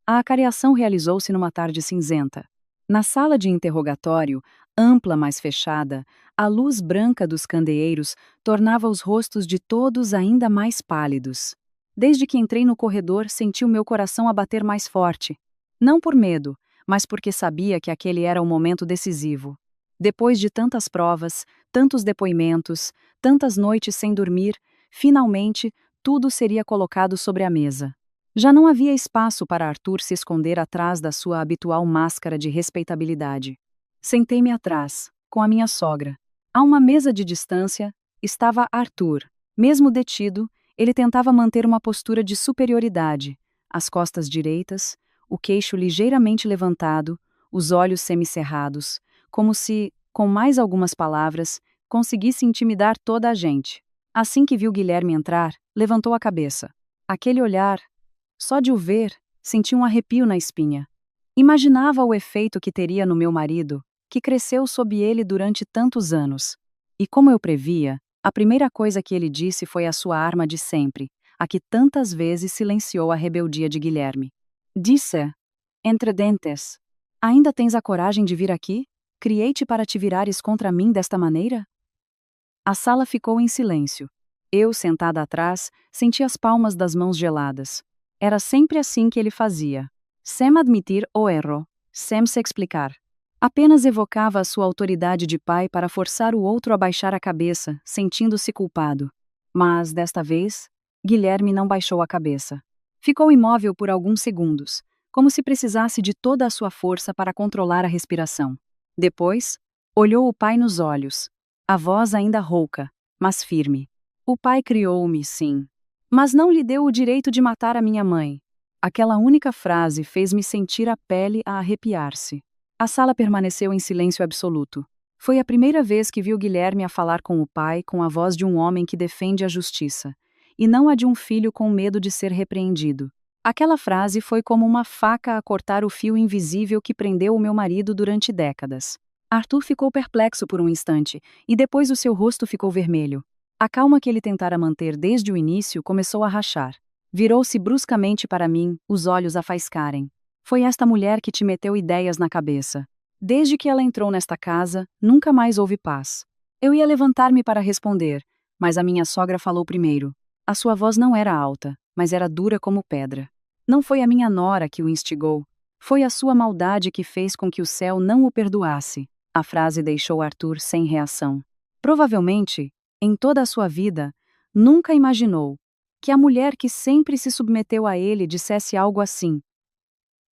A acareação realizou-se numa tarde cinzenta. Na sala de interrogatório, ampla mas fechada, a luz branca dos candeeiros tornava os rostos de todos ainda mais pálidos. Desde que entrei no corredor, senti o meu coração a bater mais forte. Não por medo, mas porque sabia que aquele era o momento decisivo. Depois de tantas provas, tantos depoimentos, tantas noites sem dormir, finalmente, tudo seria colocado sobre a mesa. Já não havia espaço para Arthur se esconder atrás da sua habitual máscara de respeitabilidade. Sentei-me atrás, com a minha sogra. A uma mesa de distância, estava Arthur. Mesmo detido, ele tentava manter uma postura de superioridade, as costas direitas, o queixo ligeiramente levantado, os olhos semicerrados, como se, com mais algumas palavras, conseguisse intimidar toda a gente. Assim que viu Guilherme entrar, levantou a cabeça. Aquele olhar, só de o ver, senti um arrepio na espinha. Imaginava o efeito que teria no meu marido, que cresceu sob ele durante tantos anos. E como eu previa, a primeira coisa que ele disse foi a sua arma de sempre, a que tantas vezes silenciou a rebeldia de Guilherme. Disse, entre dentes: ainda tens a coragem de vir aqui? Criei-te para te virares contra mim desta maneira? A sala ficou em silêncio. Eu, sentada atrás, senti as palmas das mãos geladas. Era sempre assim que ele fazia. Sem admitir o erro, sem se explicar. Apenas evocava a sua autoridade de pai para forçar o outro a baixar a cabeça, sentindo-se culpado. Mas, desta vez, Guilherme não baixou a cabeça. Ficou imóvel por alguns segundos, como se precisasse de toda a sua força para controlar a respiração. Depois, olhou o pai nos olhos. A voz ainda rouca, mas firme. O pai criou-me, sim. Mas não lhe deu o direito de matar a minha mãe. Aquela única frase fez-me sentir a pele a arrepiar-se. A sala permaneceu em silêncio absoluto. Foi a primeira vez que viu Guilherme a falar com o pai com a voz de um homem que defende a justiça, e não a de um filho com medo de ser repreendido. Aquela frase foi como uma faca a cortar o fio invisível que prendeu o meu marido durante décadas. Arthur ficou perplexo por um instante, e depois o seu rosto ficou vermelho. A calma que ele tentara manter desde o início começou a rachar. Virou-se bruscamente para mim, os olhos a faiscarem. Foi esta mulher que te meteu ideias na cabeça. Desde que ela entrou nesta casa, nunca mais houve paz. Eu ia levantar-me para responder, mas a minha sogra falou primeiro. A sua voz não era alta, mas era dura como pedra. Não foi a minha nora que o instigou. Foi a sua maldade que fez com que o céu não o perdoasse. A frase deixou Arthur sem reação. Provavelmente, em toda a sua vida, nunca imaginou que a mulher que sempre se submeteu a ele dissesse algo assim.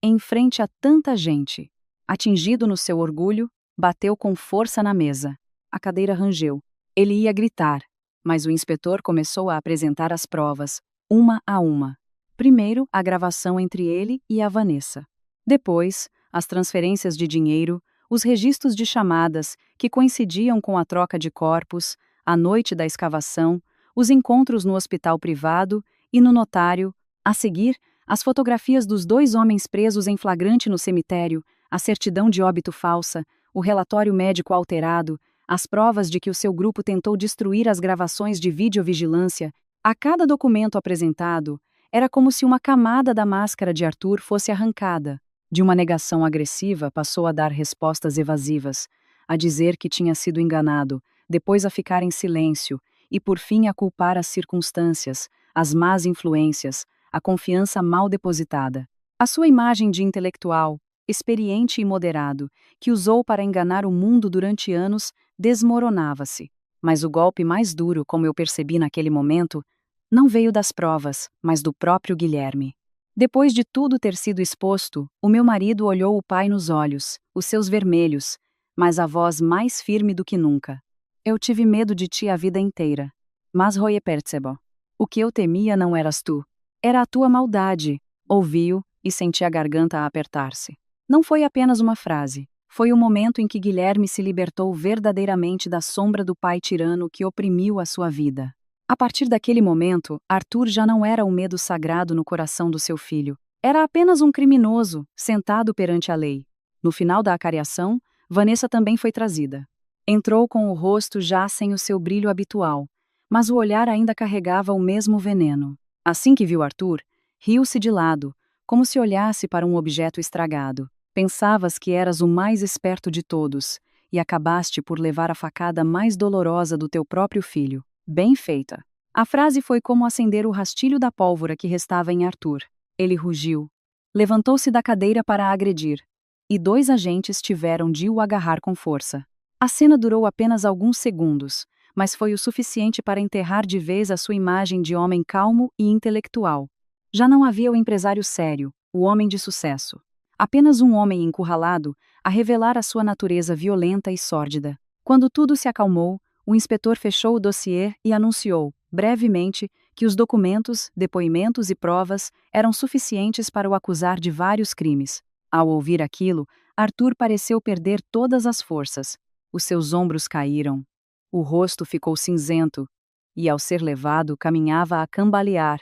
Em frente a tanta gente, atingido no seu orgulho, bateu com força na mesa. A cadeira rangeu. Ele ia gritar, mas o inspetor começou a apresentar as provas, uma a uma. Primeiro, a gravação entre ele e a Vanessa. Depois, as transferências de dinheiro, os registros de chamadas, que coincidiam com a troca de corpos, a noite da escavação, os encontros no hospital privado e no notário. A seguir, as fotografias dos 2 homens presos em flagrante no cemitério, a certidão de óbito falsa, o relatório médico alterado, as provas de que o seu grupo tentou destruir as gravações de videovigilância. A cada documento apresentado, era como se uma camada da máscara de Arthur fosse arrancada. De uma negação agressiva, passou a dar respostas evasivas, a dizer que tinha sido enganado, depois a ficar em silêncio, e por fim a culpar as circunstâncias, as más influências, a confiança mal depositada. A sua imagem de intelectual, experiente e moderado, que usou para enganar o mundo durante anos, desmoronava-se. Mas o golpe mais duro, como eu percebi naquele momento, não veio das provas, mas do próprio Guilherme. Depois de tudo ter sido exposto, o meu marido olhou o pai nos olhos, os seus vermelhos, mas a voz mais firme do que nunca. Eu tive medo de ti a vida inteira. Mas Roye percebo. O que eu temia não eras tu. Era a tua maldade. Ouvi-o e senti a garganta a apertar-se. Não foi apenas uma frase. Foi o momento em que Guilherme se libertou verdadeiramente da sombra do pai tirano que oprimiu a sua vida. A partir daquele momento, Arthur já não era o medo sagrado no coração do seu filho. Era apenas um criminoso, sentado perante a lei. No final da acariação, Vanessa também foi trazida. Entrou com o rosto já sem o seu brilho habitual, mas o olhar ainda carregava o mesmo veneno. Assim que viu Arthur, riu-se de lado, como se olhasse para um objeto estragado. Pensavas que eras o mais esperto de todos, e acabaste por levar a facada mais dolorosa do teu próprio filho. Bem feita. A frase foi como acender o rastilho da pólvora que restava em Arthur. Ele rugiu. Levantou-se da cadeira para a agredir, e 2 agentes tiveram de o agarrar com força. A cena durou apenas alguns segundos, mas foi o suficiente para enterrar de vez a sua imagem de homem calmo e intelectual. Já não havia o empresário sério, o homem de sucesso. Apenas um homem encurralado, a revelar a sua natureza violenta e sórdida. Quando tudo se acalmou, o inspetor fechou o dossiê e anunciou, brevemente, que os documentos, depoimentos e provas eram suficientes para o acusar de vários crimes. Ao ouvir aquilo, Arthur pareceu perder todas as forças. Os seus ombros caíram. O rosto ficou cinzento, e ao ser levado caminhava a cambalear.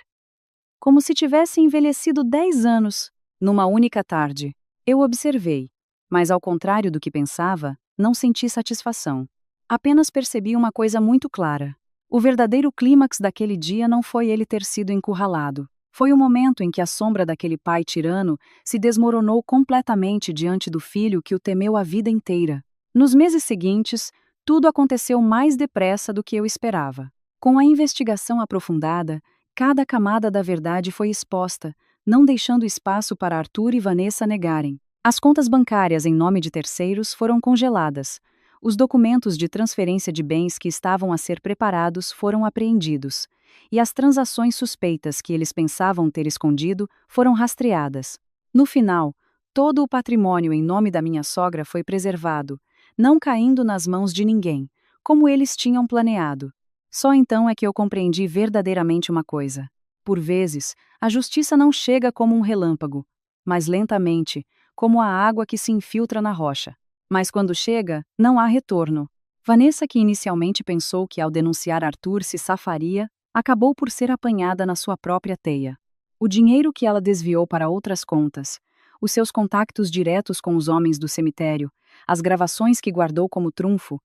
Como se tivesse envelhecido 10 anos, numa única tarde. Eu observei, mas ao contrário do que pensava, não senti satisfação. Apenas percebi uma coisa muito clara. O verdadeiro clímax daquele dia não foi ele ter sido encurralado. Foi o momento em que a sombra daquele pai tirano se desmoronou completamente diante do filho que o temeu a vida inteira. Nos meses seguintes, tudo aconteceu mais depressa do que eu esperava. Com a investigação aprofundada, cada camada da verdade foi exposta, não deixando espaço para Arthur e Vanessa negarem. As contas bancárias em nome de terceiros foram congeladas. os documentos de transferência de bens que estavam a ser preparados foram apreendidos, e as transações suspeitas que eles pensavam ter escondido foram rastreadas. No final, todo o patrimônio em nome da minha sogra foi preservado, não caindo nas mãos de ninguém, como eles tinham planeado. Só então é que eu compreendi verdadeiramente uma coisa. Por vezes, a justiça não chega como um relâmpago, mas lentamente, como a água que se infiltra na rocha. Mas quando chega, não há retorno. Vanessa, que inicialmente pensou que ao denunciar Arthur se safaria, acabou por ser apanhada na sua própria teia. O dinheiro que ela desviou para outras contas, os seus contactos diretos com os homens do cemitério, as gravações que guardou como trunfo,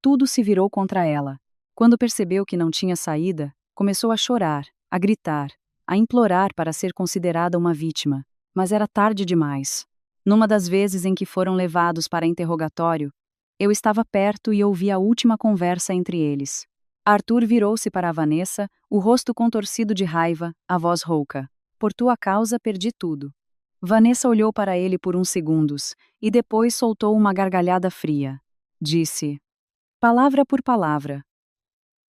tudo se virou contra ela. Quando percebeu que não tinha saída, começou a chorar, a gritar, a implorar para ser considerada uma vítima, mas era tarde demais. Numa das vezes em que foram levados para interrogatório, eu estava perto e ouvi a última conversa entre eles. Arthur virou-se para a Vanessa, o rosto contorcido de raiva, a voz rouca. Por tua causa perdi tudo. Vanessa olhou para ele por uns segundos, e depois soltou uma gargalhada fria. Disse, palavra por palavra,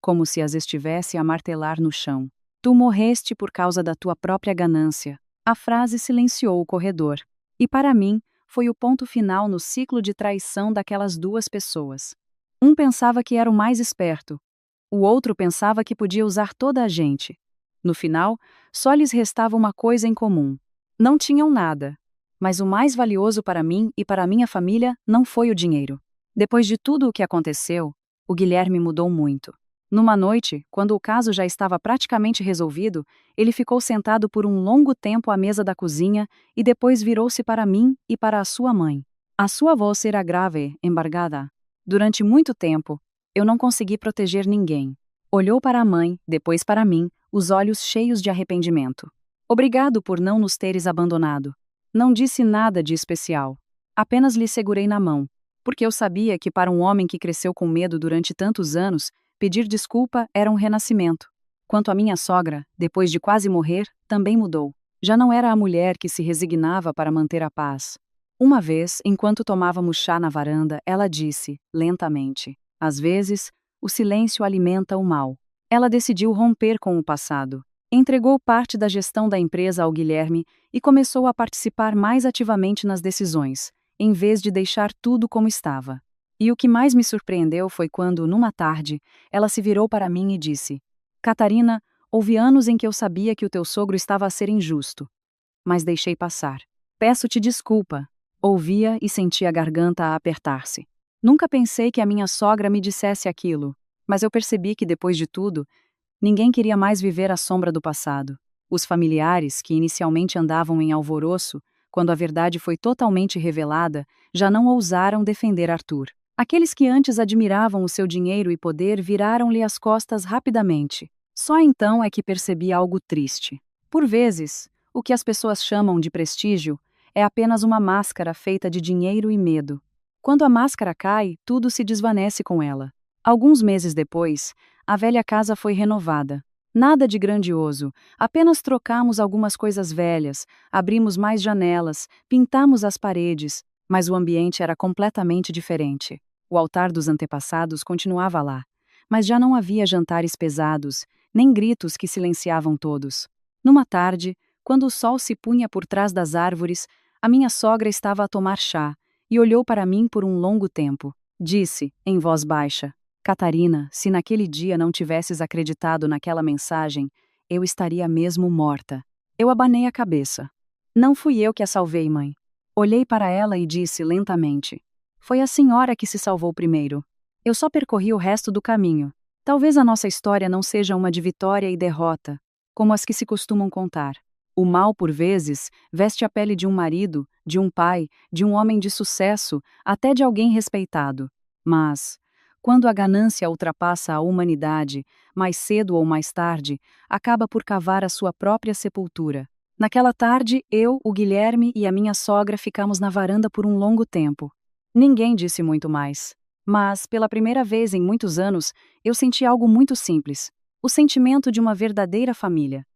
como se as estivesse a martelar no chão. Tu morreste por causa da tua própria ganância. A frase silenciou o corredor. E para mim, foi o ponto final no ciclo de traição daquelas duas pessoas. Um pensava que era o mais esperto. O outro pensava que podia usar toda a gente. No final, só lhes restava uma coisa em comum. Não tinham nada. Mas o mais valioso para mim e para minha família não foi o dinheiro. Depois de tudo o que aconteceu, o Guilherme mudou muito. Numa noite, quando o caso já estava praticamente resolvido, ele ficou sentado por um longo tempo à mesa da cozinha e depois virou-se para mim e para a sua mãe. A sua voz era grave, embargada. Durante muito tempo, eu não consegui proteger ninguém. Olhou para a mãe, depois para mim, os olhos cheios de arrependimento. Obrigado por não nos teres abandonado. Não disse nada de especial. Apenas lhe segurei na mão, porque eu sabia que para um homem que cresceu com medo durante tantos anos, pedir desculpa era um renascimento. Quanto à minha sogra, depois de quase morrer, também mudou. Já não era a mulher que se resignava para manter a paz. Uma vez, enquanto tomávamos chá na varanda, ela disse, lentamente, às vezes, o silêncio alimenta o mal. Ela decidiu romper com o passado. Entregou parte da gestão da empresa ao Guilherme e começou a participar mais ativamente nas decisões, em vez de deixar tudo como estava. E o que mais me surpreendeu foi quando, numa tarde, ela se virou para mim e disse, Catarina, houve anos em que eu sabia que o teu sogro estava a ser injusto. Mas deixei passar. Peço-te desculpa. Ouvia e sentia a garganta a apertar-se. Nunca pensei que a minha sogra me dissesse aquilo, mas eu percebi que depois de tudo, ninguém queria mais viver à sombra do passado. Os familiares, que inicialmente andavam em alvoroço, quando a verdade foi totalmente revelada, já não ousaram defender Arthur. Aqueles que antes admiravam o seu dinheiro e poder viraram-lhe as costas rapidamente. Só então é que percebi algo triste. Por vezes, o que as pessoas chamam de prestígio é apenas uma máscara feita de dinheiro e medo. Quando a máscara cai, tudo se desvanece com ela. Alguns meses depois, a velha casa foi renovada. Nada de grandioso, apenas trocamos algumas coisas velhas, abrimos mais janelas, pintamos as paredes, mas o ambiente era completamente diferente. O altar dos antepassados continuava lá, mas já não havia jantares pesados, nem gritos que silenciavam todos. Numa tarde, quando o sol se punha por trás das árvores, a minha sogra estava a tomar chá e olhou para mim por um longo tempo. Disse, em voz baixa, Catarina, se naquele dia não tivesses acreditado naquela mensagem, eu estaria mesmo morta. Eu abanei a cabeça. Não fui eu que a salvei, mãe. Olhei para ela e disse lentamente. Foi a senhora que se salvou primeiro. Eu só percorri o resto do caminho. Talvez a nossa história não seja uma de vitória e derrota, como as que se costumam contar. O mal, por vezes, veste a pele de um marido, de um pai, de um homem de sucesso, até de alguém respeitado. Mas, quando a ganância ultrapassa a humanidade, mais cedo ou mais tarde, acaba por cavar a sua própria sepultura. Naquela tarde, eu, o Guilherme e a minha sogra ficamos na varanda por um longo tempo. Ninguém disse muito mais. Mas, pela primeira vez em muitos anos, eu senti algo muito simples. O sentimento de uma verdadeira família.